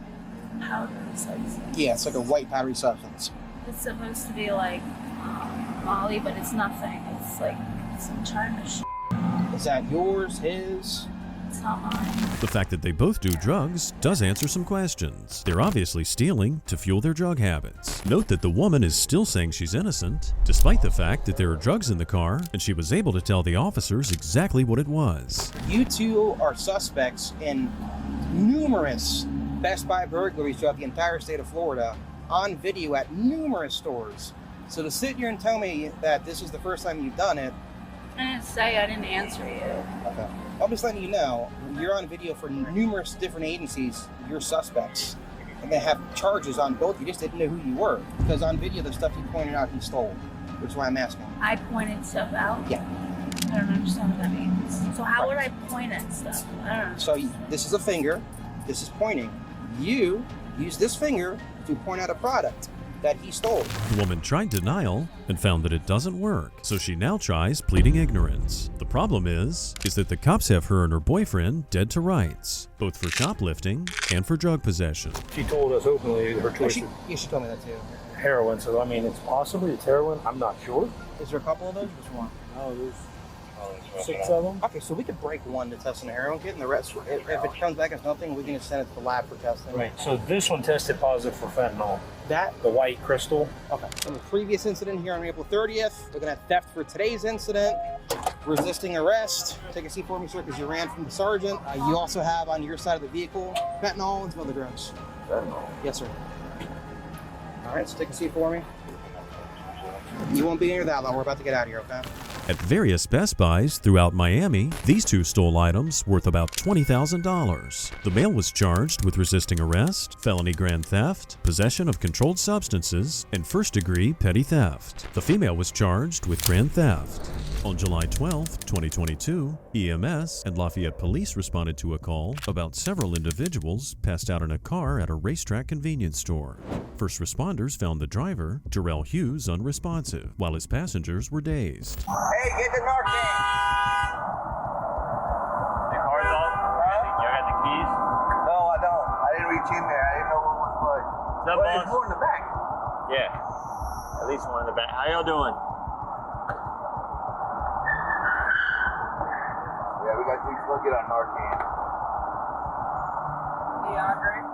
Speaker 4: Powdery substance.
Speaker 19: Yeah, it's like a white powdery substance.
Speaker 4: It's supposed to be like Molly, but it's nothing. It's like some China shit.
Speaker 19: Is that yours, his?
Speaker 4: It's not mine.
Speaker 5: The fact that they both do drugs does answer some questions. They're obviously stealing to fuel their drug habits. Note that the woman is still saying she's innocent, despite the fact that there are drugs in the car, and she was able to tell the officers exactly what it was.
Speaker 19: You two are suspects in numerous Best Buy burglaries throughout the entire state of Florida on video at numerous stores. So to sit here and tell me that this is the first time you've done it.
Speaker 4: I didn't say I didn't answer you.
Speaker 19: Okay. I'm just letting you know, you're on video for numerous different agencies, you're suspects. And they have charges on both. You just didn't know who you were. Because on video, the stuff you pointed out he stole, which is why I'm asking.
Speaker 4: I pointed stuff out?
Speaker 19: Yeah.
Speaker 4: I don't understand what that means. So how would I point at stuff? I don't know.
Speaker 19: So this is a finger, this is pointing. You use this finger to point out a product that he stole.
Speaker 5: The woman tried denial and found that it doesn't work, so she now tries pleading ignorance. The problem is that the cops have her and her boyfriend dead to rights, both for shoplifting and for drug possession.
Speaker 6: She told us openly her choice
Speaker 19: she told me that too.
Speaker 6: Heroin, so I mean, it's possibly it's heroin. I'm not sure.
Speaker 19: Is there a couple of those? Which one?
Speaker 6: No, there's 6 of them.
Speaker 19: Okay, so we could break one to test in a heroin kit, and the rest, if it comes back as nothing, we can just send it to the lab for testing.
Speaker 6: Right, so this one tested positive for fentanyl.
Speaker 19: That?
Speaker 6: The white crystal.
Speaker 19: Okay. From the previous incident here on April 30th, looking at theft for today's incident, resisting arrest. Take a seat for me, sir, because you ran from the sergeant. You also have on your side of the vehicle fentanyl and some other drugs.
Speaker 6: Fentanyl?
Speaker 19: Yes, sir. All right, so take a seat for me. You won't be near that long. We're about to get out of here, okay?
Speaker 5: At various Best Buys throughout Miami, these two stole items worth about $20,000. The male was charged with resisting arrest, felony grand theft, possession of controlled substances, and first-degree petty theft. The female was charged with grand theft. On July 12, 2022, EMS and Lafayette Police responded to a call about several individuals passed out in a car at a racetrack convenience store. First responders found the driver, Jarrell Hughes, unresponsive, while his passengers were dazed.
Speaker 9: Hey, get the Narcan! The car's off? You got the keys? No, I don't. I didn't reach in there. I didn't know what was what. There's more in the back. Yeah. At least one in the back. How y'all doing? Yeah, we got to get on Narcan.
Speaker 18: DeAndre,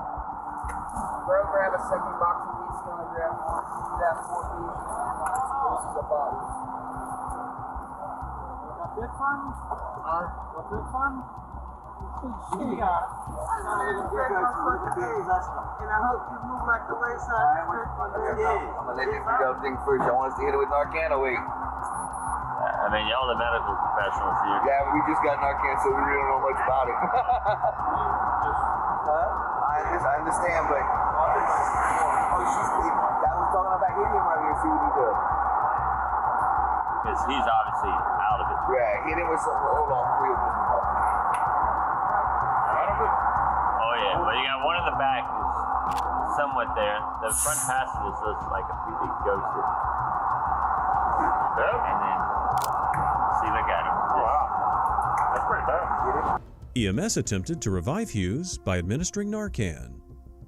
Speaker 18: bro, grab a second box of weed. Gonna grab one. You got 4 pieces. This is a bottle. Good fun? What's good fun? Yeah. And I hope you move like the wayside.
Speaker 9: I'm gonna let you do everything first. Y'all want us to hit it with Narcan or wait? I mean, y'all the medical professionals here. Yeah, we just got Narcan, so we really don't know much about it. I understand, but that was talking about hitting him right here. See what he does. Because he's obviously out of it. Yeah, hit him with something. Hold on, oh yeah, well you got one in the back who's somewhat there. The front passenger looks like completely ghosted. And then see, look at him. Wow, that's pretty bad.
Speaker 5: EMS attempted to revive Hughes by administering Narcan,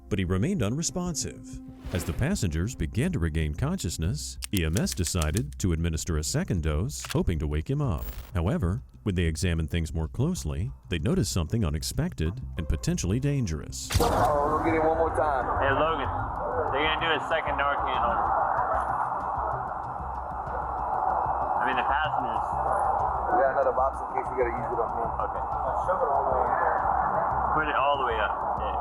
Speaker 5: but he remained unresponsive. As the passengers began to regain consciousness, EMS decided to administer a second dose, hoping to wake him up. However, when they examined things more closely, they noticed something unexpected and potentially dangerous.
Speaker 9: Oh, we'll get it one more time. Hey, Logan, they're going to do a second Narcan on him. I mean, the passengers. We got another box in case we got to use it on him. Okay. Shove it all the way in there. Put it all the way up. Yeah.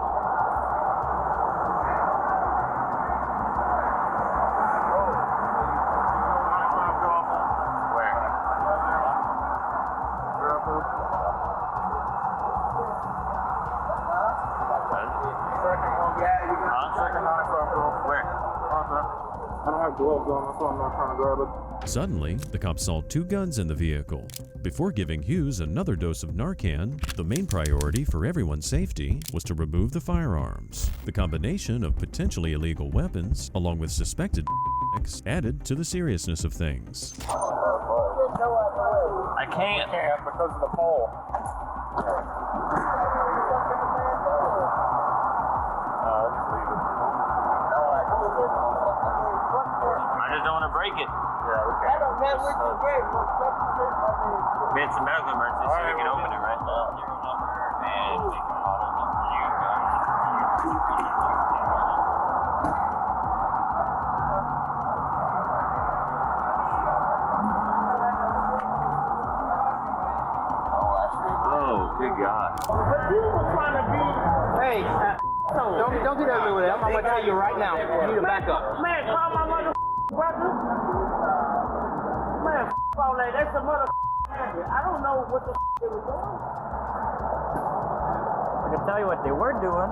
Speaker 5: Suddenly, the cops saw 2 guns in the vehicle. Before giving Hughes another dose of Narcan, the main priority for everyone's safety was to remove the firearms. The combination of potentially illegal weapons, along with suspected added to the seriousness of things.
Speaker 9: I can't because of the pole. I just don't want to break it. Yeah, okay. It's a medical emergency, so we can open it right now. And we can Oh, good God.
Speaker 19: Hey, don't get ugly with it. I'm gonna tell you right now. You need to back up.
Speaker 9: Man, call my mother brother. Man, all that. That's a mother. I don't know what the they were doing.
Speaker 10: I can tell you what they were doing.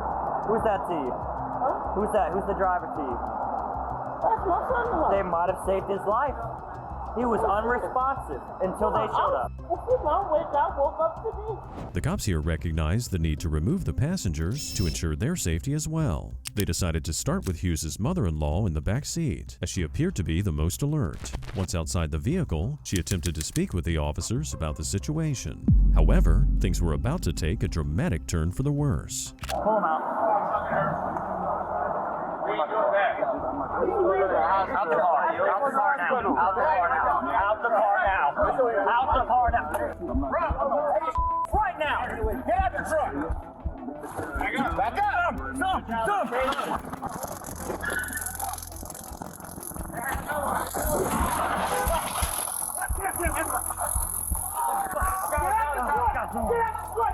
Speaker 10: Who's that to you?
Speaker 18: Huh?
Speaker 10: Who's that? Who's the driver to you?
Speaker 18: That's my son-in-law.
Speaker 10: They might have saved his life. He was unresponsive until they showed up.
Speaker 18: I woke up today.
Speaker 5: The cops here recognized the need to remove the passengers to ensure their safety as well. They decided to start with Hughes' mother-in-law in the back seat, as she appeared to be the most alert. Once outside the vehicle, she attempted to speak with the officers about the situation. However, things were about to take a dramatic turn for the worse.
Speaker 10: Pull him out.
Speaker 9: Out the car. Out the car now. Out the car now. Out the car now. Out the car now. Right now. Get out the truck. Back up. Stop.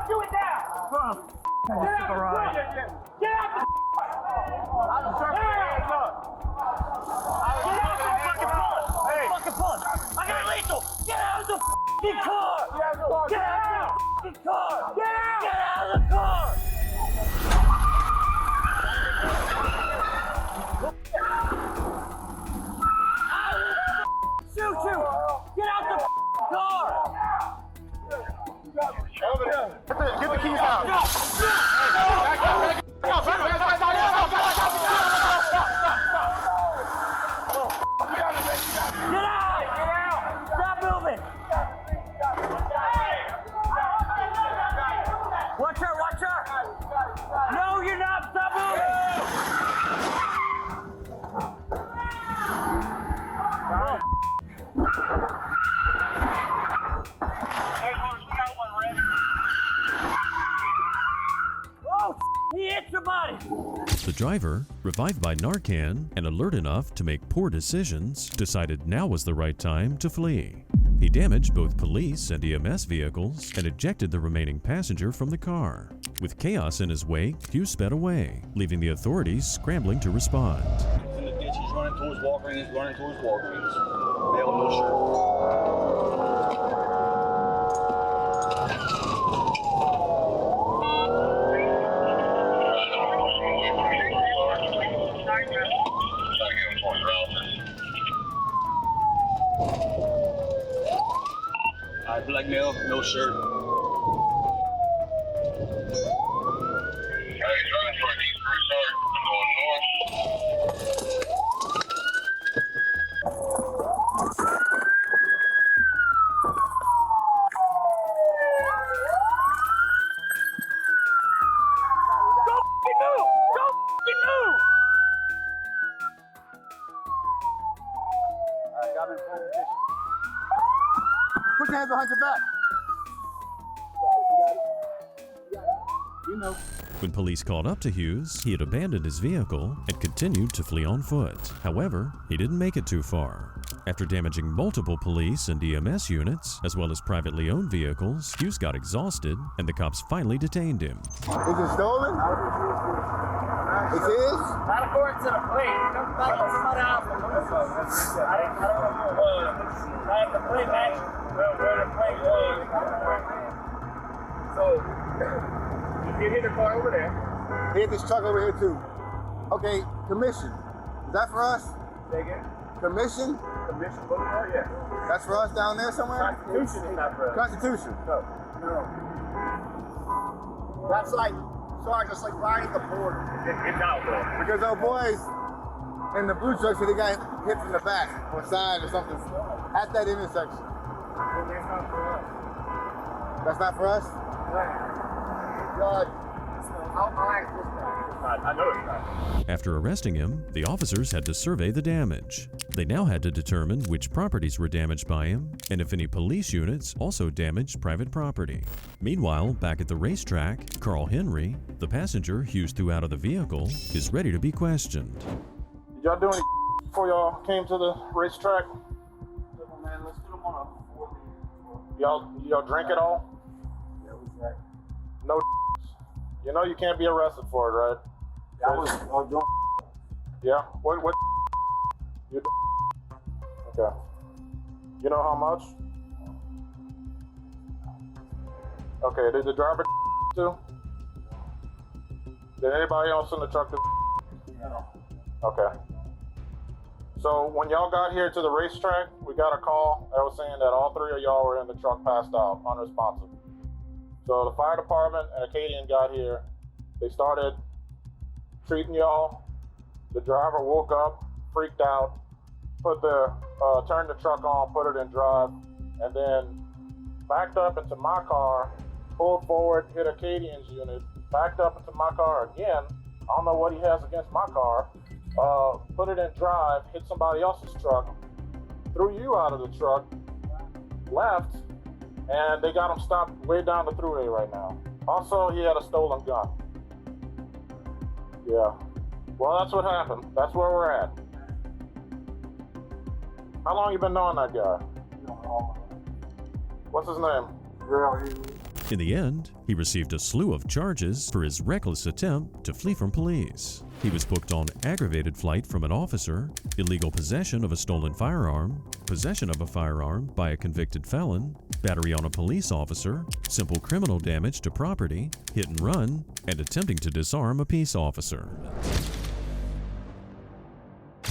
Speaker 9: Do it now. Get out the fucking pull. I got lethal. Get out of the
Speaker 5: The driver, revived by Narcan and alert enough to make poor decisions, decided now was the right time to flee. He damaged both police and EMS vehicles and ejected the remaining passenger from the car. With chaos in his wake, Hughes sped away, leaving the authorities scrambling to respond.
Speaker 2: He's in the ditch, he's running towards Walgreens, Male, no shirt. Black male, no shirt.
Speaker 12: Put your hands behind your back. You know.
Speaker 5: When police caught up to Hughes, he had abandoned his vehicle and continued to flee on foot. However, he didn't make it too far. After damaging multiple police and EMS units, as well as privately owned vehicles, Hughes got exhausted and the cops finally detained him.
Speaker 12: Is it stolen? It is?
Speaker 10: Not according to the plate. Don't like a smut out. I don't know who it was. I have the plate match where the plate was.
Speaker 12: So, you hit the car over there. Hit this truck over here too. Okay, commission. Is that for us? Say again? Commission? Commission Boulevard, yeah. That's for us down there somewhere? Constitution is not for us. Constitution? No. That's like, sorry, just like right at the border. It's out though. Because our boys in the blue truck, so they got hit from the back or side or something at that intersection. Well, that's not for us. That's not for us? God, how high is this guy? I know it's not.
Speaker 5: After arresting him, the officers had to survey the damage. They now had to determine which properties were damaged by him and if any police units also damaged private property. Meanwhile, back at the racetrack, Carl Henry, the passenger Hughes threw out of the vehicle, is ready to be questioned.
Speaker 12: Did y'all do any before y'all came to the racetrack? Man, let's do them on a 4. Y'all drink it all? Yeah, we drank. No. You know you can't be arrested for it, right? I was doing. Yeah? What? You okay. You know how much? Okay, did the driver too? Did anybody else in the truck do? No. Okay. So when y'all got here to the racetrack, we got a call that was saying that all 3 of y'all were in the truck passed out, unresponsive. So the fire department and Acadian got here. They started treating y'all. The driver woke up, freaked out, turned the truck on, put it in drive, and then backed up into my car, pulled forward, hit Acadian's unit, backed up into my car again. I don't know what he has against my car. Put it in drive, hit somebody else's truck, threw you out of the truck, left, and they got him stopped way down the thruway right now. Also, he had a stolen gun. Yeah. Well, that's what happened. That's where we're at. How long you been knowing that guy? What's his name?
Speaker 5: In the end, he received a slew of charges for his reckless attempt to flee from police. He was booked on aggravated flight from an officer, illegal possession of a stolen firearm, possession of a firearm by a convicted felon, battery on a police officer, simple criminal damage to property, hit and run, and attempting to disarm a peace officer.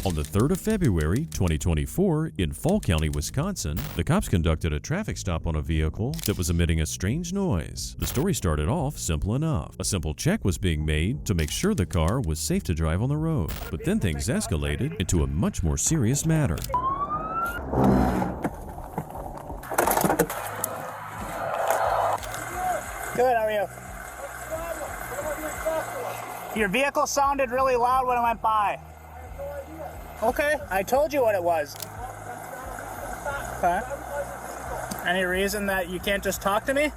Speaker 5: On the 3rd of February, 2024, in Fall County, Wisconsin, the cops conducted a traffic stop on a vehicle that was emitting a strange noise. The story started off simple enough. A simple check was being made to make sure the car was safe to drive on the road. But then things escalated into a much more serious matter.
Speaker 10: Good, how are you? Your vehicle sounded really loud when it went by. Okay, I told you what it was. Huh? Any reason that you can't just talk to me?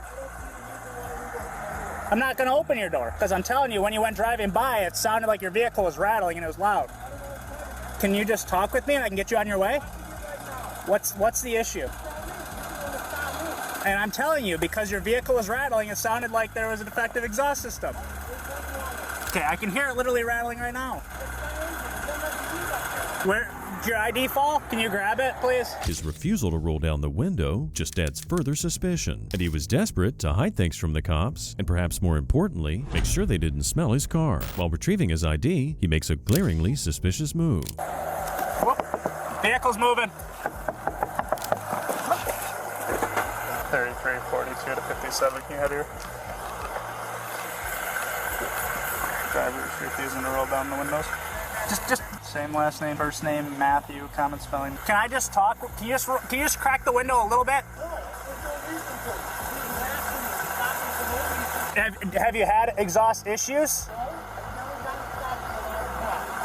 Speaker 10: I'm not going to open your door because I'm telling you, when you went driving by, it sounded like your vehicle was rattling and it was loud. Can you just talk with me and I can get you on your way? What's the issue? And I'm telling you, because your vehicle was rattling, it sounded like there was a defective exhaust system. Okay, I can hear it literally rattling right now. Where did your ID fall? Can you grab it, please?
Speaker 5: His refusal to roll down the window just adds further suspicion, and he was desperate to hide things from the cops, and perhaps more importantly, make sure they didn't smell his car. While retrieving his ID, he makes a glaringly suspicious move.
Speaker 10: Whoop. Vehicle's moving.
Speaker 7: 3342 to 57, can you head here? Driver's refusing to roll down the windows.
Speaker 10: Just same last name, first name, Matthew, common spelling. Can I just talk? Can you just crack the window a little bit? Have you had exhaust issues?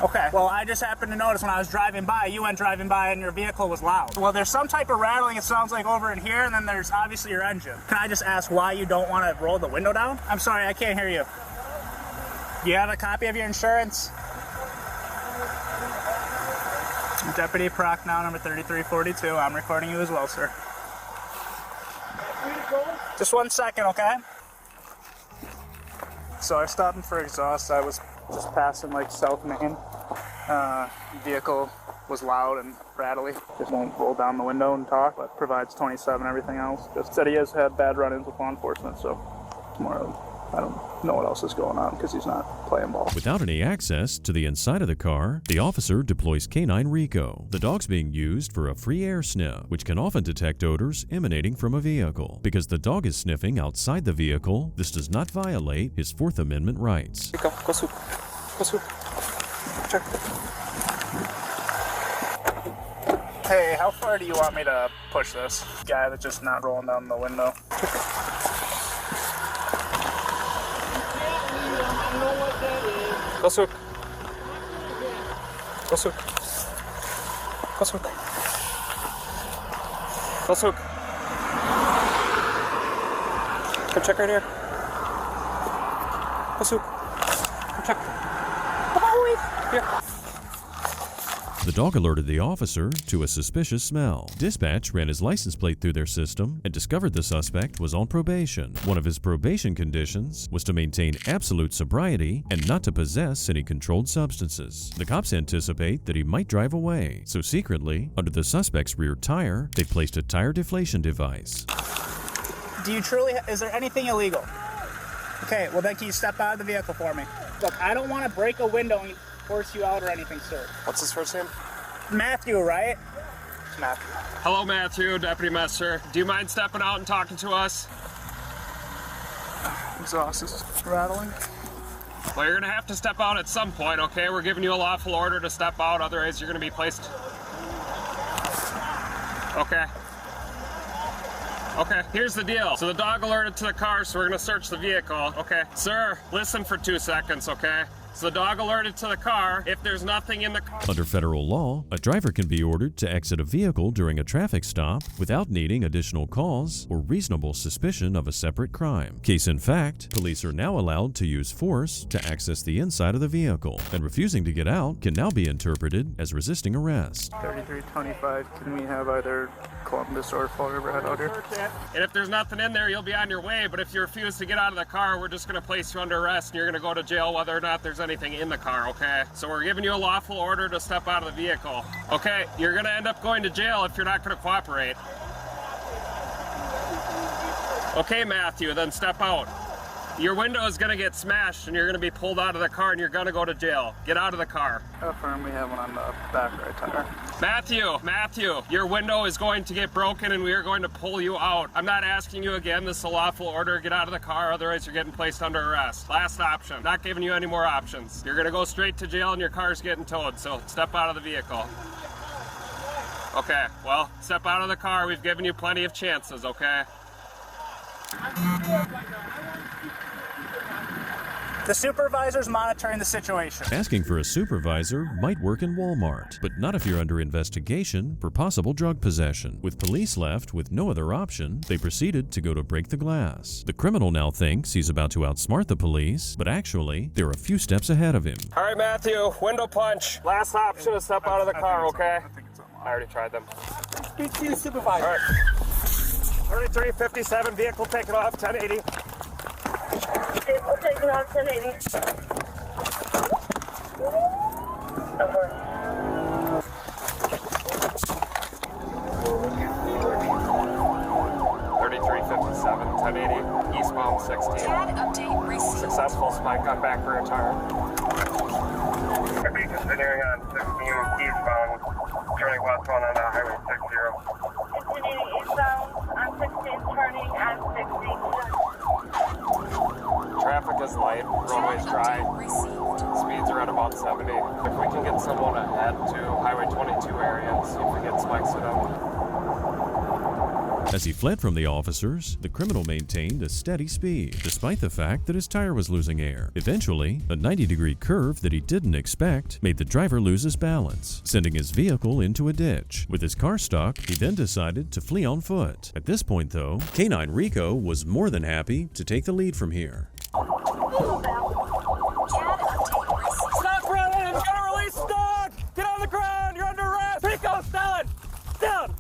Speaker 10: Okay, well, I just happened to notice when I was driving by, you went driving by and your vehicle was loud. Well, there's some type of rattling, it sounds like over in here, and then there's obviously your engine. Can I just ask why you don't want to roll the window down? I'm sorry, I can't hear you. Do you have a copy of your insurance? Deputy Proc now, number 3342. I'm recording you as well, sir. Just 1 second, okay?
Speaker 7: So I stopped him for exhaust. I was just passing like South Main. Vehicle was loud and rattly. Just won't roll down the window and talk, but provides 27 everything else. Just said he has had bad run-ins with law enforcement, so it's more of, I don't know what else is going on because he's not playing ball.
Speaker 5: Without any access to the inside of the car, the officer deploys Canine Rico. The dog's being used for a free air sniff, which can often detect odors emanating from a vehicle. Because the dog is sniffing outside the vehicle, this does not violate his Fourth Amendment rights.
Speaker 7: Rico, go swoop. Go swoop. Check. Hey, how far do you want me to push this? Guy that's just not rolling down the window. Go swoop. Go swoop. Go swoop. Go swoop. Come check right here. Go swoop. Come check. Come on, wait. Here.
Speaker 5: The dog alerted the officer to a suspicious smell. Dispatch ran his license plate through their system and discovered the suspect was on probation. One of his probation conditions was to maintain absolute sobriety and not to possess any controlled substances. The cops anticipate that he might drive away, so secretly, under the suspect's rear tire, they placed a tire deflation device.
Speaker 10: Do you truly, is there anything illegal? Okay, well then can you step out of the vehicle for me? Look, I don't want to break a window and force you out or anything, sir.
Speaker 7: What's his first name?
Speaker 10: Matthew, right?
Speaker 7: Matthew.
Speaker 11: Hello, Matthew, Deputy Messer. Do you mind stepping out and talking to us?
Speaker 7: Exhaust is rattling.
Speaker 11: Well, you're gonna have to step out at some point, okay? We're giving you a lawful order to step out, otherwise you're gonna be placed... Okay. Okay, here's the deal. So the dog alerted to the car, so we're gonna search the vehicle. Okay, sir, listen for 2 seconds, okay? So the dog alerted to the car. If there's nothing in the car...
Speaker 5: Under federal law, a driver can be ordered to exit a vehicle during a traffic stop without needing additional cause or reasonable suspicion of a separate crime. Case in fact, police are now allowed to use force to access the inside of the vehicle, and refusing to get out can now be interpreted as resisting arrest.
Speaker 7: 3325, can we have either Columbus or Fall River head out here?
Speaker 11: And if there's nothing in there, you'll be on your way, but if you refuse to get out of the car, we're just gonna place you under arrest and you're gonna go to jail whether or not there's anything in the car, okay? So we're giving you a lawful order to step out of the vehicle. Okay, you're gonna end up going to jail if you're not gonna cooperate. Okay, Matthew, then step out. Your window is gonna get smashed and you're gonna be pulled out of the car and you're gonna go to jail. Get out of the car.
Speaker 7: Affirm, we have one on the back right tire.
Speaker 11: Matthew, your window is going to get broken and we are going to pull you out. I'm not asking you again, this is a lawful order. Get out of the car, otherwise you're getting placed under arrest. Last option. Not giving you any more options. You're gonna go straight to jail and your car's getting towed, so step out of the vehicle. Okay, well, step out of the car. We've given you plenty of chances, okay?
Speaker 10: The supervisor's monitoring the situation.
Speaker 5: Asking for a supervisor might work in Walmart, but not if you're under investigation for possible drug possession. With police left with no other option, they proceeded to go to break the glass. The criminal now thinks he's about to outsmart the police, but actually, they're a few steps ahead of him.
Speaker 11: All right, Matthew, window punch. Last option is step out of the car, okay? I already tried them.
Speaker 10: Speak to your supervisor.
Speaker 11: All right. 3357, vehicle taken off, 1080.
Speaker 24: Vehicle taken off, 1080. Over.
Speaker 11: 3357, 1080, eastbound 16.
Speaker 24: Update received.
Speaker 11: Successful spike on back rear tire.
Speaker 1: Continuing on 16 eastbound, turning westbound on Highway 60.
Speaker 24: Continuing eastbound on 16, turning on 60.
Speaker 11: Traffic is light, roadway's dry. Speeds are at about 70. If we can get someone ahead to Highway 22 area and see if we get spikes to them.
Speaker 5: As he fled from the officers, the criminal maintained a steady speed, despite the fact that his tire was losing air. Eventually, a 90-degree curve that he didn't expect made the driver lose his balance, sending his vehicle into a ditch. With his car stuck, he then decided to flee on foot. At this point, though, Canine Rico was more than happy to take the lead from here.
Speaker 11: Stop running! I'm gonna release the dog! Get on the ground! You're under arrest! Rico, down! Down!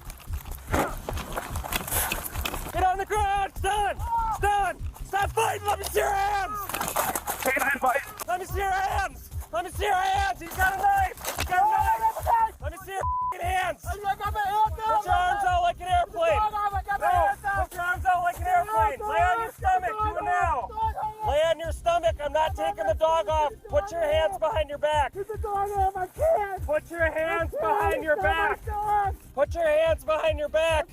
Speaker 11: Get on the ground! Stand! Stand! Stop fighting! Let me see your hands! Canine bite! Let me see your hands! Let me see your hands! He's got a knife! He's got a knife! Let me see your hands! Put your arms out like an airplane! No! Put your arms out like an airplane! Lay on your stomach! Do it now! Lay on your stomach! I'm not taking the dog off! Put your hands behind your back! Get the dog off! I can't! Put your hands behind your back! Put your hands behind your back!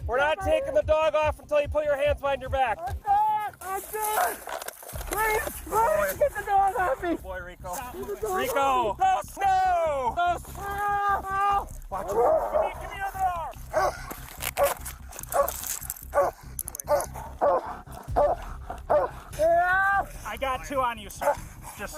Speaker 11: We're not taking the dog off until you put your hands behind your back.
Speaker 24: I'm good! Please, get the dog off me!
Speaker 11: Boy, Rico. Rico! No! No! Watch it. Give me your other arm!
Speaker 10: I got two on you, sir. Just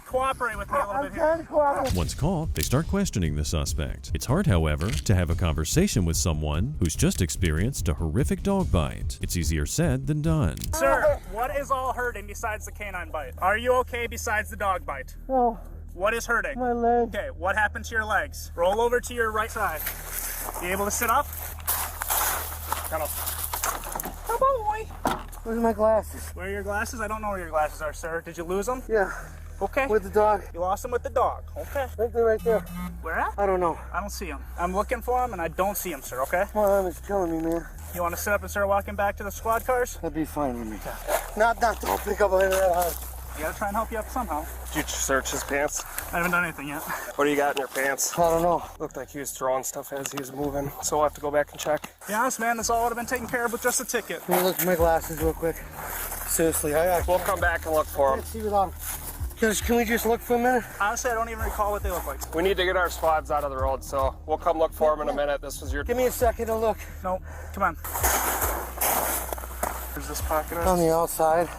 Speaker 10: cooperate with me a little bit here.
Speaker 5: Once caught, they start questioning the suspect. It's hard, however, to have a conversation with someone who's just experienced a horrific dog bite. It's easier said than done.
Speaker 10: Sir, what is all hurting besides the canine bite? Are you okay besides the dog bite?
Speaker 24: No.
Speaker 10: What is hurting?
Speaker 24: My leg.
Speaker 10: Okay, what happened to your legs? Roll over to your right side. You able to sit up? Come on.
Speaker 24: Come on, boy. Where's my glasses?
Speaker 10: Where are your glasses? I don't know where your glasses are, sir. Did you lose them?
Speaker 24: Yeah.
Speaker 10: Okay.
Speaker 24: With the dog.
Speaker 10: You lost them with the dog. Okay.
Speaker 24: I think they're right there.
Speaker 10: Where at?
Speaker 24: I don't know.
Speaker 10: I don't see them. I'm looking for them and I don't see them, sir, okay?
Speaker 24: My arm is killing me, man.
Speaker 10: You want to sit up and start walking back to the squad cars?
Speaker 24: That'd be fine with me. Don't pick up any of that hard.
Speaker 10: I gotta try and help you up somehow.
Speaker 11: Did you search his pants?
Speaker 10: I haven't done anything yet.
Speaker 11: What do you got in your pants?
Speaker 24: I don't know.
Speaker 11: Looked like he was throwing stuff as he was moving, so we'll have to go back and check.
Speaker 10: To be honest, man, this all would have been taken care of with just a ticket.
Speaker 24: Let me look at my glasses real quick. Seriously,
Speaker 11: We'll come back and look for them.
Speaker 24: Let's see without them. Can we just look for a minute?
Speaker 10: Honestly, I don't even recall what they look like.
Speaker 11: We need to get our squads out of the road, so we'll come look for them in a minute. This was your...
Speaker 24: Give me a second to look.
Speaker 10: No, come on. Where's this pocket?
Speaker 24: On the outside.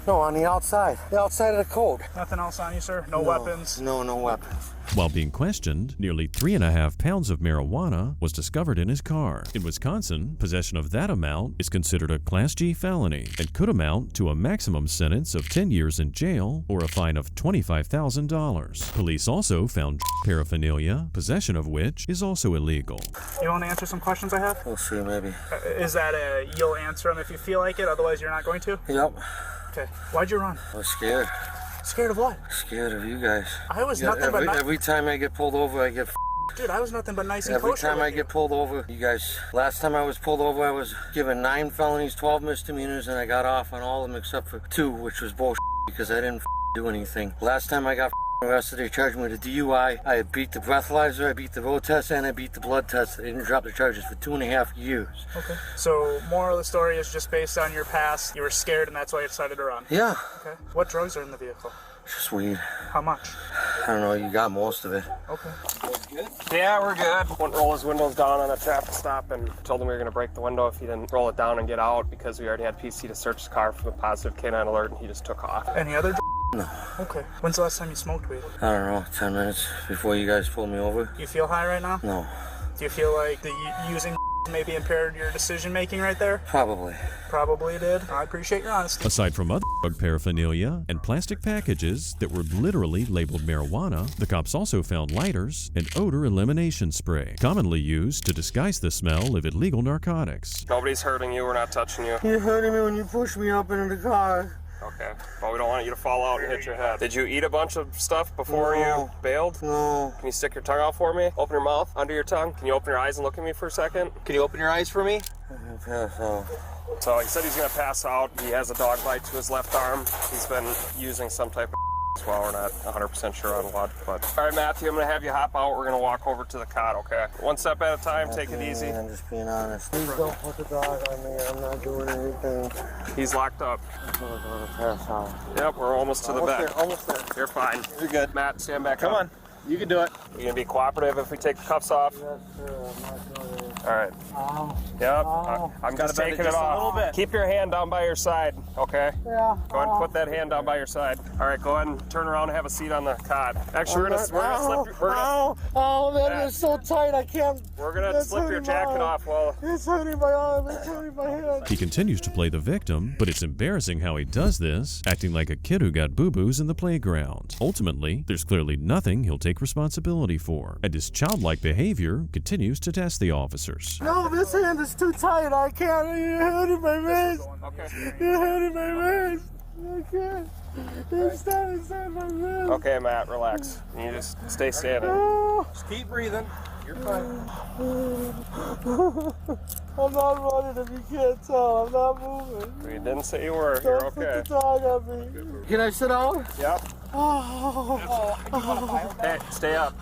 Speaker 24: No, on the outside. The outside of the code.
Speaker 10: Nothing else on you, sir? No weapons?
Speaker 24: No weapons.
Speaker 5: While being questioned, nearly 3.5 pounds of marijuana was discovered in his car. In Wisconsin, possession of that amount is considered a Class G felony and could amount to a maximum sentence of 10 years in jail or a fine of $25,000. Police also found paraphernalia, possession of which is also illegal.
Speaker 10: You want to answer some questions I have?
Speaker 24: We'll see, maybe.
Speaker 10: Is that you'll answer them if you feel like it, otherwise you're not going to?
Speaker 24: Yep.
Speaker 10: Okay. Why'd you run?
Speaker 24: I was scared.
Speaker 10: Scared of what?
Speaker 24: Scared of you guys.
Speaker 10: I was nothing but
Speaker 24: every time I get pulled over, I get
Speaker 10: Dude, I was nothing but nice and
Speaker 24: kosher.
Speaker 10: kosher.
Speaker 24: Every time I get pulled over, you guys, last time I was pulled over, I was given 9 felonies, 12 misdemeanors, and I got off on all of them except for 2, which was bullshit because I didn't do anything. Last time I got arrested, they charged me with a DUI. I beat the breathalyzer, I beat the road test, and I beat the blood test. They didn't drop the charges for 2.5 years.
Speaker 10: Okay. So, moral of the story is just based on your past. You were scared, and that's why you decided to run.
Speaker 24: Yeah.
Speaker 10: Okay. What drugs are in the vehicle?
Speaker 24: Just weed.
Speaker 10: How much?
Speaker 24: I don't know, you got most of it.
Speaker 7: Okay.
Speaker 11: Good? Yeah, we're good. Wouldn't roll his windows down on a traffic stop and told him we were going to break the window if he didn't roll it down and get out because we already had PC to search the car for the positive canine alert and he just took off.
Speaker 7: Any other?
Speaker 24: No.
Speaker 7: Okay. When's the last time you smoked weed?
Speaker 24: I don't know, 10 minutes before you guys pulled me over.
Speaker 7: Do you feel high right now?
Speaker 24: No.
Speaker 7: Do you feel like the using maybe impaired your decision making right there?
Speaker 24: Probably.
Speaker 7: Probably did. I appreciate your honesty.
Speaker 5: Aside from other drug paraphernalia and plastic packages that were literally labeled marijuana, the cops also found lighters and odor elimination spray, commonly used to disguise the smell of illegal narcotics.
Speaker 11: Nobody's hurting you, we're not touching you.
Speaker 12: You're hurting me when you push me up into the car.
Speaker 11: Okay, but we don't want you to fall out and hit your head. Did you eat a bunch of stuff before you bailed?
Speaker 24: No.
Speaker 11: Can you stick your tongue out for me? Open your mouth, under your tongue. Can you open your eyes and look at me for a second? Can you open your eyes for me? So he said he's gonna pass out. He has a dog bite to his left arm. He's been using some type of as well. We're not 100% sure on what, but. All right, Matthew, I'm gonna have you hop out. We're gonna walk over to the cot, okay? One step at a time, take it easy.
Speaker 24: I'm just being honest.
Speaker 12: Please don't put the dog on me. I'm not doing anything.
Speaker 11: He's locked up.
Speaker 12: I'm gonna go to pass out.
Speaker 11: Yep, we're almost to the back.
Speaker 12: Almost there.
Speaker 11: You're fine. You're good. Matt, stand back
Speaker 2: Come
Speaker 11: up.
Speaker 2: on. You can do it.
Speaker 11: You gonna be cooperative if we take the cuffs off?
Speaker 12: Yes, sir. I'm not doing anything.
Speaker 11: All right.
Speaker 12: Ow.
Speaker 11: Yep.
Speaker 12: Ow.
Speaker 11: I'm just
Speaker 2: bend it
Speaker 11: taking
Speaker 2: just
Speaker 11: it
Speaker 2: a
Speaker 11: off.
Speaker 2: little bit.
Speaker 11: Keep your hand down by your side, okay?
Speaker 12: Yeah.
Speaker 11: Go ahead and put that hand down by your side. All right, go ahead and turn around and have a seat on the cot. Actually, we're gonna slip.
Speaker 12: Oh, that is so tight. I can't.
Speaker 11: We're gonna slip your jacket off while.
Speaker 12: It's hurting my arm. It's hurting my head.
Speaker 5: He continues to play the victim, but it's embarrassing how he does this, acting like a kid who got boo-boos in the playground. Ultimately, there's clearly nothing he'll take responsibility for, and his childlike behavior continues to test the officers.
Speaker 12: No, this hand is too tight. I can't. You're hurting my wrist.
Speaker 11: Okay.
Speaker 12: You're hurting my wrist. I can't. It's not inside my wrist.
Speaker 11: Okay, Matt, relax. You just stay standing.
Speaker 2: Just keep breathing. You're fine.
Speaker 12: I'm not running if you can't tell. I'm not moving.
Speaker 11: We didn't say you were.
Speaker 12: Don't
Speaker 11: You're
Speaker 12: put
Speaker 11: okay.
Speaker 12: the dog on me. Can I sit down?
Speaker 11: Yep.
Speaker 12: Oh.
Speaker 11: Hey, stay up.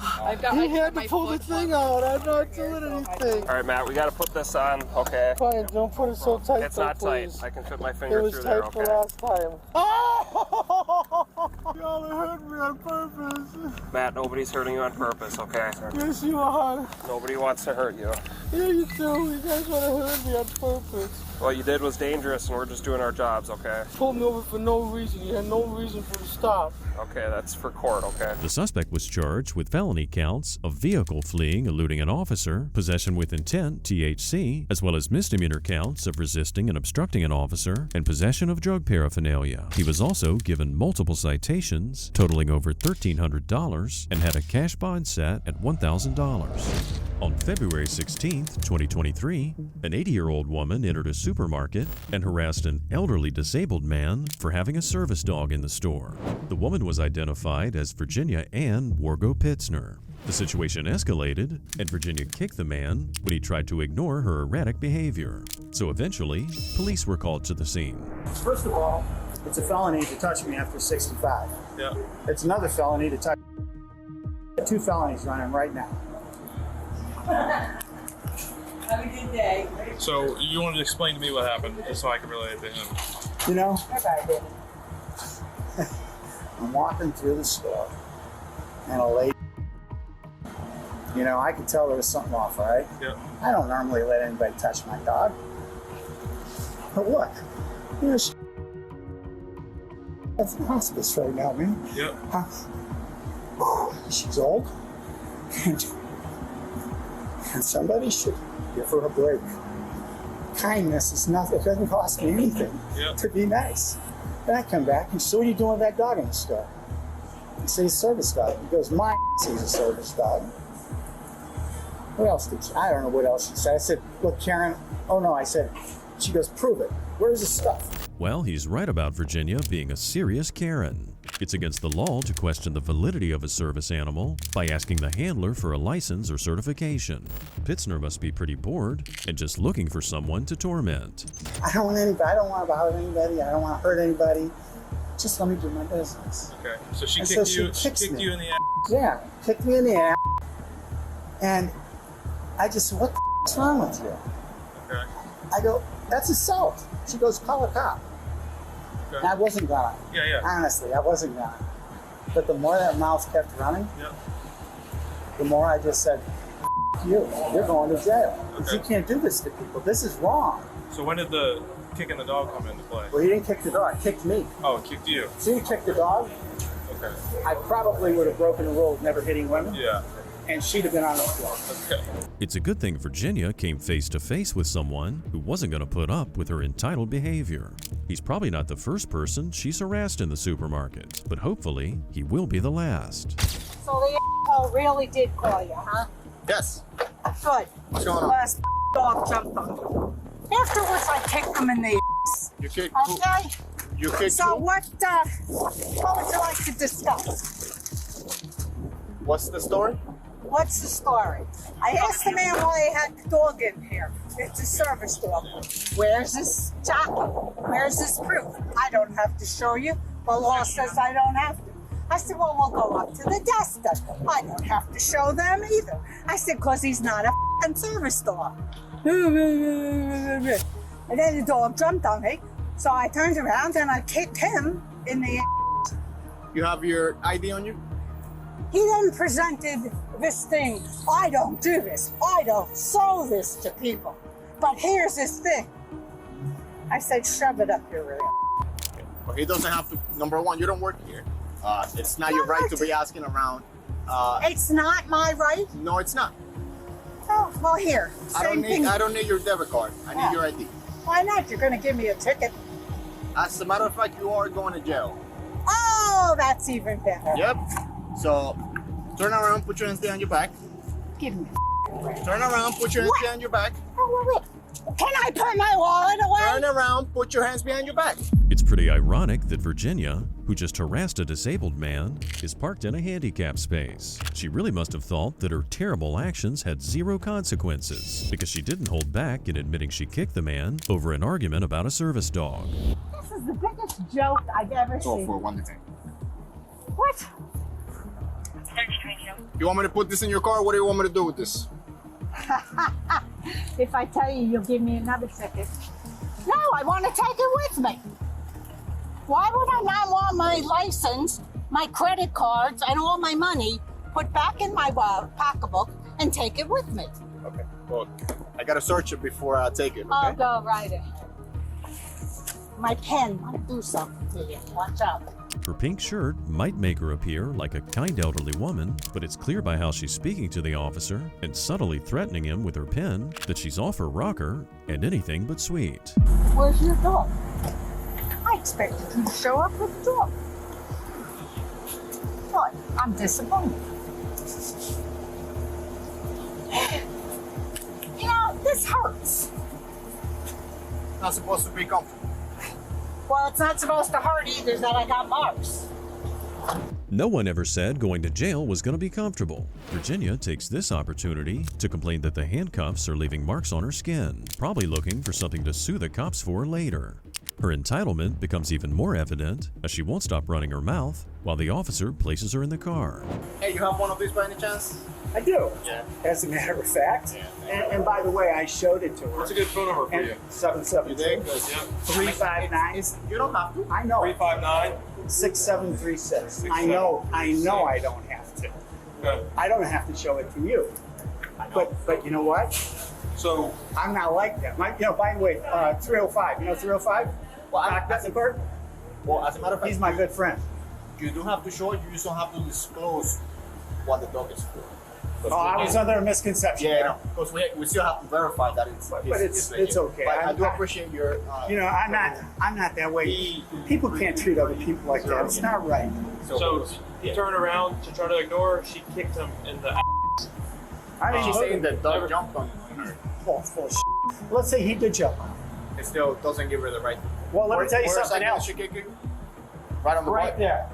Speaker 12: He had to pull the thing out. I'm not doing anything.
Speaker 11: All right, Matt, we got to put this on, okay?
Speaker 12: Fine, don't put it so tight.
Speaker 11: It's
Speaker 12: though,
Speaker 11: not
Speaker 12: please.
Speaker 11: tight. I can fit my
Speaker 12: It
Speaker 11: finger
Speaker 12: was
Speaker 11: through
Speaker 12: tight
Speaker 11: there,
Speaker 12: for
Speaker 11: okay?
Speaker 12: last time. Oh! Y'all hurt me on purpose.
Speaker 11: Matt, nobody's hurting you on purpose, okay?
Speaker 12: Yes, you are.
Speaker 11: Nobody wants to hurt you.
Speaker 12: Yeah, you do. You guys want to hurt me on purpose.
Speaker 11: What you did was dangerous, and we're just doing our jobs, okay?
Speaker 12: Pulled me over for no reason. You had no reason for the stop.
Speaker 11: Okay, that's for court, okay?
Speaker 5: The suspect was charged with felony counts of vehicle fleeing, eluding an officer, possession with intent, THC, as well as misdemeanor counts of resisting and obstructing an officer, and possession of drug paraphernalia. He was also given multiple citations, totaling over $1,300, and had a cash bond set at $1,000. On February 16, 2023, an 80-year-old woman entered a supermarket and harassed an elderly disabled man for having a service dog in the store. The woman was identified as Virginia Ann Wargo Pitzner. The situation escalated, and Virginia kicked the man when he tried to ignore her erratic behavior. So eventually, police were called to the scene.
Speaker 10: First of all, it's a felony to touch me after 65.
Speaker 2: Yeah.
Speaker 10: It's another felony to touch. 2 felonies on him right now.
Speaker 17: Have a good day.
Speaker 13: So you wanted to explain to me what happened, just so I can relate it to him.
Speaker 10: You know, I'm walking through the store, and a lady, you know, I could tell there was something off, all right?
Speaker 13: Yeah.
Speaker 10: I don't normally let anybody touch my dog. But look, here's that's in hospice right now, man.
Speaker 13: Yep.
Speaker 10: She's old, and somebody should give her a break. Kindness is nothing. It doesn't cost me anything to be nice. Then I come back and so what are you doing with that dog in the store? I say, service dog. He goes, my he's a service dog. What else did she? I don't know what else she said. I said, look, Karen. Oh no, I said, she goes, prove it. Where's the stuff?
Speaker 5: Well, he's right about Virginia being a serious Karen. It's against the law to question the validity of a service animal by asking the handler for a license or certification. Pitzner must be pretty bored and just looking for someone to torment.
Speaker 10: I don't want anybody. I don't want to bother anybody. I don't want to hurt anybody. Just let me do my business.
Speaker 13: Okay. So she
Speaker 10: And
Speaker 13: kicked
Speaker 10: so
Speaker 13: you. She kicked you in the ass.
Speaker 10: Yeah, kicked me in the ass. And I just said, what the is wrong with you?
Speaker 13: Okay.
Speaker 10: I go, that's assault. She goes, call a cop.
Speaker 13: Okay.
Speaker 10: And I wasn't gonna.
Speaker 13: Yeah.
Speaker 10: Honestly, I wasn't gonna.
Speaker 8: But the more that mouth kept running, the more I just said, you're going to jail. You can't do this to people. This is wrong.
Speaker 15: So when did the kicking the dog come into play?
Speaker 8: Well, he didn't kick the dog. He kicked me.
Speaker 15: Oh, it kicked you.
Speaker 8: See, he kicked the dog.
Speaker 15: Okay.
Speaker 8: I probably would have broken the rule of never hitting women.
Speaker 15: Yeah.
Speaker 8: And she'd have been on the floor.
Speaker 15: Okay.
Speaker 5: It's a good thing Virginia came face to face with someone who wasn't going to put up with her entitled behavior. He's probably not the first person she's harassed in the supermarket, but hopefully he will be the last.
Speaker 16: So the asshole really did call you, huh?
Speaker 14: Yes.
Speaker 16: Good.
Speaker 14: What's going on?
Speaker 16: Last dog jumped on you. Afterwards, I kicked him in the ass.
Speaker 14: You kicked who?
Speaker 16: Okay?
Speaker 14: You kicked
Speaker 16: So
Speaker 14: who?
Speaker 16: what would you like to discuss?
Speaker 14: What's the story?
Speaker 16: What's the story? I asked the man why he had the dog in here. It's a service dog. Where's his jockey? Where's his proof? I don't have to show you. The law says I don't have to. I said, well, we'll go up to the desk then. I don't have to show them either. I said, because he's not a f***ing service dog. And then the dog jumped on me. So I turned around and I kicked him in the ass.
Speaker 14: You have your ID on you?
Speaker 16: He then presented this thing. I don't do this. I don't show this to people. But here's this thing. I said, shove it up your rear.
Speaker 14: Well, he doesn't have to. Number one, you don't work here. It's not your right to be asking around.
Speaker 16: It's not my right?
Speaker 14: No, it's not.
Speaker 16: Oh, well, here.
Speaker 14: I don't need your debit card. I need your ID.
Speaker 16: Why not? You're going to give me a ticket.
Speaker 14: As a matter of fact, you are going to jail.
Speaker 16: Oh, that's even better.
Speaker 14: Yep. So, turn around, put your hands behind your back.
Speaker 16: Give me.
Speaker 14: Turn around, put your hands behind your back.
Speaker 16: Oh, wait. Can I put my wallet away?
Speaker 14: Turn around, put your hands behind your back.
Speaker 5: It's pretty ironic that Virginia, who just harassed a disabled man, is parked in a handicap space. She really must have thought that her terrible actions had zero consequences, because she didn't hold back in admitting she kicked the man over an argument about a service dog.
Speaker 16: This is the biggest joke I've ever seen.
Speaker 14: for one thing.
Speaker 16: What?
Speaker 14: You want me to put this in your car? What do you want me to do with this?
Speaker 16: If I tell you, you'll give me another ticket. No, I want to take it with me. Why would I not want my license, my credit cards, and all my money put back in my pocketbook and take it with me?
Speaker 14: Okay. Well, I gotta search it before I take it. Okay?
Speaker 16: I'll go right ahead. My pen might do something to you. Watch out.
Speaker 5: Her pink shirt might make her appear like a kind elderly woman, but it's clear by how she's speaking to the officer and subtly threatening him with her pen that she's off her rocker and anything but sweet.
Speaker 16: Where's your dog? I expected you to show up with a dog. What? I'm disappointed. You know, this hurts.
Speaker 14: Not supposed to be comfortable.
Speaker 16: Well, it's not supposed to hurt either that I got marks.
Speaker 5: No one ever said going to jail was going to be comfortable. Virginia takes this opportunity to complain that the handcuffs are leaving marks on her skin, probably looking for something to sue the cops for later. Her entitlement becomes even more evident as she won't stop running her mouth while the officer places her in the car.
Speaker 14: Hey, you have one of these by any chance?
Speaker 8: I do.
Speaker 14: Yeah.
Speaker 8: As a matter of fact. And by the way, I showed it to her.
Speaker 15: What's a good phone number for you?
Speaker 8: 772-359.
Speaker 14: You don't have to.
Speaker 8: I know.
Speaker 15: 359-6736.
Speaker 8: I know I don't have to.
Speaker 15: Okay.
Speaker 8: I don't have to show it to you. But you know what?
Speaker 15: So
Speaker 8: I'm not like that. By the way, 305. You know 305?
Speaker 14: Well,
Speaker 8: that's the court.
Speaker 14: Well, as a matter of fact,
Speaker 8: he's my good friend.
Speaker 14: You do have to show it. You just don't have to disclose what the dog is for.
Speaker 8: Oh, I was under a misconception.
Speaker 14: Yeah, because we still have to verify that it's.
Speaker 8: But it's okay.
Speaker 14: But I do appreciate your.
Speaker 8: I'm not that way. People can't treat other people like that. It's not right.
Speaker 15: So he turned around to try to ignore her. She kicked him in the ass.
Speaker 14: She's saying that dog jumped on her.
Speaker 8: Full shit. Let's say he did jump.
Speaker 14: It still doesn't give her the right.
Speaker 8: Well, let me tell you something else.
Speaker 14: She kicked you? Right on the
Speaker 8: right
Speaker 14: butt.
Speaker 8: there.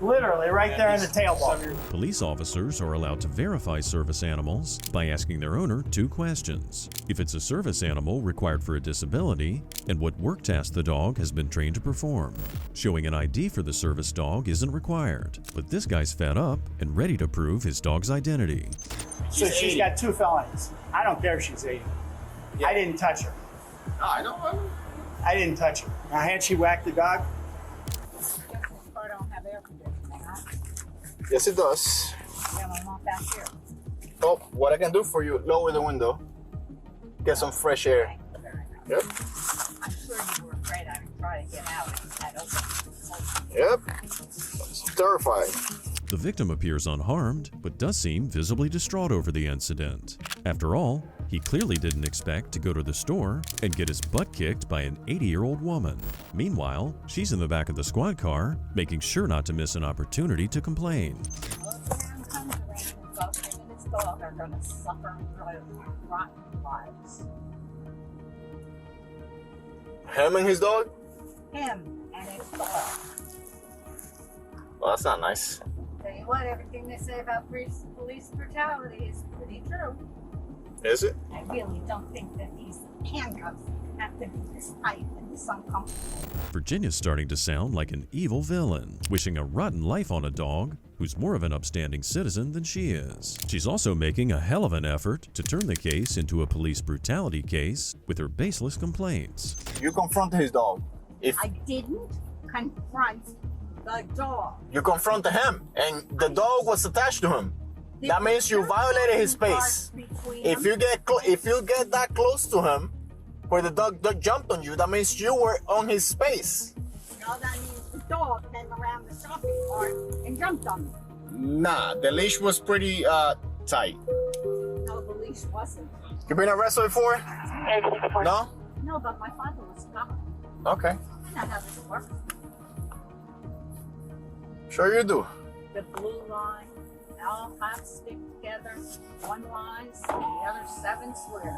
Speaker 8: Literally right there in the tailbone.
Speaker 5: Police officers are allowed to verify service animals by asking their owner 2 questions. If it's a service animal required for a disability, and what work task the dog has been trained to perform. Showing an ID for the service dog isn't required, but this guy's fed up and ready to prove his dog's identity.
Speaker 8: So she's got 2 felonies. I don't care if she's 80. Yeah. I didn't touch her.
Speaker 14: No, I don't.
Speaker 8: I didn't touch her. Now, had she whacked the dog?
Speaker 14: Yes, it does.
Speaker 16: Yeah, I'm not back here.
Speaker 14: Oh, what I can do for you, lower the window. Get some fresh air. Yep.
Speaker 16: I'm sure you were afraid I would try to get out of that open.
Speaker 14: Yep. Terrified.
Speaker 5: The victim appears unharmed, but does seem visibly distraught over the incident. After all, he clearly didn't expect to go to the store and get his butt kicked by an 80-year-old woman. Meanwhile, she's in the back of the squad car, making sure not to miss an opportunity to complain.
Speaker 16: Dog are going to suffer rotten lives.
Speaker 14: Him and his dog?
Speaker 16: Him and his dog.
Speaker 14: Well, that's not nice.
Speaker 16: Tell you what, everything they say about police brutality is pretty true.
Speaker 14: Is it?
Speaker 16: I really don't think that these handcuffs have to be this tight and this uncomfortable.
Speaker 5: Virginia's starting to sound like an evil villain, wishing a rotten life on a dog who's more of an upstanding citizen than she is. She's also making a hell of an effort to turn the case into a police brutality case with her baseless complaints.
Speaker 14: You confronted his dog.
Speaker 16: I didn't confront the dog.
Speaker 14: You confronted him, and the dog was attached to him. That means you violated his space. If you get that close to him, where the dog jumped on you, that means you were on his space.
Speaker 16: No, that means the dog came around the shopping cart and jumped on me.
Speaker 14: Nah, the leash was pretty tight.
Speaker 16: No, the leash wasn't.
Speaker 14: You been arrested before? No?
Speaker 16: No, but my father was a cop.
Speaker 14: Okay.
Speaker 16: I know how this works.
Speaker 14: Sure you do.
Speaker 16: The blue line, all half stick together. One lies, the other 7 swear.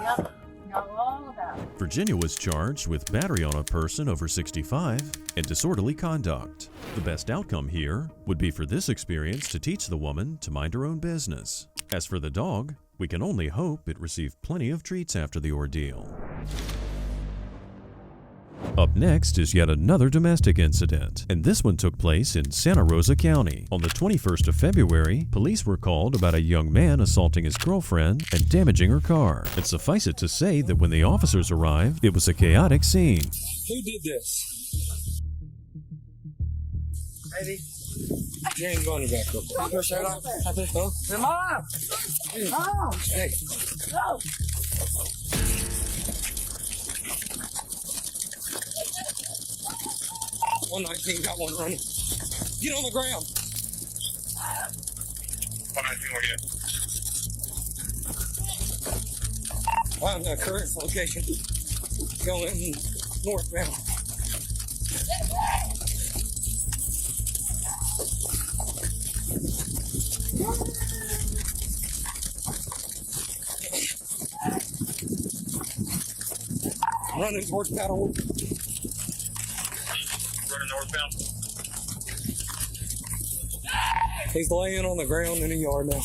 Speaker 16: Yep. Know all about it.
Speaker 5: Virginia was charged with battery on a person over 65 and disorderly conduct. The best outcome here would be for this experience to teach the woman to mind her own business. As for the dog, we can only hope it received plenty of treats after the ordeal. Up next is yet another domestic incident, and this one took place in Santa Rosa County. On the 21st of February, police were called about a young man assaulting his girlfriend and damaging her car. And suffice it to say that when the officers arrived, it was a chaotic scene.
Speaker 13: Who did this?
Speaker 10: Maybe.
Speaker 13: You ain't going to back up.
Speaker 10: Your shirt off? Huh? Mom! Mom!
Speaker 13: Hey.
Speaker 10: No!
Speaker 13: 119 got one running. Get on the ground.
Speaker 1: 119 we're good.
Speaker 13: Find the current location. Going northbound. Running towards Paddlewood.
Speaker 1: Running northbound.
Speaker 13: He's laying on the ground in a yard now.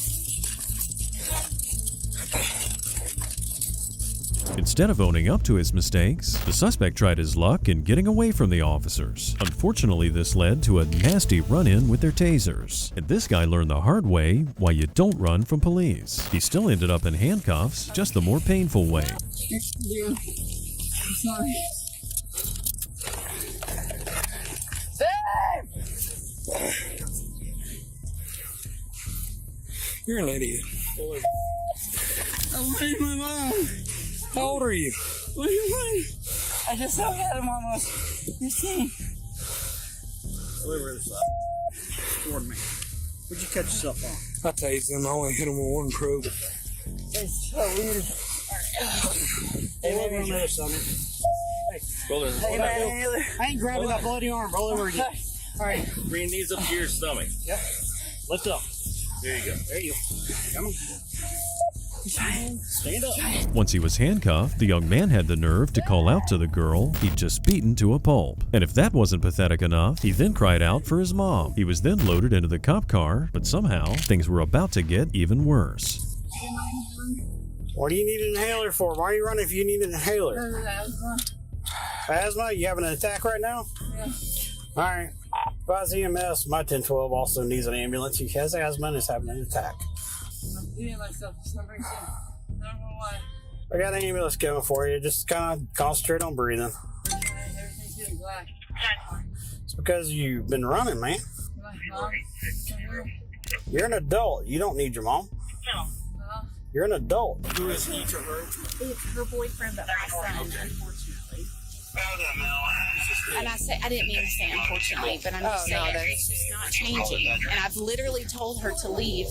Speaker 5: Instead of owning up to his mistakes, the suspect tried his luck in getting away from the officers. Unfortunately, this led to a nasty run-in with their tasers. And this guy learned the hard way why you don't run from police. He still ended up in handcuffs, just the more painful way.
Speaker 10: I'm sorry.
Speaker 13: You're an idiot.
Speaker 10: I'm waiting my mom.
Speaker 13: How old are you?
Speaker 10: What are you waiting? I just don't get him almost 15.
Speaker 2: Over the side. Toward me. What'd you catch yourself on?
Speaker 13: I tased him. I only hit him with one probe.
Speaker 10: It's so weird.
Speaker 2: Hey, over on the other side. Hey, roll there.
Speaker 10: Hey, man,
Speaker 2: I ain't grabbing that bloody arm. Roll over again.
Speaker 10: All right.
Speaker 9: Bring these up to your stomach.
Speaker 2: Yep. Lift up.
Speaker 9: There you go.
Speaker 2: There you go. Come on. Stand up.
Speaker 5: Once he was handcuffed, the young man had the nerve to call out to the girl he'd just beaten to a pulp. And if that wasn't pathetic enough, he then cried out for his mom. He was then loaded into the cop car, but somehow things were about to get even worse.
Speaker 2: What do you need an inhaler for? Why are you running if you need an inhaler? Asthma? You having an attack right now?
Speaker 10: Yeah.
Speaker 2: All right. Advise EMS. My 1012 also needs an ambulance. He has asthma and is having an attack.
Speaker 10: I'm feeling myself for some reason. I don't know why.
Speaker 2: I got an ambulance coming for you. Just kind of concentrate on breathing.
Speaker 10: Everything's getting black.
Speaker 2: It's because you've been running, man.
Speaker 10: My
Speaker 2: You're an adult. You don't need your mom.
Speaker 4: No.
Speaker 2: You're an adult.
Speaker 4: Who is he to her? It's her boyfriend, but my son, unfortunately. And I didn't mean to say unfortunately, but I'm just saying it's just not changing. And I've literally told her to leave,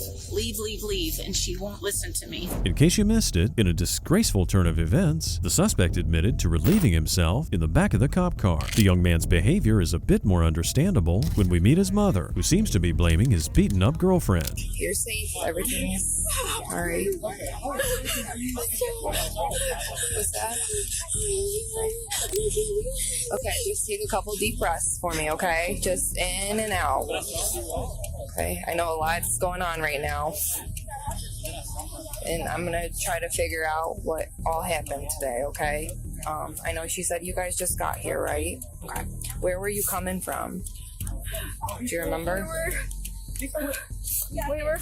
Speaker 4: and she won't listen to me.
Speaker 5: In case you missed it, in a disgraceful turn of events, the suspect admitted to relieving himself in the back of the cop car. The young man's behavior is a bit more understandable when we meet his mother, who seems to be blaming his beaten-up girlfriend.
Speaker 20: You're safe. Everything is alright. What's that? Okay, just take a couple deep breaths for me, okay? Just in and out. Okay, I know a lot's going on right now. And I'm gonna try to figure out what all happened today, okay? I know she said you guys just got here, right? Okay. Where were you coming from? Do you remember?
Speaker 4: We were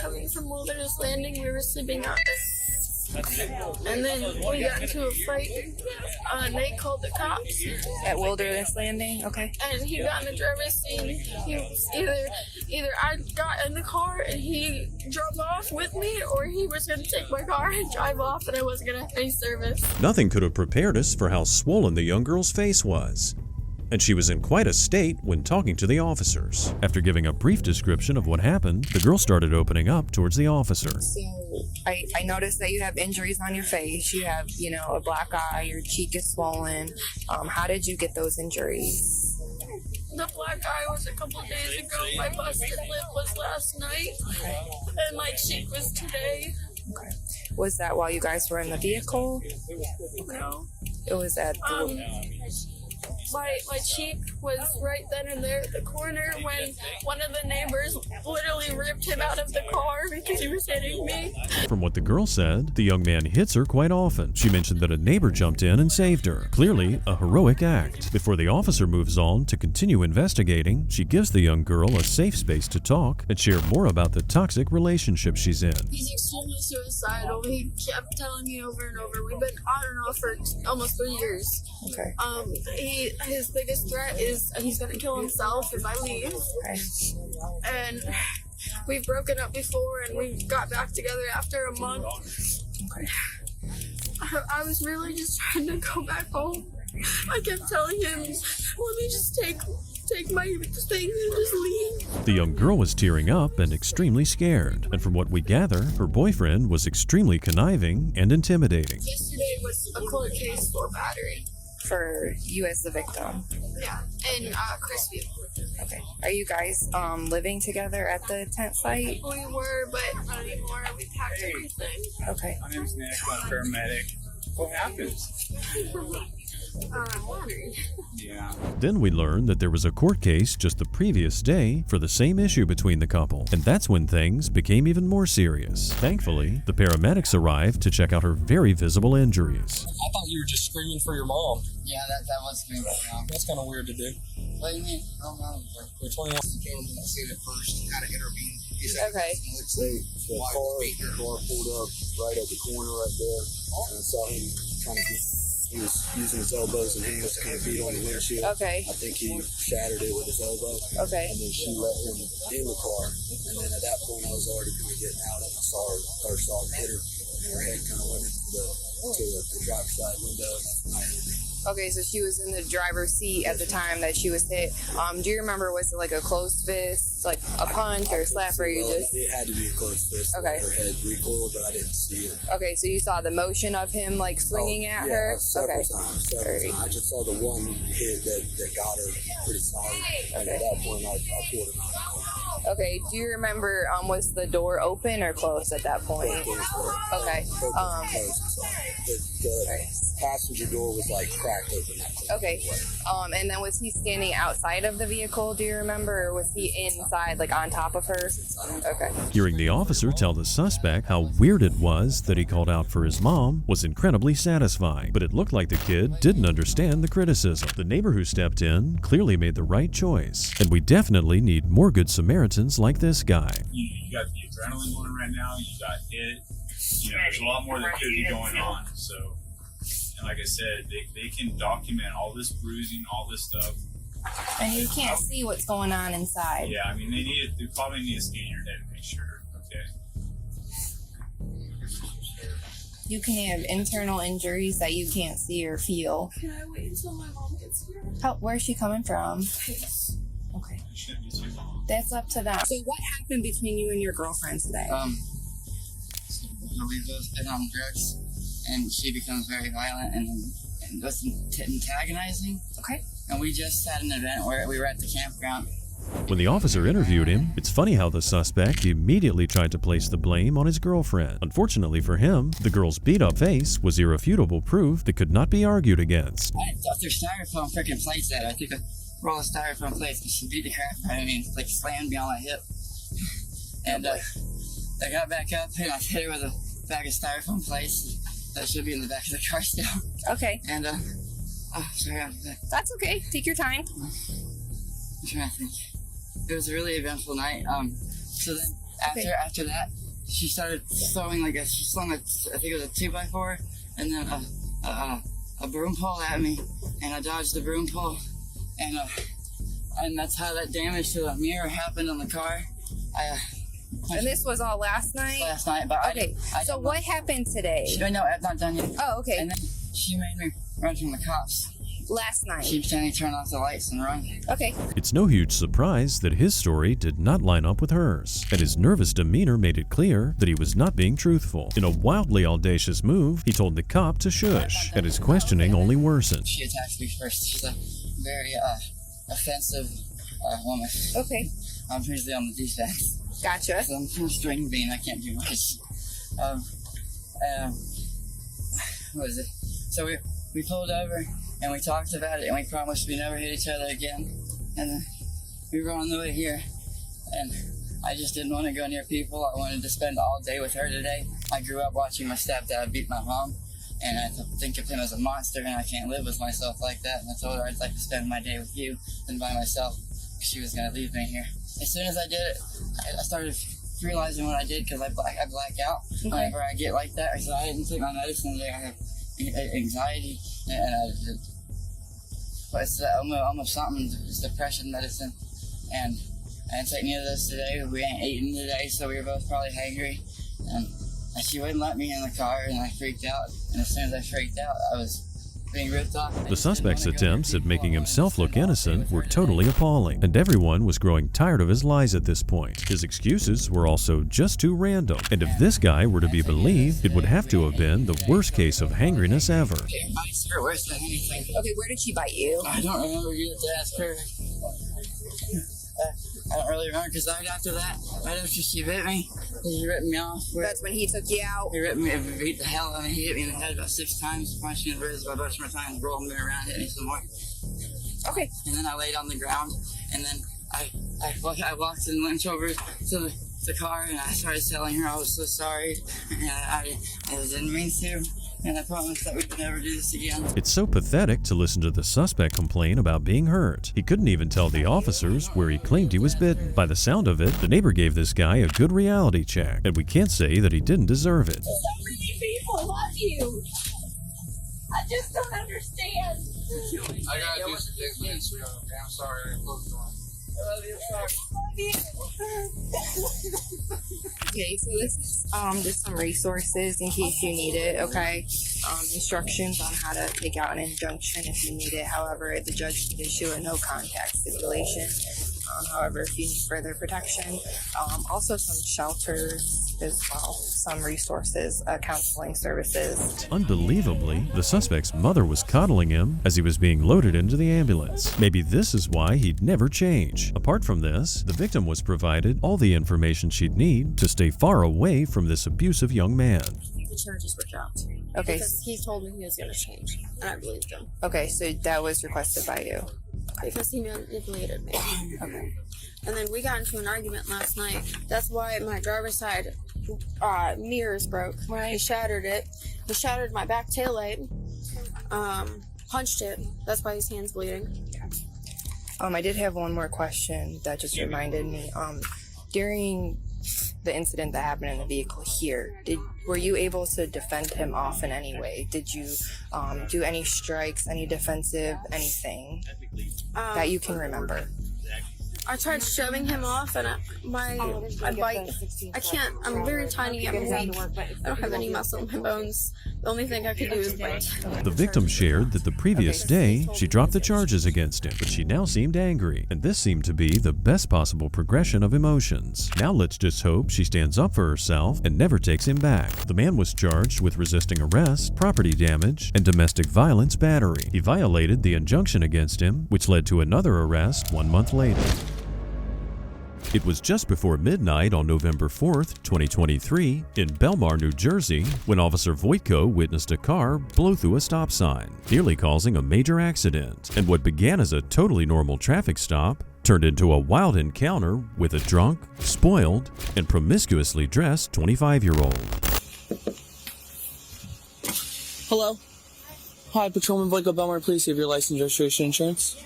Speaker 4: coming from Wilderness Landing. We were sleeping out there. And then we got into a fight. Nate called the cops.
Speaker 20: At Wilderness Landing? Okay.
Speaker 4: And he got in the driver's seat. He was either I got in the car and he drove off with me, or he was going to take my car and drive off and I wasn't going to have any service.
Speaker 5: Nothing could have prepared us for how swollen the young girl's face was. And she was in quite a state when talking to the officers. After giving a brief description of what happened, the girl started opening up towards the officer.
Speaker 20: So I noticed that you have injuries on your face. You have, a black eye, your cheek is swollen. How did you get those injuries?
Speaker 4: The black eye was a couple days ago. My busted lip was last night. Okay. And my cheek was today.
Speaker 20: Okay. Was that while you guys were in the vehicle?
Speaker 4: No.
Speaker 20: It was at
Speaker 4: My cheek was right then and there at the corner when one of the neighbors literally ripped him out of the car because he was hitting me.
Speaker 5: From what the girl said, the young man hits her quite often. She mentioned that a neighbor jumped in and saved her. Clearly, a heroic act. Before the officer moves on to continue investigating, she gives the young girl a safe space to talk and share more about the toxic relationship she's in.
Speaker 4: He's extremely suicidal. He kept telling me over and over. We've been on and off for almost 3 years.
Speaker 20: Okay.
Speaker 4: His biggest threat is he's gonna kill himself if I leave.
Speaker 20: Okay.
Speaker 4: And we've broken up before and we got back together after a month.
Speaker 20: Okay.
Speaker 4: I was really just trying to go back home. I kept telling him, let me just take my things and just leave.
Speaker 5: The young girl was tearing up and extremely scared. And from what we gather, her boyfriend was extremely conniving and intimidating.
Speaker 4: Yesterday was a court case for battery.
Speaker 20: For you as the victim?
Speaker 4: Yeah, in Crisfield.
Speaker 20: Okay. Are you guys living together at the tent site?
Speaker 4: We were, but not anymore. We packed everything.
Speaker 20: Okay.
Speaker 7: My name's Nick. I'm a paramedic. What happened?
Speaker 4: Battery.
Speaker 7: Yeah.
Speaker 5: Then we learned that there was a court case just the previous day for the same issue between the couple. And that's when things became even more serious. Thankfully, the paramedics arrived to check out her very visible injuries.
Speaker 3: I thought you were just screaming for your mom.
Speaker 21: Yeah, that was screaming for my mom.
Speaker 3: That's kind of weird to do.
Speaker 21: What do you mean? I don't know.
Speaker 3: Which one?
Speaker 21: He came and seen it first. How to intervene.
Speaker 20: Okay.
Speaker 12: The car pulled up right at the corner right there, and I saw him kind of he was using his elbows and hands to kind of beat on the windshield.
Speaker 20: Okay.
Speaker 12: I think he shattered it with his elbow.
Speaker 20: Okay.
Speaker 12: And then she let him in the car, and then at that point I was already kind of getting out, and I saw her hit her, and her head kind of went into the driver's side window, and that's when I hit her.
Speaker 20: Okay, so she was in the driver's seat at the time that she was hit. Do you remember, was it like a closed fist, like a punch or a slap, or you just...
Speaker 12: It had to be a closed fist.
Speaker 20: Okay.
Speaker 12: Her head recoiled, but I didn't see it.
Speaker 20: Okay, so you saw the motion of him, like, swinging at her?
Speaker 12: Several times. I just saw the one hit that got her pretty solid. And at that point, I pulled him out.
Speaker 20: Okay, do you remember, was the door open or closed at that point? Okay.
Speaker 12: The passenger door was like cracked open.
Speaker 20: Okay. And then was he standing outside of the vehicle, do you remember, or was he inside, like on top of her? Okay.
Speaker 5: Hearing the officer tell the suspect how weird it was that he called out for his mom was incredibly satisfying, but it looked like the kid didn't understand the criticism. The neighbor who stepped in clearly made the right choice, and we definitely need more good Samaritans like this guy.
Speaker 22: You got the adrenaline going right now, you got hit, there's a lot more that could be going on, so, and like I said, they can document all this bruising, all this stuff,
Speaker 20: And you can't see what's going on inside.
Speaker 22: Yeah, I mean, they probably need to scan your head and make sure, okay?
Speaker 20: You can have internal injuries that you can't see or feel.
Speaker 4: Can I wait until my mom gets here?
Speaker 20: Where's she coming from? Okay.
Speaker 22: It shouldn't be too long.
Speaker 20: That's up to them. So what happened between you and your girlfriend today?
Speaker 21: We've both been on drugs, and she becomes very violent and was antagonizing.
Speaker 20: Okay.
Speaker 21: And we just had an event where we were at the campground.
Speaker 5: When the officer interviewed him, it's funny how the suspect immediately tried to place the blame on his girlfriend. Unfortunately for him, the girl's beat-up face was irrefutable proof that could not be argued against.
Speaker 21: I thought their styrofoam freaking plates at. I took a roll of styrofoam plates and she beat the crap out of me and like slammed me on my hip. And I got back up and I hit her with a bag of styrofoam plates that should be in the back of the car still.
Speaker 20: Okay.
Speaker 21: And sorry.
Speaker 20: That's okay. Take your time.
Speaker 21: I'm trying to think. It was a really eventful night. So then after that, she started throwing she slung I think it was a 2x4 and then a broom pole at me, and I dodged the broom pole, and that's how that damage to the mirror happened on the car.
Speaker 20: And this was all last night?
Speaker 21: Last night, but
Speaker 20: okay. So what happened today?
Speaker 21: No, I'm not done yet.
Speaker 20: Oh, okay.
Speaker 21: And then she made me run from the cops.
Speaker 20: Last night?
Speaker 21: She pretended to turn off the lights and run.
Speaker 20: Okay.
Speaker 5: It's no huge surprise that his story did not line up with hers, and his nervous demeanor made it clear that he was not being truthful. In a wildly audacious move, he told the cop to shush, and his questioning only worsened.
Speaker 21: She attacked me first. She's a very offensive woman.
Speaker 20: Okay.
Speaker 21: I'm usually on the defense.
Speaker 20: Gotcha.
Speaker 21: So I'm a string bean. I can't do much. What was it? So we pulled over and we talked about it and we promised we'd never hit each other again. And then we were on the way here and I just didn't want to go near people. I wanted to spend all day with her today. I grew up watching my stepdad beat my mom, and I think of him as a monster, and I can't live with myself like that. And I told her I'd like to spend my day with you than by myself. She was going to leave me here. As soon as I did it, I started realizing what I did because I black out whenever I get like that. So I didn't take my medicine today. I have anxiety, and it's almost something. It's depression medicine, and I didn't take any of this today. We ain't eating today, so we were both probably hangry. And she wouldn't let me in the car, and I freaked out. And as soon as I freaked out, I was being ripped off.
Speaker 5: The suspect's attempts at making himself look innocent were totally appalling, and everyone was growing tired of his lies at this point. His excuses were also just too random, and if this guy were to be believed, it would have to have been the worst case of hangriness ever.
Speaker 21: It bites her worse than anything.
Speaker 20: Okay, where did she bite you?
Speaker 21: I don't remember. You have to ask her. I don't really remember because right after she bit me, he ripped me off.
Speaker 20: That's when he took you out?
Speaker 21: He ripped me, beat the hell out of me. He hit me in the head about 6 times, punched me in the ribs about a bunch more times, rolled me around, hit me some more.
Speaker 20: Okay.
Speaker 21: And then I laid on the ground, and then I walked and went over to the car, and I started telling her I was so sorry, and I didn't mean to. And I promised that we would never do this again.
Speaker 5: It's so pathetic to listen to the suspect complain about being hurt. He couldn't even tell the officers where he claimed he was bitten. By the sound of it, the neighbor gave this guy a good reality check, and we can't say that he didn't deserve it.
Speaker 4: So many people love you. I just don't understand.
Speaker 21: I gotta do some things with this. I'm sorry, I closed the door. I love you.
Speaker 20: Okay, so this is just some resources in case you need it, okay? Instructions on how to take out an injunction if you need it. However, the judge can issue a no contact stipulation. However, if you need further protection, also some shelters as well, some resources, counseling services.
Speaker 5: Unbelievably, the suspect's mother was coddling him as he was being loaded into the ambulance. Maybe this is why he'd never change. Apart from this, the victim was provided all the information she'd need to stay far away from this abusive young man.
Speaker 4: The charges were dropped.
Speaker 20: Okay.
Speaker 4: Because he told me he was going to change, and I believed him.
Speaker 20: Okay, so that was requested by you.
Speaker 4: Because he manipulated me.
Speaker 20: Okay.
Speaker 4: And then we got into an argument last night. That's why my driver's side mirrors broke. Right. He shattered it. He shattered my back taillight. Punched it. That's why his hand's bleeding.
Speaker 20: I did have one more question that just reminded me. During the incident that happened in the vehicle here, were you able to defend him off in any way? Did you do any strikes, any defensive, anything that you can remember?
Speaker 4: I tried shoving him off, and I bite. I can't. I'm very tiny. I'm weak. I don't have any muscle in my bones. The only thing I could do is bite.
Speaker 5: The victim shared that the previous day, she dropped the charges against him, but she now seemed angry, and this seemed to be the best possible progression of emotions. Now let's just hope she stands up for herself and never takes him back. The man was charged with resisting arrest, property damage, and domestic violence battery. He violated the injunction against him, which led to another arrest 1 month later. It was just before midnight on November 4th, 2023, in Belmar, New Jersey, when Officer Voitko witnessed a car blow through a stop sign, nearly causing a major accident, and what began as a totally normal traffic stop turned into a wild encounter with a drunk, spoiled, and promiscuously dressed 25-year-old.
Speaker 6: Hello? Hi, Patrolman Voitko, Belmar, please have your license, registration, insurance.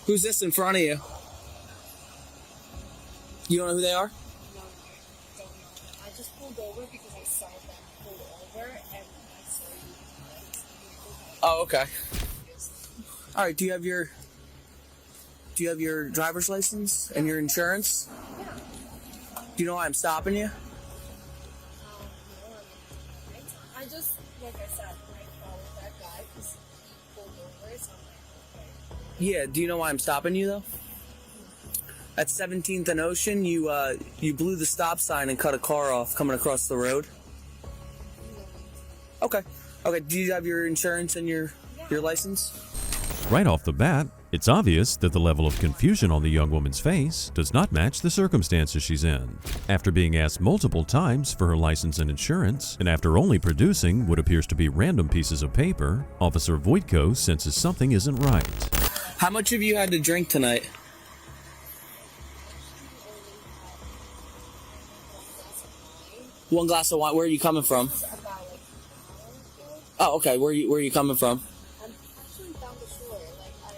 Speaker 6: Who's this in front of you? You don't know who they are?
Speaker 18: No, I don't know. I just pulled over because I saw them pull over and I saw you.
Speaker 6: Oh, okay. All right. Do you have your driver's license and your insurance?
Speaker 18: Yeah.
Speaker 6: Do you know why I'm stopping you?
Speaker 18: No, I just, like I said, I followed that guy because he pulled over, so I'm like, okay.
Speaker 6: Yeah. Do you know why I'm stopping you though? At 17th and Ocean, you blew the stop sign and cut a car off coming across the road. Okay. Okay. Do you have your insurance and your license?
Speaker 5: Right off the bat, it's obvious that the level of confusion on the young woman's face does not match the circumstances she's in. After being asked multiple times for her license and insurance, and after only producing what appears to be random pieces of paper, Officer Voitko senses something isn't right.
Speaker 6: How much have you had to drink tonight? One glass of wine. Where are you coming from? Oh, okay. Where are you coming from?
Speaker 18: I'm actually down the shore. Like, I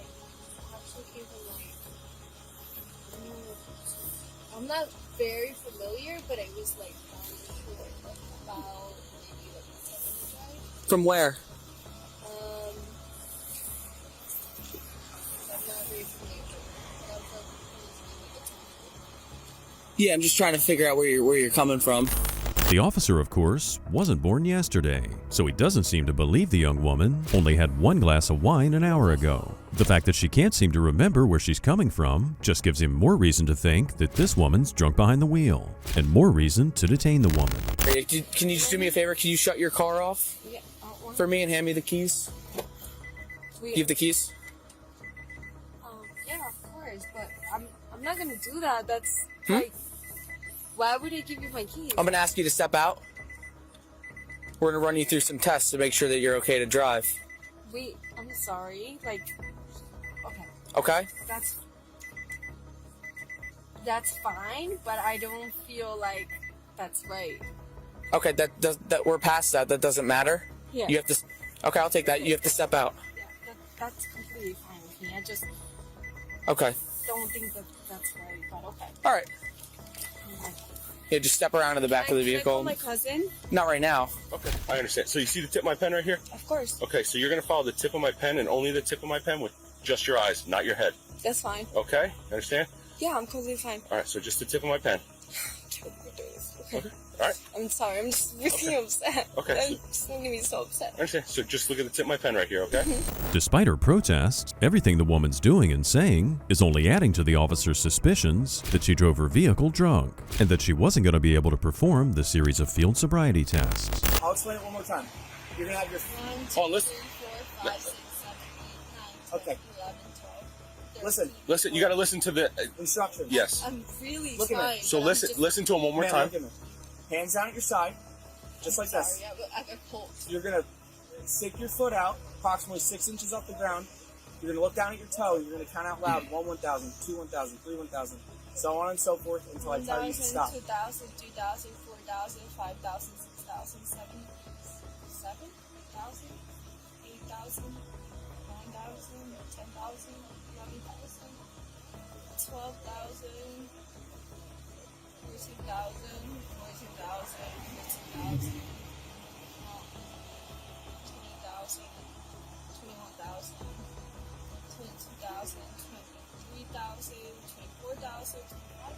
Speaker 18: actually came from, I'm not very familiar, but it was like down the shore, like about maybe like a 7 drive.
Speaker 6: From where?
Speaker 18: I'm not very familiar. But I was like,
Speaker 6: Yeah, I'm just trying to figure out where you're coming from.
Speaker 5: The officer, of course, wasn't born yesterday, so he doesn't seem to believe the young woman only had one glass of wine an hour ago. The fact that she can't seem to remember where she's coming from just gives him more reason to think that this woman's drunk behind the wheel, and more reason to detain the woman.
Speaker 6: Hey, can you just do me a favor? Can you shut your car off for me and hand me the keys? You have the keys?
Speaker 18: yeah, of course, but I'm not gonna do that. That's like, why would I give you my keys?
Speaker 6: I'm gonna ask you to step out. We're gonna run you through some tests to make sure that you're okay to drive.
Speaker 18: Wait, I'm sorry. Like, okay.
Speaker 6: Okay?
Speaker 18: That's fine, but I don't feel like that's right.
Speaker 6: Okay, that we're past that. That doesn't matter.
Speaker 18: Yeah.
Speaker 6: You have to. Okay, I'll take that. You have to step out.
Speaker 18: Yeah, that's completely fine with me. I just
Speaker 6: Okay.
Speaker 18: don't think that's right, but okay.
Speaker 6: All right. Yeah, just step around to the back of the vehicle.
Speaker 18: Can I call my cousin?
Speaker 6: Not right now.
Speaker 19: Okay, I understand. So you see the tip of my pen right here?
Speaker 18: Of course.
Speaker 19: Okay, so you're going to follow the tip of my pen and only the tip of my pen with just your eyes, not your head.
Speaker 18: That's fine.
Speaker 19: Okay, understand?
Speaker 18: Yeah, I'm completely fine.
Speaker 19: All right, so just the tip of my pen.
Speaker 18: Okay.
Speaker 19: All right.
Speaker 18: I'm sorry. I'm just really upset.
Speaker 19: Okay.
Speaker 18: I'm just going to be so upset.
Speaker 19: I understand. So just look at the tip of my pen right here, okay?
Speaker 5: Despite her protest, everything the woman's doing and saying is only adding to the officer's suspicions that she drove her vehicle drunk, and that she wasn't going to be able to perform the series of field sobriety tests.
Speaker 6: I'll explain it one more time. You're gonna have your.
Speaker 19: Oh, listen.
Speaker 18: 4, 5, 6, 7, 8, 9, 10,
Speaker 6: Okay.
Speaker 18: 11, 12.
Speaker 6: Listen.
Speaker 19: You got to listen to the
Speaker 6: Instructions.
Speaker 19: Yes.
Speaker 18: I'm really
Speaker 6: Look at
Speaker 18: trying.
Speaker 6: me.
Speaker 19: So listen to him one more
Speaker 6: Man,
Speaker 19: time.
Speaker 6: look at me. Hands down at your side, just like this.
Speaker 18: Sorry, I got cold.
Speaker 6: You're gonna stick your foot out approximately 6 inches off the ground. You're gonna look down at your toe. You're gonna count out loud: 1 1,000, 2 1,000, 3 1,000, so on and so forth until I tell you to
Speaker 18: 1,000,
Speaker 6: stop.
Speaker 18: 2,000, 3,000, 4,000, 5,000, 6,000, 7,000, 8,000, 9,000, $10,000, $11,000, $12,000, $13,000, $14,000, $15,000, $20,000, $21,000, $22,000, $23,000, $24,000,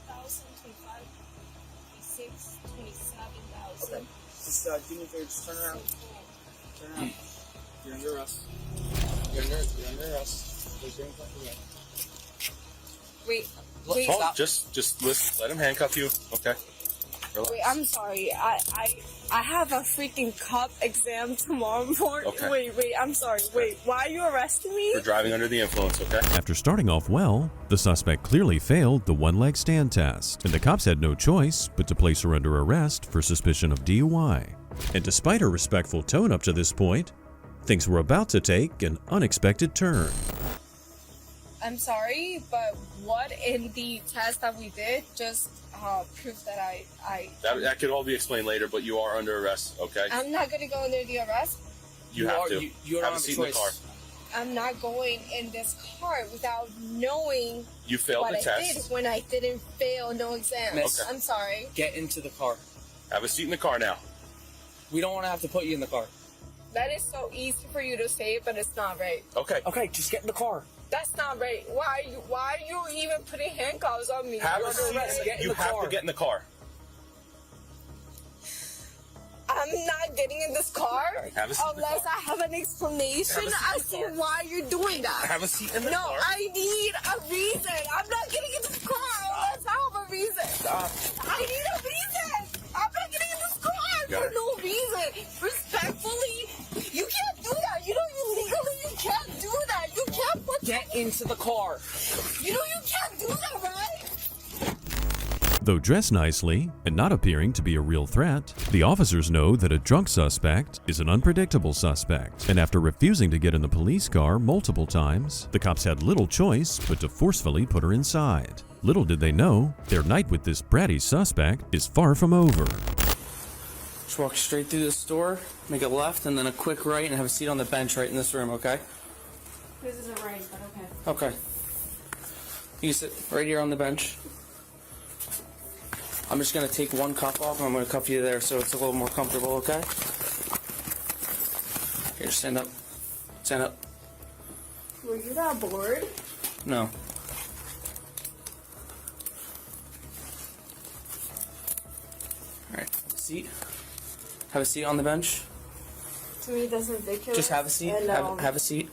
Speaker 18: $25,000, $26,000, $27,000.
Speaker 6: Just do me a favor, just turn around. Turn around. You're under arrest. You're under arrest. There's your info.
Speaker 18: Wait,
Speaker 19: Oh, just listen, let him handcuff you, okay? Relax.
Speaker 18: wait, I'm sorry. I have a freaking cop exam tomorrow morning.
Speaker 19: Okay.
Speaker 18: Wait, I'm sorry. Wait, why are you arresting me?
Speaker 19: For driving under the influence, okay?
Speaker 5: After starting off well, the suspect clearly failed the one-leg stand test, and the cops had no choice but to place her under arrest for suspicion of DUI. And despite her respectful tone up to this point, things were about to take an unexpected turn.
Speaker 18: I'm sorry, but what in the test that we did just proved that I
Speaker 19: That could all be explained later, but you are under arrest, okay?
Speaker 18: I'm not gonna go under the arrest.
Speaker 19: You have to.
Speaker 6: You
Speaker 19: have a seat in the car.
Speaker 18: I'm not going in this car without knowing
Speaker 19: You failed
Speaker 18: what
Speaker 19: the
Speaker 18: I
Speaker 19: test.
Speaker 18: did when I didn't fail no exams.
Speaker 6: Miss.
Speaker 18: I'm sorry.
Speaker 6: Get into the car.
Speaker 19: Have a seat in the car now.
Speaker 6: We don't want to have to put you in the car.
Speaker 18: That is so easy for you to say, but it's not right.
Speaker 19: Okay.
Speaker 6: Okay, just get in the car.
Speaker 18: That's not right. Why are you even putting handcuffs on me?
Speaker 19: Have
Speaker 18: You're
Speaker 19: a seat.
Speaker 18: right.
Speaker 19: You have to get in the car.
Speaker 18: I'm not getting in this car
Speaker 19: Have a seat in the
Speaker 18: unless I have an explanation as to why you're doing that.
Speaker 19: Have a seat in the
Speaker 18: No,
Speaker 19: car.
Speaker 18: I need a reason. I'm not getting in this car unless I have a reason. I need a reason. I'm not getting in this car
Speaker 19: Got
Speaker 18: for
Speaker 19: it.
Speaker 18: no reason. Respectfully, you can't do that. You know you legally you can't do that. You can't put
Speaker 6: Get into the car.
Speaker 18: You know you can't do that, right?
Speaker 5: Though dressed nicely and not appearing to be a real threat, the officers know that a drunk suspect is an unpredictable suspect, and after refusing to get in the police car multiple times, the cops had little choice but to forcefully put her inside. Little did they know, their night with this bratty suspect is far from over.
Speaker 6: Just walk straight through the store, make a left, and then a quick right, and have a seat on the bench right in this room, okay?
Speaker 18: This is a right, but okay.
Speaker 6: Okay. You sit right here on the bench. I'm just going to take one cuff off, and I'm going to cuff you there so it's a little more comfortable, okay? Here, stand up. Stand up.
Speaker 18: Were you that bored?
Speaker 6: No. Alright, seat. Have a seat on the bench.
Speaker 18: To me, that's ridiculous.
Speaker 6: Just have a seat.
Speaker 18: And,
Speaker 6: Have a seat.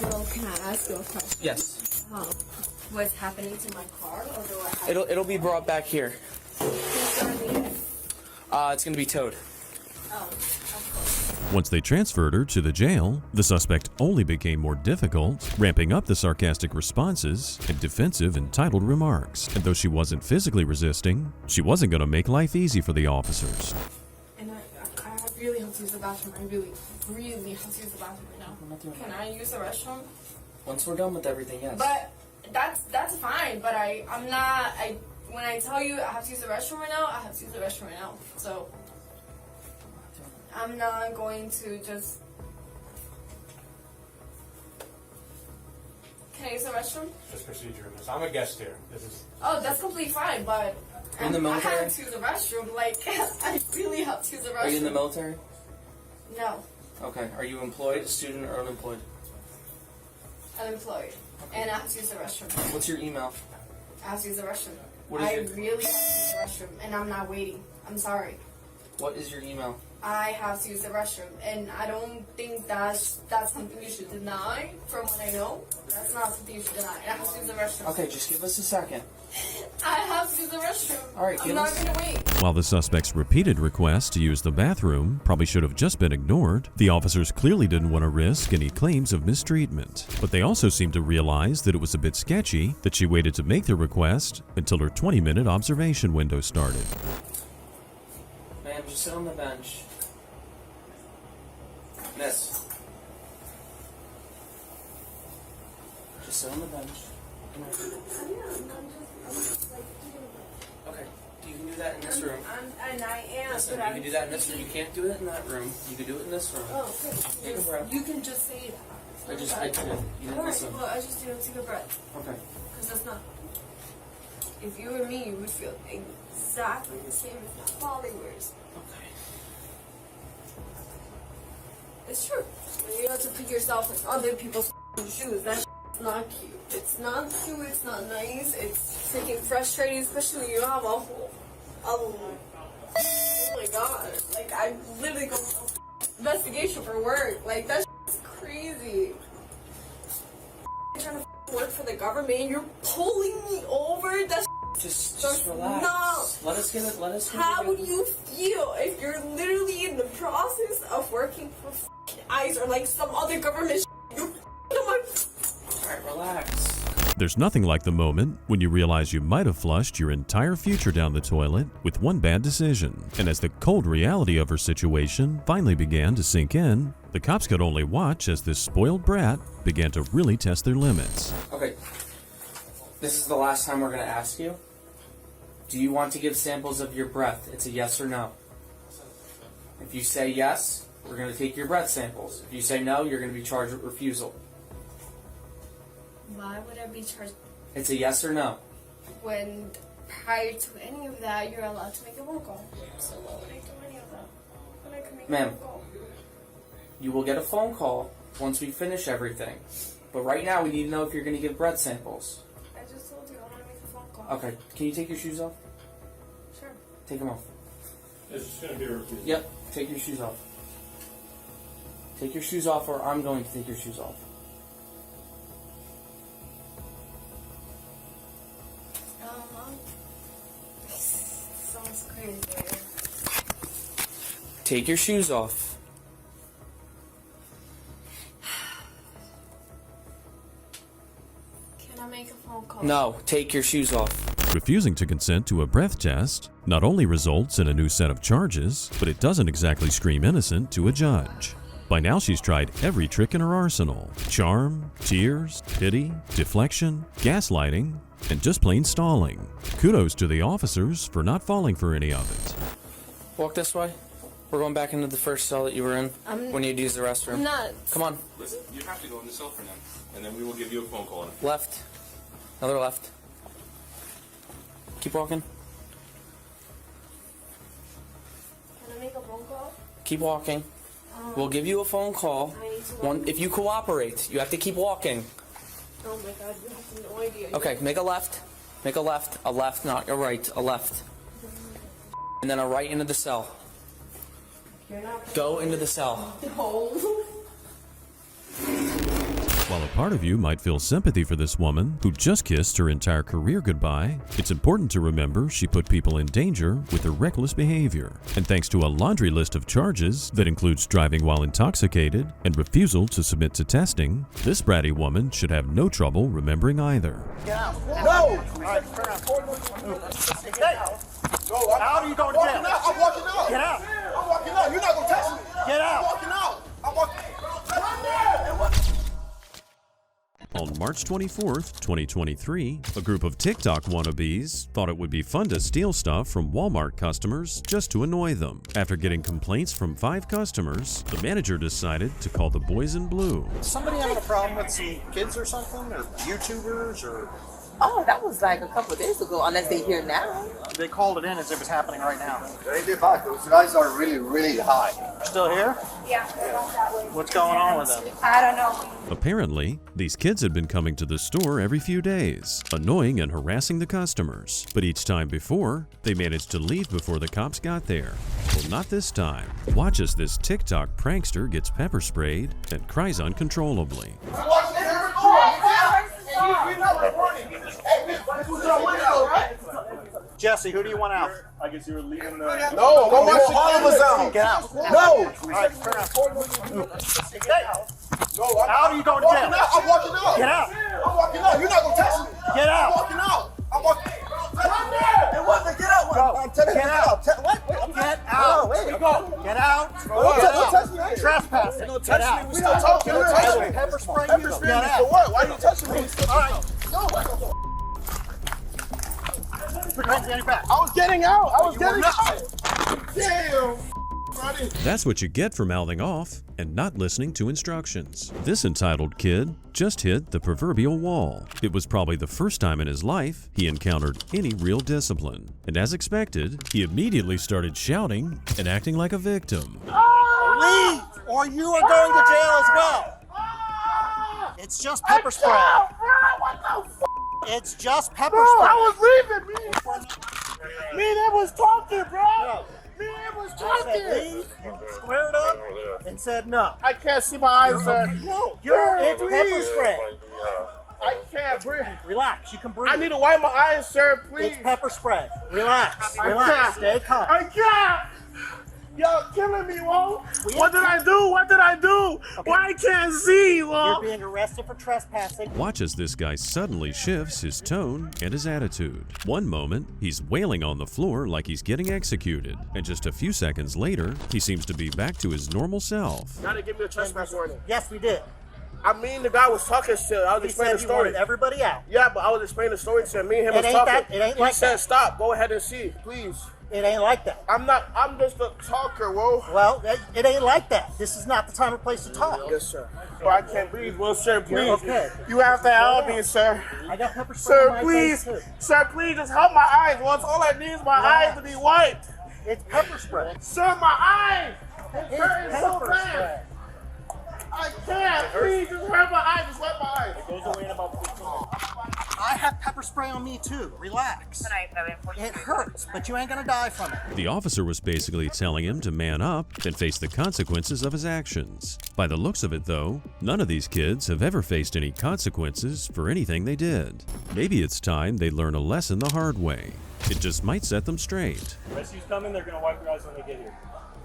Speaker 18: Well, can I ask you a question?
Speaker 6: Yes.
Speaker 18: What's happening to my car, or do I have
Speaker 6: It'll be brought back here.
Speaker 18: Who's gonna be it?
Speaker 6: It's going to be towed.
Speaker 18: Oh,
Speaker 5: Once they transferred her to the jail, the suspect only became more difficult, ramping up the sarcastic responses and defensive, entitled remarks. And though she wasn't physically resisting, she wasn't going to make life easy for the officers.
Speaker 18: and I really have to use the bathroom. I really have to use the bathroom right now. Can I use the restroom?
Speaker 6: Once we're done with everything, yes.
Speaker 18: But that's fine. But I'm not. When I tell you I have to use the restroom right now, I have to use the restroom right now. So I'm not going to just. Can I use the restroom?
Speaker 11: Just procedure. I'm a guest here. This is.
Speaker 18: Oh, that's completely fine. But
Speaker 6: In the
Speaker 18: I
Speaker 6: military?
Speaker 18: have to use the restroom. Like I really have to use the restroom.
Speaker 6: Are you in the military?
Speaker 18: No,
Speaker 6: Okay. Are you employed, student, or unemployed?
Speaker 18: unemployed, and I have to use the restroom.
Speaker 6: What's your email?
Speaker 18: I have to use the restroom.
Speaker 6: What is
Speaker 18: I
Speaker 6: it?
Speaker 18: really have to use the restroom, and I'm not waiting. I'm sorry.
Speaker 6: What is your email?
Speaker 18: I have to use the restroom, and I don't think that's something you should deny. From what I know, that's not something you should deny. I have to use the restroom.
Speaker 6: Okay, just give us a second.
Speaker 18: I have to use the restroom.
Speaker 6: All right,
Speaker 18: I'm
Speaker 6: give
Speaker 18: not
Speaker 6: us-
Speaker 18: gonna wait.
Speaker 5: While the suspect's repeated requests to use the bathroom probably should have just been ignored, the officers clearly didn't want to risk any claims of mistreatment. But they also seemed to realize that it was a bit sketchy that she waited to make the request until her 20-minute observation window started.
Speaker 6: Ma'am, just sit on the bench. Miss. Just sit on the bench. Okay. You can do that in this room.
Speaker 18: And I am.
Speaker 6: Listen,
Speaker 18: but
Speaker 6: you can do that in this room. You can't do it in that room. You can do it in this room.
Speaker 18: Oh, okay.
Speaker 6: Take a breath.
Speaker 18: You can just say that.
Speaker 6: I did. You didn't listen.
Speaker 18: Well, I just didn't take a breath.
Speaker 6: Okay.
Speaker 18: Because that's not. If you were me, you would feel exactly the same, if not probably worse.
Speaker 6: Okay.
Speaker 18: It's true. When you have to put yourself in other people's shoes, that's not cute. It's not cute, it's not nice, it's freaking frustrating, especially when you have a whole, oh my god. Like, I literally go for investigation for work. Like, that's crazy. Trying to work for the government and you're pulling me over? That's
Speaker 6: just relax.
Speaker 18: No.
Speaker 6: Let us get it.
Speaker 18: How would you feel if you're literally in the process of working for ICE or like some other government? You're
Speaker 6: Alright, relax.
Speaker 5: There's nothing like the moment when you realize you might have flushed your entire future down the toilet with one bad decision. And as the cold reality of her situation finally began to sink in, the cops could only watch as this spoiled brat began to really test their limits.
Speaker 6: Okay. This is the last time we're going to ask you. Do you want to give samples of your breath? It's a yes or no. If you say yes, we're going to take your breath samples. If you say no, you're going to be charged with refusal.
Speaker 18: Why would I be charged
Speaker 6: It's a yes or no.
Speaker 18: when prior to any of that you're allowed to make a phone call? So why would I do any of that? When I can make a
Speaker 6: Ma'am,
Speaker 18: phone call?
Speaker 6: you will get a phone call once we finish everything. But right now, we need to know if you're going to give breath samples.
Speaker 18: I just told you I want to make a phone call.
Speaker 6: Okay, can you take your shoes off?
Speaker 18: Sure.
Speaker 6: Take them off.
Speaker 19: It's just going to be a refusal.
Speaker 6: Yep, take your shoes off. Take your shoes off or I'm going to take your shoes off.
Speaker 18: Sounds crazy.
Speaker 6: Take your shoes off.
Speaker 18: Can I make a phone call?
Speaker 6: No, take your shoes off.
Speaker 5: Refusing to consent to a breath test not only results in a new set of charges, but it doesn't exactly scream innocent to a judge. By now she's tried every trick in her arsenal: charm, tears, pity, deflection, gaslighting, and just plain stalling. Kudos to the officers for not falling for any of it.
Speaker 6: Walk this way. We're going back into the first cell that you were in when you'd use the restroom.
Speaker 18: I'm not.
Speaker 6: Come on.
Speaker 19: Listen, you have to go in the cell for now, and then we will give you a phone call.
Speaker 6: Left. Another left. Keep walking.
Speaker 18: Can I make a phone call?
Speaker 6: Keep walking. We'll give you a phone call. If you cooperate, you have to keep walking.
Speaker 18: Oh my god, you have no idea.
Speaker 6: Okay, make a left. Make a left. A left, not a right. A left. And then a right into the cell. Go into the cell.
Speaker 18: No.
Speaker 5: While a part of you might feel sympathy for this woman who just kissed her entire career goodbye, it's important to remember she put people in danger with her reckless behavior. And thanks to a laundry list of charges that includes driving while intoxicated and refusal to submit to testing, this bratty woman should have no trouble remembering either.
Speaker 12: Get out. No! Hey! How are you going to jail? I'm walking out. Get out. I'm walking out. You're not going to touch me. Get out. I'm walking out. I'm walking out.
Speaker 5: On March 24th, 2023, a group of TikTok wannabes thought it would be fun to steal stuff from Walmart customers just to annoy them. After getting complaints from 5 customers, the manager decided to call the boys in blue.
Speaker 8: Somebody having a problem with some kids or something, or YouTubers, or...
Speaker 15: Oh, that was like a couple of days ago, unless they're here now.
Speaker 8: They called it in as if it's happening right now.
Speaker 12: Those guys are really, really high.
Speaker 8: Still here?
Speaker 15: Yeah, they're not that way.
Speaker 8: What's going on with them?
Speaker 15: I don't know.
Speaker 5: Apparently, these kids had been coming to the store every few days, annoying and harassing the customers. But each time before, they managed to leave before the cops got there. Well, not this time. Watch as this TikTok prankster gets pepper sprayed and cries uncontrollably.
Speaker 8: Jesse, who do you want out?
Speaker 19: I guess you were leaving the...
Speaker 12: No, go watch all of us out.
Speaker 8: Get out.
Speaker 12: No.
Speaker 8: All right, turn around.
Speaker 12: No,
Speaker 8: how are you going to jail?
Speaker 12: I'm walking out.
Speaker 8: Get out.
Speaker 12: I'm walking out. You're not going to touch me.
Speaker 8: Get out.
Speaker 12: I'm walking out. I'm walking out. It wasn't. Get out.
Speaker 8: Go. Get out.
Speaker 12: What?
Speaker 8: Get out.
Speaker 12: Go.
Speaker 8: Get out.
Speaker 12: Don't touch me.
Speaker 8: Trespassing.
Speaker 12: Get out. We still talking. Don't touch me.
Speaker 8: Pepper spray.
Speaker 12: Pepper spray me for what? Why are you touching me?
Speaker 8: All right.
Speaker 12: No.
Speaker 2: put your hands behind your back.
Speaker 12: I was getting out. I was
Speaker 2: You
Speaker 12: getting
Speaker 2: were not.
Speaker 12: out. Damn. Buddy.
Speaker 5: That's what you get for mouthing off and not listening to instructions. This entitled kid just hit the proverbial wall. It was probably the first time in his life he encountered any real discipline. And as expected, he immediately started shouting and acting like a victim.
Speaker 2: Leave, or you are going to jail as well. It's just pepper spray.
Speaker 12: What the f?
Speaker 2: It's just pepper
Speaker 12: Bro,
Speaker 2: spray.
Speaker 12: I was leaving, me. Me that was talking, bro.
Speaker 2: No.
Speaker 12: Me that was
Speaker 2: I
Speaker 12: talking.
Speaker 2: said leave, you squared up, and said no.
Speaker 12: I can't see my eyes, sir.
Speaker 2: No, it's
Speaker 12: please.
Speaker 2: pepper spray.
Speaker 12: I can't breathe.
Speaker 2: Relax, you can breathe.
Speaker 12: I need to wipe my eyes, sir, please.
Speaker 2: It's pepper spray. Relax,
Speaker 12: I
Speaker 2: relax,
Speaker 12: can't.
Speaker 2: stay calm.
Speaker 12: I can't. Y'all killing me, Whoa. What did I do? What did I do?
Speaker 2: Okay.
Speaker 12: Why I can't see, Whoa?
Speaker 2: You're being arrested for trespassing.
Speaker 5: Watch as this guy suddenly shifts his tone and his attitude. One moment, he's wailing on the floor like he's getting executed. And just a few seconds later, he seems to be back to his normal self.
Speaker 12: Now they give me a trespass warning.
Speaker 2: Yes, we did.
Speaker 12: I mean, the guy was talking still. I was
Speaker 2: He
Speaker 12: explaining
Speaker 2: said
Speaker 12: the
Speaker 2: you
Speaker 12: story.
Speaker 2: wanted everybody out.
Speaker 12: Yeah, but I was explaining the story to him. Me and him
Speaker 2: It
Speaker 12: was
Speaker 2: ain't
Speaker 12: talking.
Speaker 2: that- it ain't
Speaker 12: he
Speaker 2: like
Speaker 12: said,
Speaker 2: that.
Speaker 12: stop. Go ahead and see, please.
Speaker 2: It ain't like that.
Speaker 12: I'm just a talker, Whoa.
Speaker 2: Well, it ain't like that. This is not the time or place to talk.
Speaker 12: Yes, sir. Well, I can't breathe. Well, sir, please.
Speaker 2: Okay.
Speaker 12: You have to help me, sir.
Speaker 2: I got pepper spray on
Speaker 12: Sir,
Speaker 2: my
Speaker 12: please.
Speaker 2: face, too.
Speaker 12: Sir, please, just help my eyes. Once all I need is my eyes to be wiped.
Speaker 2: It's pepper spray.
Speaker 12: Sir, my eyes. It's hurting so
Speaker 2: pepper
Speaker 12: bad.
Speaker 2: spray.
Speaker 12: I can't. Please, just hurt my eyes. Just wipe my eyes.
Speaker 2: It goes away in about 15 minutes. I have pepper spray on me too. Relax. It hurts, but you ain't gonna die from it.
Speaker 5: The officer was basically telling him to man up and face the consequences of his actions. By the looks of it, though, none of these kids have ever faced any consequences for anything they did. Maybe it's time they learn a lesson the hard way. It just might set them straight.
Speaker 3: Rescue's coming, they're gonna wipe your eyes when they get here.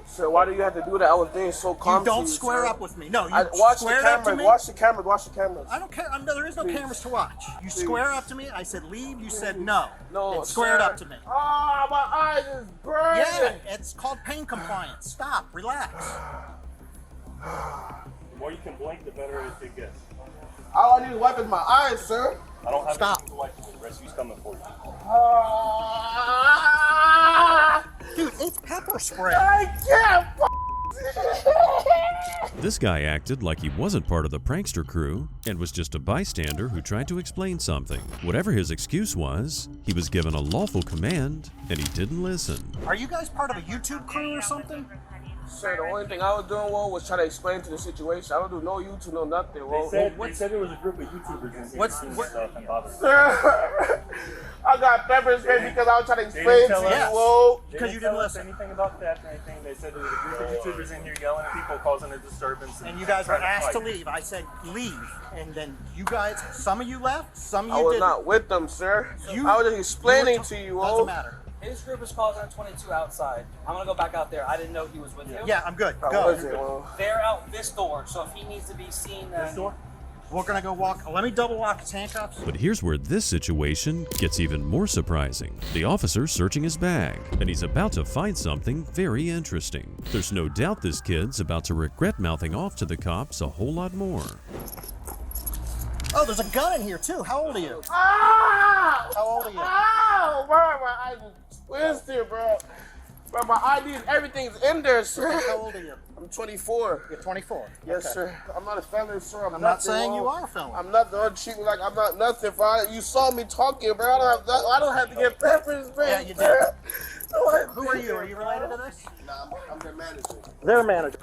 Speaker 12: Sir, why do you have to do that? I was being so calm.
Speaker 2: You don't
Speaker 12: to
Speaker 2: square
Speaker 12: sir.
Speaker 2: up with me. No, you
Speaker 12: watch the
Speaker 2: squared up to
Speaker 12: cameras.
Speaker 2: me.
Speaker 12: Watch the cameras. Watch the cameras.
Speaker 2: I don't care. There is no
Speaker 12: Please.
Speaker 2: cameras to watch. You
Speaker 12: Please.
Speaker 2: square up to me. I said leave. You said no.
Speaker 12: No,
Speaker 2: and squared
Speaker 12: sir.
Speaker 2: up to me.
Speaker 12: Ah, my eyes is burning.
Speaker 2: Yeah, it's called pain compliance. Stop. Relax.
Speaker 3: The more you can blink, the better it gets.
Speaker 12: All I need to wipe is my eyes, sir.
Speaker 3: I don't have
Speaker 2: Stop.
Speaker 3: anything to wipe with. Rescue's coming for you.
Speaker 2: Dude, it's pepper spray.
Speaker 12: I can't.
Speaker 5: This guy acted like he wasn't part of the prankster crew and was just a bystander who tried to explain something. Whatever his excuse was, he was given a lawful command and he didn't listen.
Speaker 2: Are you guys part of a YouTube crew or something?
Speaker 12: Sir, the only thing I was doing, was trying to explain to the situation. I don't do no YouTube, no nothing.
Speaker 3: They said there was a group of YouTubers in here doing stuff and bothering.
Speaker 12: Sir, I got pepper spray because I was trying to explain to you, whoa.
Speaker 3: Because you didn't listen. Anything about that or anything. They said there was a group of YouTubers in here yelling at people, causing a disturbance.
Speaker 2: And you guys were asked to leave. I said leave. And then you guys, some of you left, some of you
Speaker 12: I was
Speaker 2: didn't.
Speaker 12: not with them, sir. I was just explaining to you,
Speaker 2: Doesn't matter.
Speaker 14: His group is causing a 22 outside. I'm gonna go back out there. I didn't know he was with you.
Speaker 2: Yeah, I'm good.
Speaker 12: How
Speaker 2: Go.
Speaker 12: was it, well?
Speaker 14: They're out this door, so if he needs to be seen, then...
Speaker 3: This door?
Speaker 2: We're gonna go walk. Let me double lock his handcuffs.
Speaker 5: But here's where this situation gets even more surprising. The officer's searching his bag, and he's about to find something very interesting. There's no doubt this kid's about to regret mouthing off to the cops a whole lot more.
Speaker 2: Oh, there's a gun in here too. How old are you?
Speaker 12: Ah!
Speaker 2: How old are you?
Speaker 12: Ow! Bro, my eyes are twisted, bro. Bro, my ID and everything's in there, sir.
Speaker 2: How old are you?
Speaker 12: I'm 24.
Speaker 2: You're 24.
Speaker 12: Yes,
Speaker 2: Okay.
Speaker 12: sir. I'm not a felon, sir.
Speaker 2: I'm not saying you are a felon.
Speaker 12: I'm not. Don't treat me like I'm not nothing, bro. You saw me talking, bro. I don't have to get pepper spray.
Speaker 2: Yeah, you did. Who are you? Are you related to this?
Speaker 12: Nah, I'm their manager.
Speaker 2: Their manager.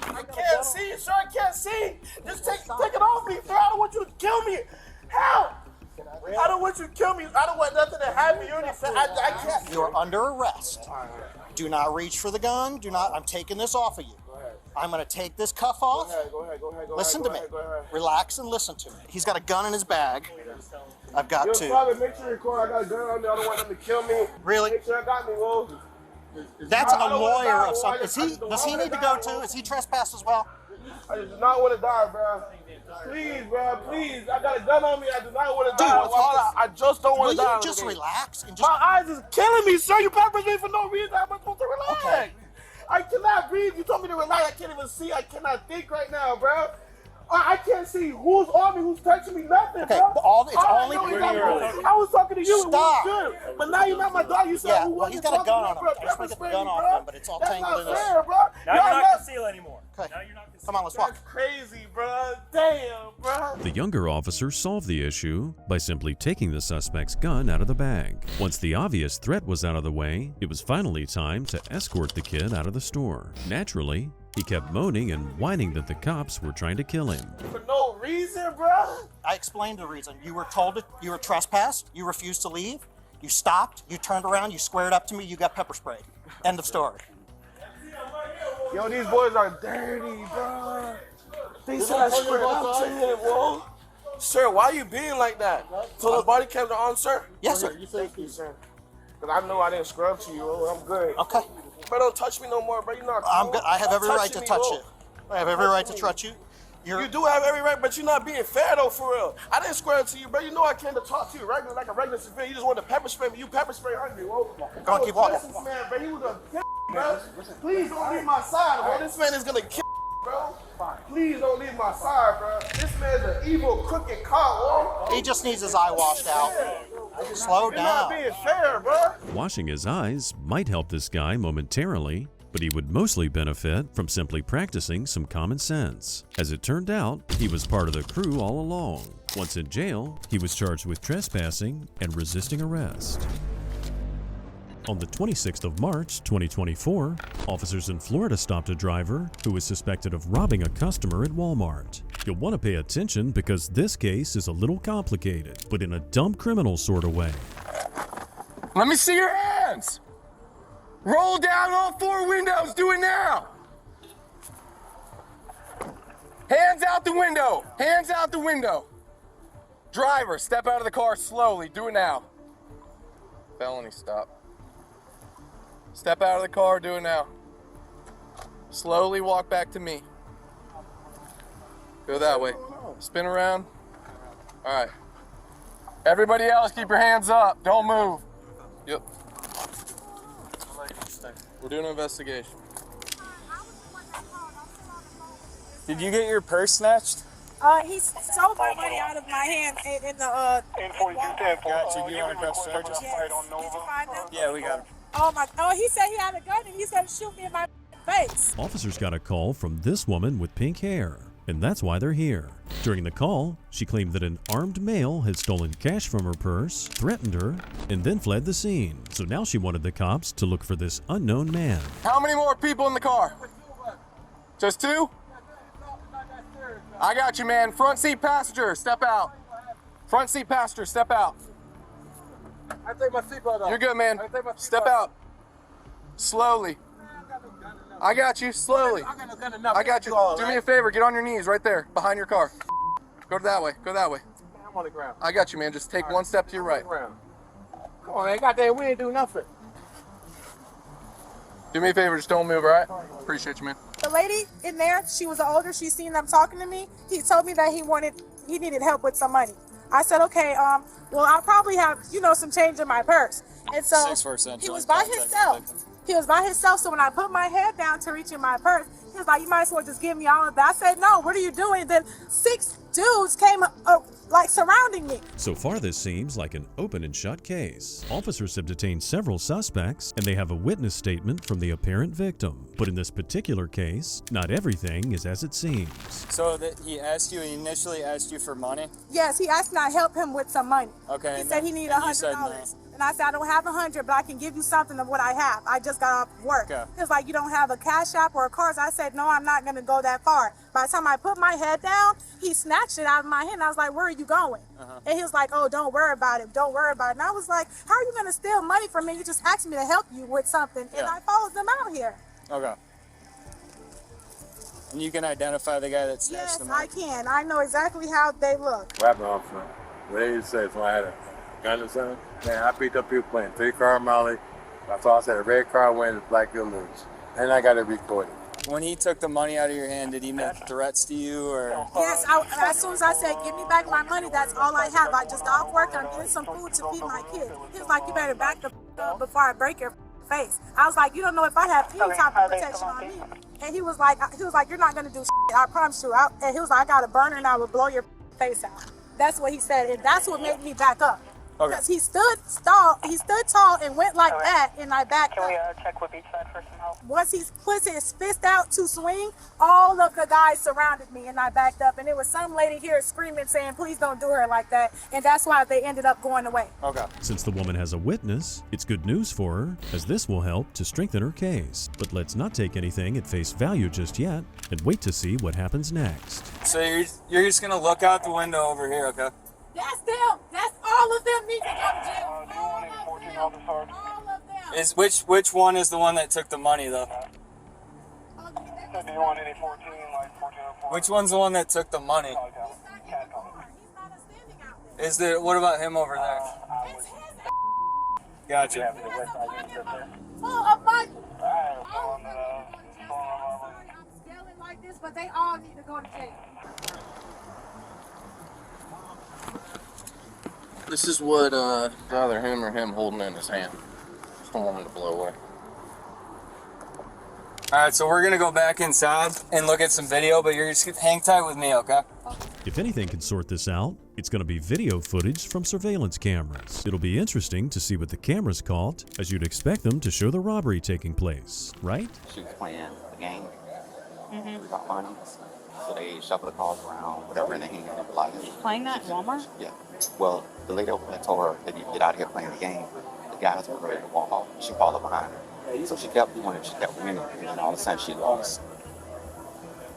Speaker 12: I can't see, sir. I can't see. Just take it off me, sir. I don't want you to kill me. Help! I don't want you to kill me. I don't want nothing to happen. I can't.
Speaker 2: You're under arrest. Do not reach for the gun. Do not. I'm taking this off of you. I'm going to take this cuff off.
Speaker 12: Go ahead.
Speaker 2: Listen to me. Relax and listen to me. He's got a gun in his bag. I've got two.
Speaker 12: Father, make sure you record. I got a gun on there. I don't want them to kill me.
Speaker 2: Really?
Speaker 12: Make sure I got me, Whoa.
Speaker 2: That's
Speaker 12: I
Speaker 2: a
Speaker 12: don't wanna
Speaker 2: lawyer
Speaker 12: die,
Speaker 2: of
Speaker 12: Whoa.
Speaker 2: some. Does he need to go too? Is he trespassed as well?
Speaker 12: I do not want to die, bro. Please, bro, please. I got a gun on me. I do not want to die. I just don't want to die.
Speaker 2: Will you just relax? And just...
Speaker 12: My eyes is killing me, sir. You pepper me for no reason. How am I supposed to relax? Okay. I cannot breathe. You told me to relax. I can't even see. I cannot think right now, bro. I can't see who's on me, who's touching me, nothing,
Speaker 8: Okay,
Speaker 12: bro.
Speaker 8: it's only
Speaker 12: I was talking to you,
Speaker 8: Stop.
Speaker 12: it was good. But now you're not my dog, you said who
Speaker 8: well, he's got a gun on him. I just want to get the gun off him, but it's all tangled in this.
Speaker 12: Fair, bro.
Speaker 9: Now you're not concealed anymore.
Speaker 8: Okay.
Speaker 9: Now you're not concealed.
Speaker 8: Come on, let's walk.
Speaker 12: That's crazy, bro. Damn, bro.
Speaker 5: The younger officer solved the issue by simply taking the suspect's gun out of the bag. Once the obvious threat was out of the way, it was finally time to escort the kid out of the store. Naturally, he kept moaning and whining that the cops were trying to kill him.
Speaker 12: For no reason, bro.
Speaker 8: I explained the reason. You were told you were trespassed, you refused to leave, you stopped, you turned around, you squared up to me, you got pepper sprayed. End of story.
Speaker 12: Yo, these boys are dirty, bro. They said I squared up to him, bro. Sir, why you being like that? So the body cam on, sir?
Speaker 8: Yes, sir.
Speaker 12: Thank you, sir. Because I know I didn't scrub to you, bro. I'm good.
Speaker 8: Okay.
Speaker 12: Bro, don't touch me no more, bro. You're not cool.
Speaker 8: I'm good. I have every right to touch
Speaker 12: bro.
Speaker 8: you. I have every right to touch you.
Speaker 12: You do have every right, but you're not being fair, though, for real. I didn't square to you, bro. You know I came to talk to you regular, like a regular civilian. You just wanted to pepper spray me. You pepper spray hungry, bro.
Speaker 8: Come on, keep walking.
Speaker 12: This man, bro. You was a bro. Please don't leave my side, bro. This man is going to kill bro. Please don't leave my side, bro. This man's an evil, crooked cop, bro.
Speaker 8: He just needs his eye washed out. Slow
Speaker 12: You're not
Speaker 8: down.
Speaker 12: being fair, bro.
Speaker 5: Washing his eyes might help this guy momentarily, but he would mostly benefit from simply practicing some common sense. As it turned out, he was part of the crew all along. Once in jail, he was charged with trespassing and resisting arrest. On the 26th of March, 2024, officers in Florida stopped a driver who was suspected of robbing a customer at Walmart. You'll want to pay attention because this case is a little complicated, but in a dumb criminal sort of way.
Speaker 16: Let me see your hands! Roll down all 4 windows, do it now! Hands out the window, hands out the window. Driver, step out of the car slowly, do it now. Felony stop. Step out of the car, do it now. Slowly walk back to me. Go that way. Spin around. All right. Everybody else, keep your hands up. Don't move. Yep. We're doing an investigation.
Speaker 17: Did you get your purse snatched?
Speaker 23: He stole my money out of my hand in the
Speaker 17: Gotcha. Do you want to press charges?
Speaker 23: Yes. Did you find them?
Speaker 17: Yeah, we got him.
Speaker 23: Oh, he said he had a gun and he said shoot me in my face.
Speaker 5: Officers got a call from this woman with pink hair, and that's why they're here. During the call, she claimed that an armed male had stolen cash from her purse, threatened her, and then fled the scene. So now she wanted the cops to look for this unknown man.
Speaker 16: How many more people in the car? Just 2? I got you, man. Front seat passenger, step out. Front seat passenger, step out.
Speaker 12: I take my seatbelt off.
Speaker 16: You're good, man. Step out. Slowly. I got you, slowly. I got you. Do me a favor, get on your knees right there, behind your car. Go that way, go that way.
Speaker 12: I'm on the ground.
Speaker 16: I got you, man. Just take one step to your right.
Speaker 12: Come on, man. Goddamn, we ain't do nothing.
Speaker 16: Do me a favor, just don't move, all right? Appreciate you, man.
Speaker 23: The lady in there, she was older. She seen them talking to me. He told me that he needed help with some money. I said, okay, well, I'll probably have, some change in my purse. And so he was by himself. He was by himself. So when I put my head down to reach in my purse, he was like, you might as well just give me all of that. I said, no, what are you doing? And then 6 dudes came surrounding me.
Speaker 5: So far, this seems like an open and shut case. Officers have detained several suspects, and they have a witness statement from the apparent victim. But in this particular case, not everything is as it seems.
Speaker 17: So that he initially asked you for money?
Speaker 23: Yes, he asked me to help him with some money.
Speaker 17: Okay.
Speaker 23: He said he needed $100. And I said, I don't have 100, but I can give you something of what I have. I just got off work.
Speaker 17: Okay.
Speaker 23: He was like, you don't have a cash app or a card? I said, no, I'm not going to go that far. By the time I put my head down, he snatched it out of my hand. I was like, where are you going? And he was like, oh, don't worry about it. Don't worry about it. And I was like, how are you going to steal money from me? You just asked me to help you with something. And I followed them out here.
Speaker 17: Okay. And you can identify the guy that snatched the money?
Speaker 23: Yes, I can. I know exactly how they look.
Speaker 24: What happened, officer? What did you say? So I had a gun or something? Man, I picked up people playing 3-car Molly. That's all I said. A red car wins, black girl lose. And I got it recorded.
Speaker 17: When he took the money out of your hand, did he make threats to you or?
Speaker 23: Yes, as soon as I said, give me back my money, that's all I have. I just got off work and I'm getting some food to feed my kids. He was like, you better back the up before I break your face. I was like, you don't know if I have any type of protection on me. And he was like, you're not gonna do shit, I promise you. And he was like, I got a burner and I will blow your face out. That's what he said, and that's what made me back up. Because he stood tall and went like that, and I backed up. Can we check with each side for some help? Once he put his fist out to swing, all of the guys surrounded me, and I backed up. And there was some lady here screaming, saying, please don't do her like that. And that's why they ended up going away.
Speaker 5: Since the woman has a witness, it's good news for her, as this will help to strengthen her case. But let's not take anything at face value just yet, and wait to see what happens next.
Speaker 17: So you're just gonna look out the window over here, okay?
Speaker 23: That's them. That's all of them need to go to jail. All of them.
Speaker 17: Which one is the one that took the money though? Which one's the one that took the money? What about him over there? Gotcha.
Speaker 23: Full of money. Yelling like this, but they all need to go to jail.
Speaker 16: This is what either him or him holding in his hand. Just don't want him to blow away.
Speaker 17: Alright, so we're gonna go back inside and look at some video, but you're just hang tight with me, okay?
Speaker 5: If anything can sort this out, it's going to be video footage from surveillance cameras. It'll be interesting to see what the cameras caught, as you'd expect them to show the robbery taking place, right?
Speaker 1: She was playing the game. We got money. So they shuffle the cars around, whatever in the hand.
Speaker 7: Playing that at Walmart?
Speaker 1: Yeah. Well, the lady over there told her that you get out of here playing the game. The guys were ready to walk off. She followed behind her. So she kept doing it. She kept winning. And then all of a sudden she lost.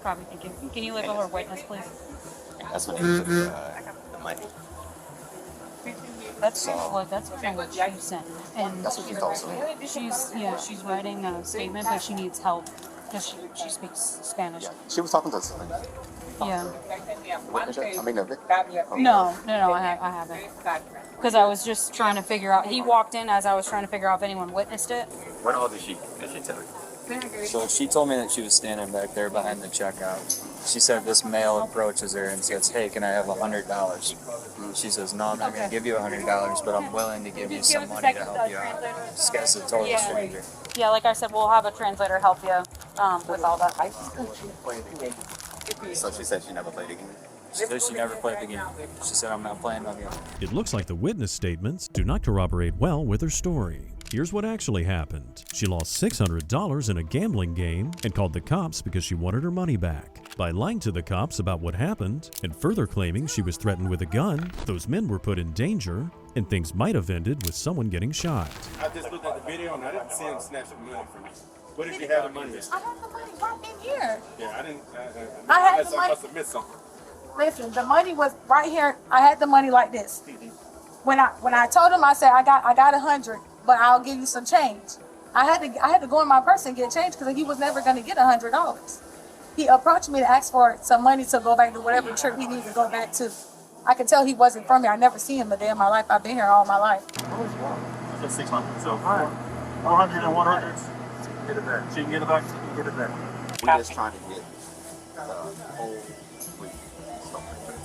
Speaker 7: Probably thinking. Can you look over witness, please?
Speaker 1: That's when they took the money.
Speaker 7: That's kind of what she said. And
Speaker 1: that's what she told
Speaker 7: she's writing a statement, but she needs help because she speaks Spanish.
Speaker 1: Yeah. She was talking to us.
Speaker 7: Yeah.
Speaker 1: I mean,
Speaker 7: No, I haven't. Because I was just trying to figure out. He walked in as I was trying to figure out if anyone witnessed it.
Speaker 1: What all did she tell you?
Speaker 17: So she told me that she was standing back there behind the checkout. She said this male approaches her and says, "Hey, can I have $100?" She says, "No, I'm not going to give you $100, but I'm willing to give you some money to help you out." This guy's a total stranger.
Speaker 7: Yeah, like I said, we'll have a translator help you with all that.
Speaker 1: So she said she never played the game?
Speaker 17: She said she never played the game. She said, "I'm not playing no game."
Speaker 5: It looks like the witness statements do not corroborate well with her story. Here's what actually happened. She lost $600 in a gambling game and called the cops because she wanted her money back. By lying to the cops about what happened and further claiming she was threatened with a gun, those men were put in danger and things might have ended with someone getting shot.
Speaker 19: I just looked at the video and I didn't see him snatch the money from me. Where did you have the money?
Speaker 23: I had the money right in here.
Speaker 19: Yeah, I didn't.
Speaker 23: I had the money.
Speaker 19: I must have missed something.
Speaker 23: Listen, the money was right here. I had the money like this. When I told him, I said I got 100, but I'll give you some change. I had to go in my purse and get change because he was never going to get $100. He approached me to ask for some money to go back to whatever trip he needed to go back to. I could tell he wasn't from here. I never seen him a day in my life. I've been here all my life.
Speaker 19: Just 600. So 400 and 100. Get it back. She can get it back. She can get it back.
Speaker 1: We're just trying to get the whole week.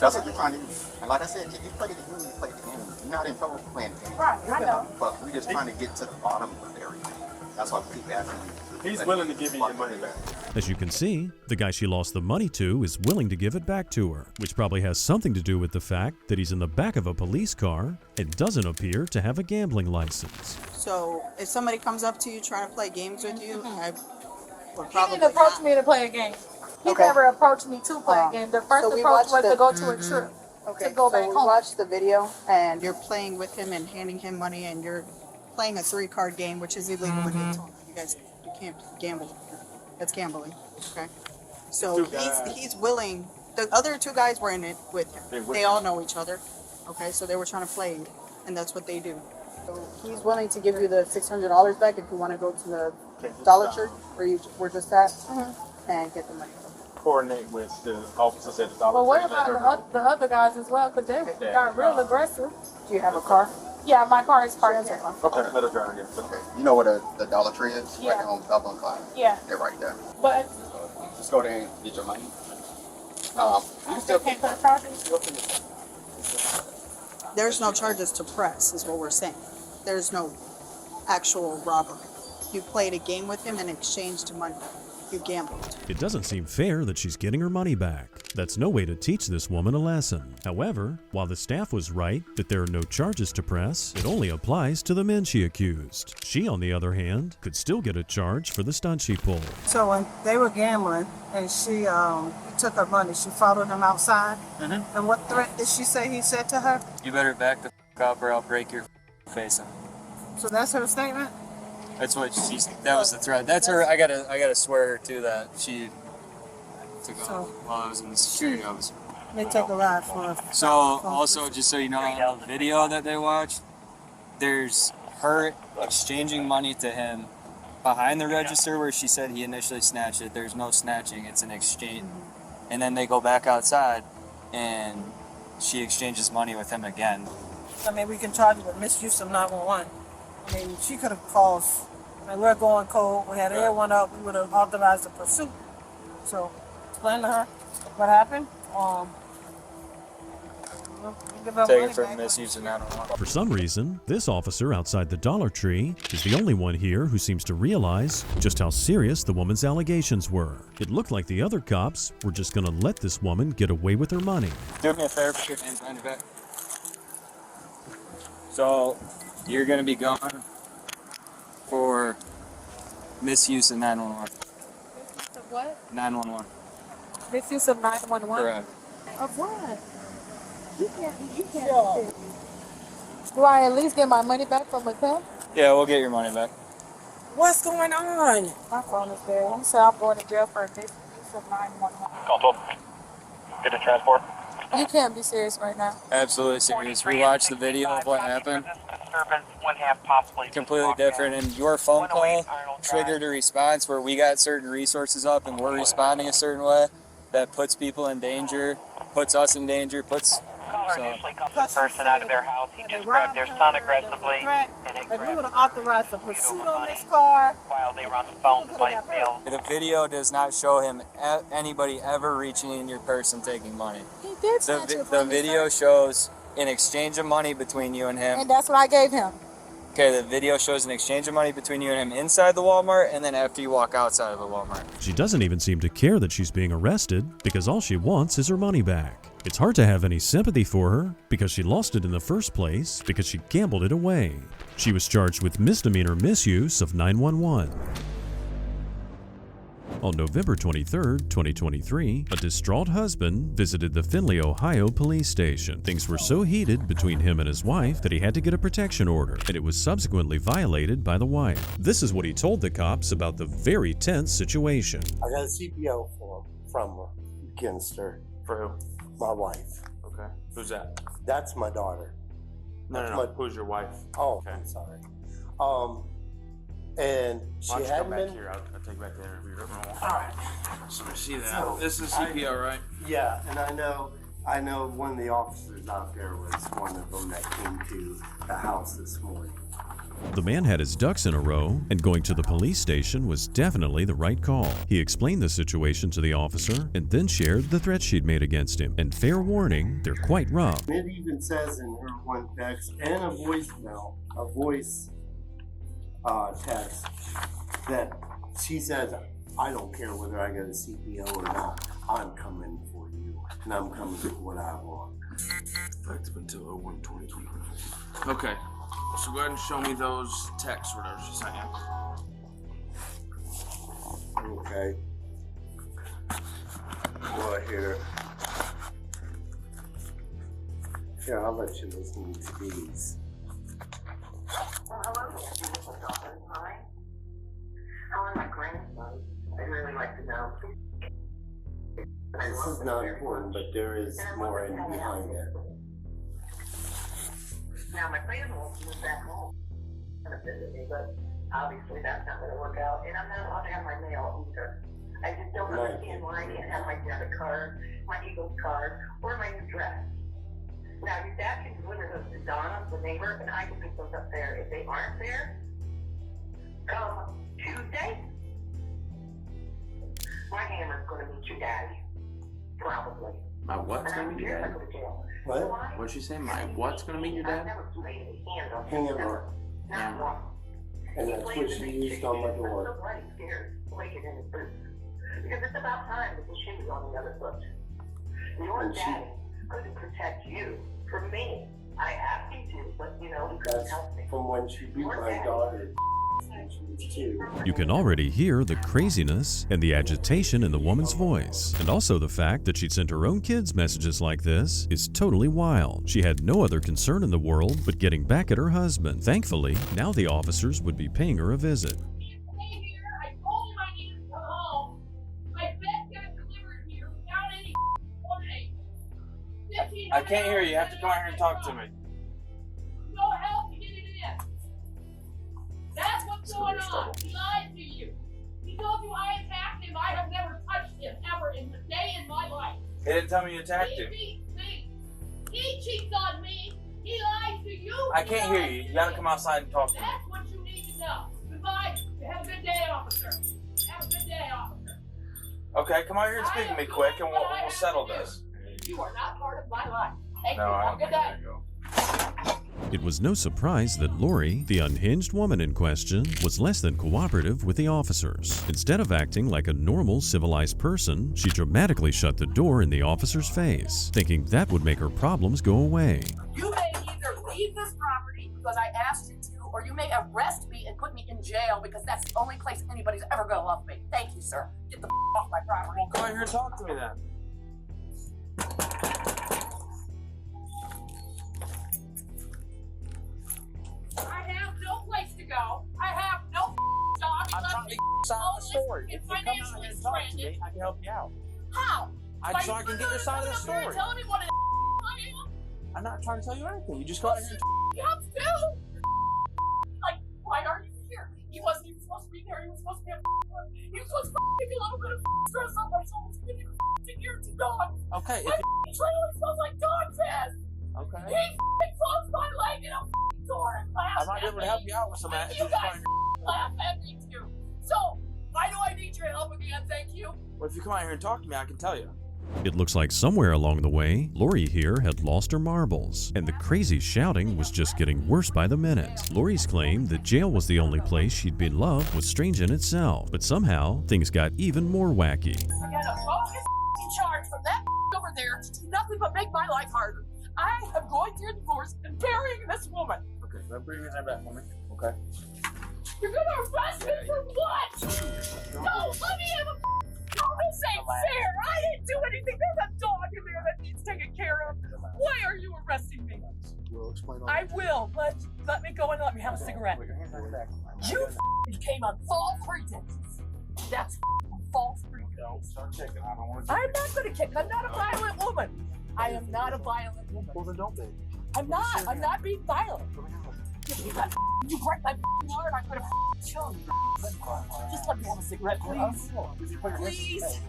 Speaker 1: That's what we're trying to do. And like I said, if you play the game, you play the game. You're not in trouble playing the game.
Speaker 23: Right, I know.
Speaker 1: But we're just trying to get to the bottom of everything. That's why we keep asking you.
Speaker 19: He's willing to give you your money back.
Speaker 5: As you can see, the guy she lost the money to is willing to give it back to her, which probably has something to do with the fact that he's in the back of a police car and doesn't appear to have a gambling license.
Speaker 10: So if somebody comes up to you trying to play games with you, I would probably
Speaker 23: He didn't approach me to play a game. He never approached me to play a game. The first approach was to go to a trip.
Speaker 10: Okay,
Speaker 23: to go back
Speaker 10: so we
Speaker 23: home.
Speaker 10: watched the video, and you're playing with him and handing him money, and you're playing a 3-card game, which is illegal. When you guys, you can't gamble. That's gambling. Okay. So he's willing. The other 2 guys were in it with him. They all know each other. Okay, so they were trying to play, and that's what they do. So he's willing to give you the $600 back if you want to go to the Dollar Tree where you were just at and get the money.
Speaker 19: Coordinate with the officers at the Dollar
Speaker 23: Well, what
Speaker 19: Tree.
Speaker 23: about the other guys as well? Because they got real aggressive.
Speaker 10: Do you have a car?
Speaker 23: Yeah, my car is parked here.
Speaker 19: Okay, let us drive here.
Speaker 1: Okay. You know where the Dollar Tree is?
Speaker 23: Yeah.
Speaker 1: Right there on Dublin Clyde.
Speaker 23: Yeah.
Speaker 1: They're right there.
Speaker 23: But
Speaker 1: Just go there and get your money.
Speaker 23: you still can't put charges.
Speaker 10: There's no charges to press, is what we're saying. There's no actual robbery. You played a game with him and exchanged money. you gambled.
Speaker 5: It doesn't seem fair that she's getting her money back. That's no way to teach this woman a lesson. However, while the staff was right that there are no charges to press, it only applies to the men she accused. She, on the other hand, could still get a charge for the stunt she pulled.
Speaker 23: So when they were gambling and she took her money, she followed him outside. And what threat did she say he said to her?
Speaker 17: You better back the up or I'll break your face in.
Speaker 23: So that's her statement?
Speaker 17: That's what that was the threat. That's her. I gotta swear her to that. She took off while I was in the security office.
Speaker 23: They took a ride for her.
Speaker 17: So also, just so you know, on the video that they watched, there's her exchanging money to him behind the register where she said he initially snatched it. There's no snatching, it's an exchange. And then they go back outside and she exchanges money with him again.
Speaker 23: I mean, we can charge her with misuse of 911. I mean, she could have caused, like, we're going cold, we had everyone up, we would have authorized the pursuit. So, explain to her what happened.
Speaker 17: Take it for misuse of 911.
Speaker 5: For some reason, this officer outside the Dollar Tree is the only one here who seems to realize just how serious the woman's allegations were. It looked like the other cops were just gonna let this woman get away with her money.
Speaker 17: Do me a favor, put your hands behind your back. So, you're gonna be gone for misuse of 911.
Speaker 23: Of what?
Speaker 17: 911.
Speaker 23: Misuse of 911?
Speaker 17: Correct.
Speaker 23: Of what? You can't. Do I at least get my money back from him?
Speaker 17: Yeah, we'll get your money back.
Speaker 23: What's going on? My phone is there. He said I'm going to jail for misuse of 911.
Speaker 19: Call 12. Get a transport.
Speaker 23: You can't be serious right now.
Speaker 17: Absolutely serious. We watched the video of what happened. Completely different, and your phone call triggered a response where we got certain resources up and we're responding a certain way that puts people in danger, puts us in danger, puts...
Speaker 13: Usually comes a person out of their house. He just grabbed their son aggressively, and it
Speaker 23: If we would have authorized the pursuit on this car,
Speaker 13: while they were on the phone by mail.
Speaker 17: The video does not show him anybody ever reaching in your purse and taking money.
Speaker 23: he did snatch it
Speaker 17: The
Speaker 23: from me,
Speaker 17: video
Speaker 23: sir.
Speaker 17: shows an exchange of money between you and him.
Speaker 23: And that's what I gave him.
Speaker 17: Okay, the video shows an exchange of money between you and him inside the Walmart and then after you walk outside of the Walmart.
Speaker 5: She doesn't even seem to care that she's being arrested because all she wants is her money back. It's hard to have any sympathy for her because she lost it in the first place because she gambled it away. She was charged with misdemeanor misuse of 911. On November 23, 2023, a distraught husband visited the Findlay, Ohio police station. Things were so heated between him and his wife that he had to get a protection order, and it was subsequently violated by the wife. This is what he told the cops about the very tense situation.
Speaker 20: I got a CPO form from her against her.
Speaker 6: For who?
Speaker 20: My wife.
Speaker 6: Okay. Who's that?
Speaker 20: That's my daughter.
Speaker 6: No. Who's your wife?
Speaker 20: Oh, okay. I'm sorry. And she
Speaker 6: Why don't you
Speaker 20: hadn't
Speaker 6: come back
Speaker 20: been.
Speaker 6: here? I'll take back the interview.
Speaker 20: All right.
Speaker 6: So I see that.
Speaker 20: So,
Speaker 6: this is CPO, right?
Speaker 20: Yeah, and I know one of the officers out there was one of them that came to the house this morning.
Speaker 5: The man had his ducks in a row, and going to the police station was definitely the right call. He explained the situation to the officer and then shared the threats she'd made against him. And fair warning, they're quite rough.
Speaker 20: It even says in her one text and a voicemail, a voice text, that she says, I don't care whether I get a CPO or not, I'm coming for you, and I'm coming for what I want.
Speaker 6: Effective until 01/20/2024. Okay. So go ahead and show me those texts or whatever she sent you.
Speaker 20: Okay. Well, here, I'll let you listen to these.
Speaker 21: Hello, this is hi. How are my grandson? I'd really like to know.
Speaker 20: This is not important, but there is more in behind it.
Speaker 21: Now, my plan was to move back home and visit me, but obviously that's not going to work out. And I'm not allowed to have my mail either. I just don't understand why I can't have my debit card, my Eagles card, or my new dress. Now, your dad can deliver those to Donna, the neighbor, and I can pick those up there. If they aren't there, come Tuesday, my hammer's going to meet your daddy. Probably.
Speaker 6: My what's
Speaker 21: And I
Speaker 6: going to
Speaker 21: don't
Speaker 6: meet
Speaker 21: care
Speaker 6: your
Speaker 21: if I
Speaker 6: dad?
Speaker 21: go to jail.
Speaker 20: What?
Speaker 6: What'd she say? My what's going to meet your
Speaker 21: I've
Speaker 6: dad?
Speaker 21: never played a handle.
Speaker 20: Hammer.
Speaker 21: Not one.
Speaker 20: And that's what she used on my door.
Speaker 21: I'm so bloody scared to wake it in his boots. Because it's about time that the shoe was on the other foot. Your daddy couldn't protect you from me. I asked him to, but you know, he couldn't help me.
Speaker 20: From when she beat my daughter when she was 2.
Speaker 5: You can already hear the craziness and the agitation in the woman's voice. And also the fact that she'd sent her own kids messages like this is totally wild. She had no other concern in the world but getting back at her husband. Thankfully, now the officers would be paying her a visit.
Speaker 6: I can't hear you. You have to come out here and talk to me.
Speaker 4: No help to get it in. That's what's going on. He lied to you. He told you I attacked him. I have never touched him ever in the day in my life.
Speaker 6: He didn't tell me you attacked him.
Speaker 4: He beats me. He cheats on me. He lies to you.
Speaker 6: I can't hear you. You gotta come outside and talk to me.
Speaker 4: That's what you need to know. Goodbye. Have a good day, officer. Have a good day, officer.
Speaker 6: Okay, come out here and speak to me quick, and we'll settle this.
Speaker 4: You are not part of my life. Thank
Speaker 6: No,
Speaker 4: you.
Speaker 6: I
Speaker 4: Have a good day.
Speaker 5: It was no surprise that Lori, the unhinged woman in question, was less than cooperative with the officers. Instead of acting like a normal, civilized person, she dramatically shut the door in the officer's face, thinking that would make her problems go away.
Speaker 4: You may either leave this property because I asked you to, or you may arrest me and put me in jail because that's the only place anybody's ever going to love me. Thank you, sir. Get the off my property.
Speaker 6: Well, come out here and talk to me then.
Speaker 4: I have no place to go. I have no job.
Speaker 6: I'm trying to get your side of the story. If you come out here and talk to me, I can help you out.
Speaker 4: How?
Speaker 6: So I can get your side of the story.
Speaker 4: Telling me what I am?
Speaker 6: I'm not trying to tell you anything. You just go out here and
Speaker 4: You have to. Like, why are you here? He wasn't even supposed to be there. He was supposed to be a He was supposed to take a little bit of stress off my shoulders. Give me to hear to dog.
Speaker 6: Okay.
Speaker 4: My trailer smells like dog piss.
Speaker 6: Okay.
Speaker 4: He closed my leg in a door and laughed.
Speaker 6: I might be able to help you out with some of that.
Speaker 4: You guys laugh at me too. So, why do I need your help again? Thank you.
Speaker 6: Well, if you come out here and talk to me, I can tell you.
Speaker 5: It looks like somewhere along the way, Lori here had lost her marbles, and the crazy shouting was just getting worse by the minute. Lori's claim that jail was the only place she'd been loved was strange in itself, but somehow things got even more wacky.
Speaker 4: I got a bogus charge from that over there to do nothing but make my life harder. I am going through a divorce and burying this woman.
Speaker 6: Okay, so bring your hand back for me. Okay.
Speaker 4: You're gonna arrest me for what? No, let me have a. No, this ain't fair. I didn't do anything. There's a dog in there that needs taken care of. Why are you arresting me?
Speaker 12: We'll explain all
Speaker 4: I will, but let me go and let me have a cigarette. You came on false pretenses. That's false pretenses.
Speaker 6: Don't start kicking. I don't want to.
Speaker 4: I'm not gonna kick. I'm not a violent woman. I am not a violent woman.
Speaker 12: Well, then don't be.
Speaker 4: I'm not. I'm not being violent. You break my heart, I could have killed you. Just let me have a cigarette, please. Please.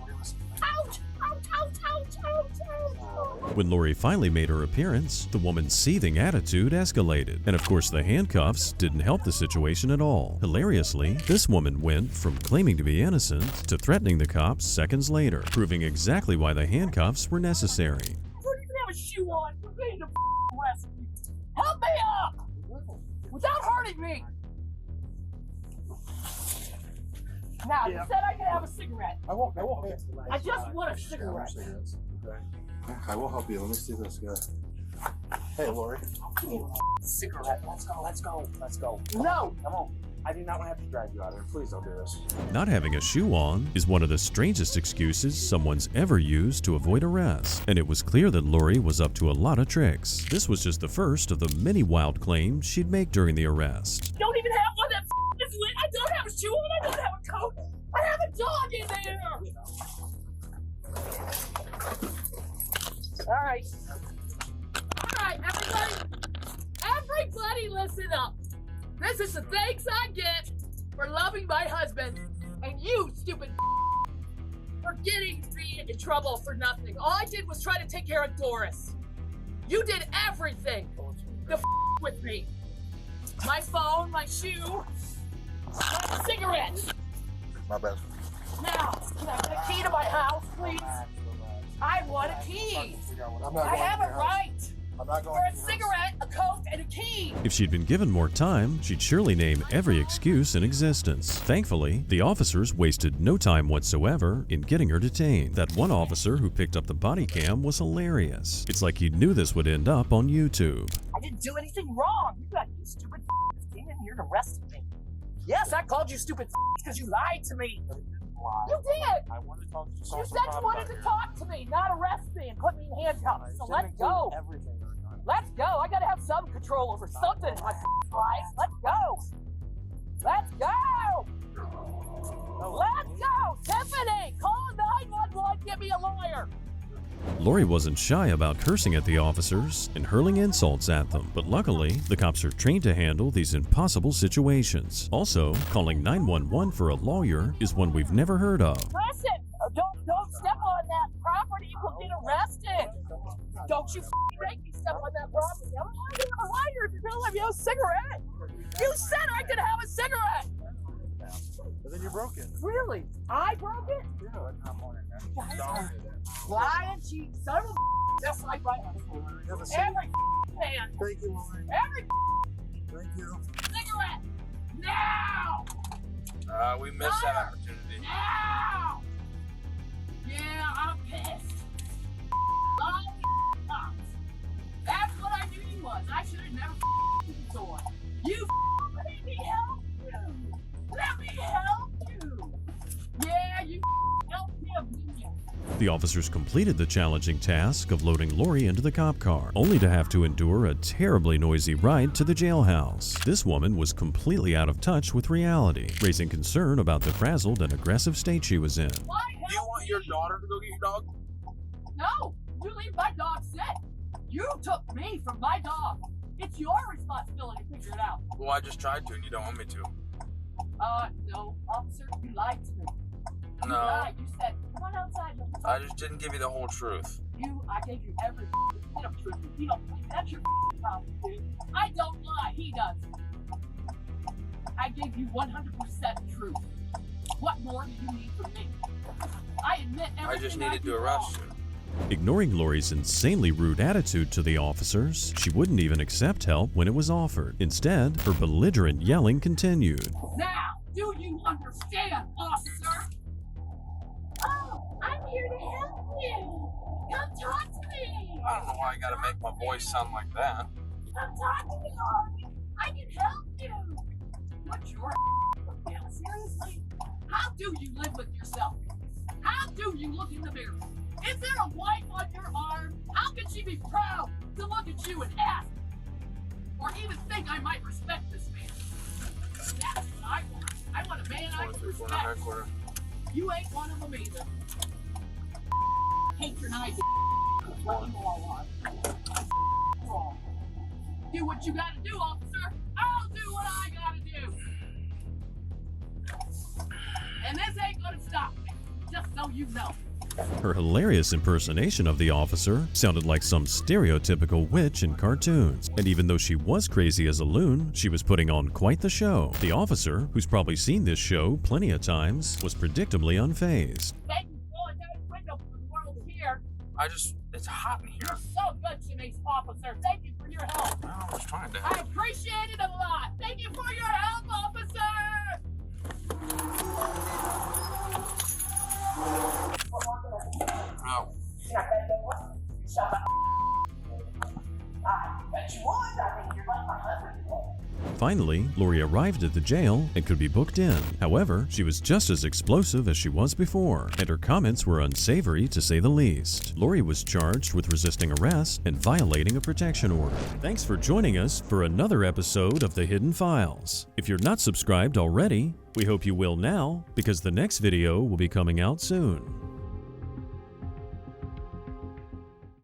Speaker 4: Ouch! Ouch! Ouch! Ouch! Ouch! Ouch!
Speaker 5: When Lori finally made her appearance, the woman's seething attitude escalated. And of course, the handcuffs didn't help the situation at all. Hilariously, this woman went from claiming to be innocent to threatening the cops seconds later, proving exactly why the handcuffs were necessary.
Speaker 4: I don't even have a shoe on. You're ready to arrest me. Help me up! Without hurting me! Now, you said I could have a cigarette.
Speaker 12: I won't.
Speaker 4: I just want a cigarette.
Speaker 12: Okay. I will help you. Let me see this guy. Hey, Lori.
Speaker 4: Give me a cigarette. Let's go. Let's go.
Speaker 12: Let's go.
Speaker 4: No.
Speaker 12: Come on. I do not want to have to drag you out of here. Please don't do this.
Speaker 5: Not having a shoe on is one of the strangest excuses someone's ever used to avoid arrest, and it was clear that Lori was up to a lot of tricks. This was just the first of the many wild claims she'd make during the arrest.
Speaker 4: Don't even have one that is lit. I don't have a shoe on. I don't have a coat. I have a dog in there. All right. All right, everybody listen up. This is the thanks I get for loving my husband, and you, stupid, for getting me in trouble for nothing. All I did was try to take care of Doris. You did everything to with me. My phone, my shoe, my cigarette.
Speaker 12: My bad.
Speaker 4: Now, can I get a key to my house, please? I want a key. I have a right.
Speaker 12: I'm not going
Speaker 4: for a cigarette, a Coke, and a key.
Speaker 5: If she'd been given more time, she'd surely name every excuse in existence. Thankfully, the officers wasted no time whatsoever in getting her detained. That one officer who picked up the body cam was hilarious. It's like he knew this would end up on YouTube.
Speaker 4: I didn't do anything wrong. You got you stupid came in here and arrested me. Yes, I called you stupid because you lied to me. You did.
Speaker 19: I wanted to talk to you.
Speaker 4: You said you wanted to talk to me, not arrest me and put me in handcuffs. So let's go. Let's go. I gotta have some control over something in my life. Let's go. Let's go. Let's go. Tiffany, call 911. Give me a lawyer.
Speaker 5: Lori wasn't shy about cursing at the officers and hurling insults at them, but luckily, the cops are trained to handle these impossible situations. Also, calling 911 for a lawyer is one we've never heard of.
Speaker 4: Listen, don't step on that property. You will get arrested. Don't you make me step on that property. I'm not gonna have a lighter if you're gonna let me have a cigarette. You said I could have a cigarette.
Speaker 19: But then you broke it.
Speaker 4: Really? I broke it?
Speaker 19: Yeah, I'm on it now.
Speaker 4: Lying, cheat, son of a just like my husband. Every man.
Speaker 19: Thank you, Lauren.
Speaker 4: Every
Speaker 19: Thank you.
Speaker 4: cigarette. Now!
Speaker 16: We missed that opportunity.
Speaker 4: Now! Yeah, I'm pissed. That's what I knew you was. I should have never the door. You let me help you. Let me help you. Yeah, you helped him, didn't you?
Speaker 5: The officers completed the challenging task of loading Lori into the cop car, only to have to endure a terribly noisy ride to the jailhouse. This woman was completely out of touch with reality, raising concern about the frazzled and aggressive state she was in.
Speaker 16: Do you want your daughter to go get your dog?
Speaker 4: No, you leave my dog sick. You took me from my dog. It's your responsibility to figure it out.
Speaker 16: Well, I just tried to, and you don't want me to.
Speaker 4: No, officer, you lied to me. You
Speaker 16: No.
Speaker 4: lied. You said, come on outside.
Speaker 16: I just didn't give you the whole truth.
Speaker 4: I gave you every bit of truth. You don't believe that's your problem, dude. I don't lie. He does. I gave you 100% truth. What more do you need from me? I admit everything.
Speaker 16: I just needed to arrest you.
Speaker 5: Ignoring Lori's insanely rude attitude to the officers, she wouldn't even accept help when it was offered. Instead, her belligerent yelling continued.
Speaker 4: Now, do you understand, officer? Oh, I'm here to help you. Come talk to me.
Speaker 16: I don't know why I gotta make my voice sound like that.
Speaker 4: Come talk to me, Lori. I can help you. What's your now, seriously? How do you live with yourself? How do you look in the mirror? Is there a wife on your arm? How can she be proud to look at you and ask? Or even think I might respect this man? That's what I want. I want a man I can respect. You ain't one of them either. Patronizing. What you all want. Do what you gotta do, officer. I'll do what I gotta do. And this ain't gonna stop me. Just so you know.
Speaker 5: Her hilarious impersonation of the officer sounded like some stereotypical witch in cartoons. And even though she was crazy as a loon, she was putting on quite the show. The officer, who's probably seen this show plenty of times, was predictably unfazed.
Speaker 4: Thank you for going down the window for the world here.
Speaker 16: It's hot in here.
Speaker 4: You're so good to me, officer. Thank you for your help.
Speaker 16: I was trying to
Speaker 4: I appreciate it a lot. Thank you for your help, officer.
Speaker 16: No.
Speaker 5: Finally, Lori arrived at the jail and could be booked in. However, she was just as explosive as she was before, and her comments were unsavory to say the least. Lori was charged with resisting arrest and violating a protection order. Thanks for joining us for another episode of The Hidden Files. If you're not subscribed already, we hope you will now, because the next video will be coming out soon.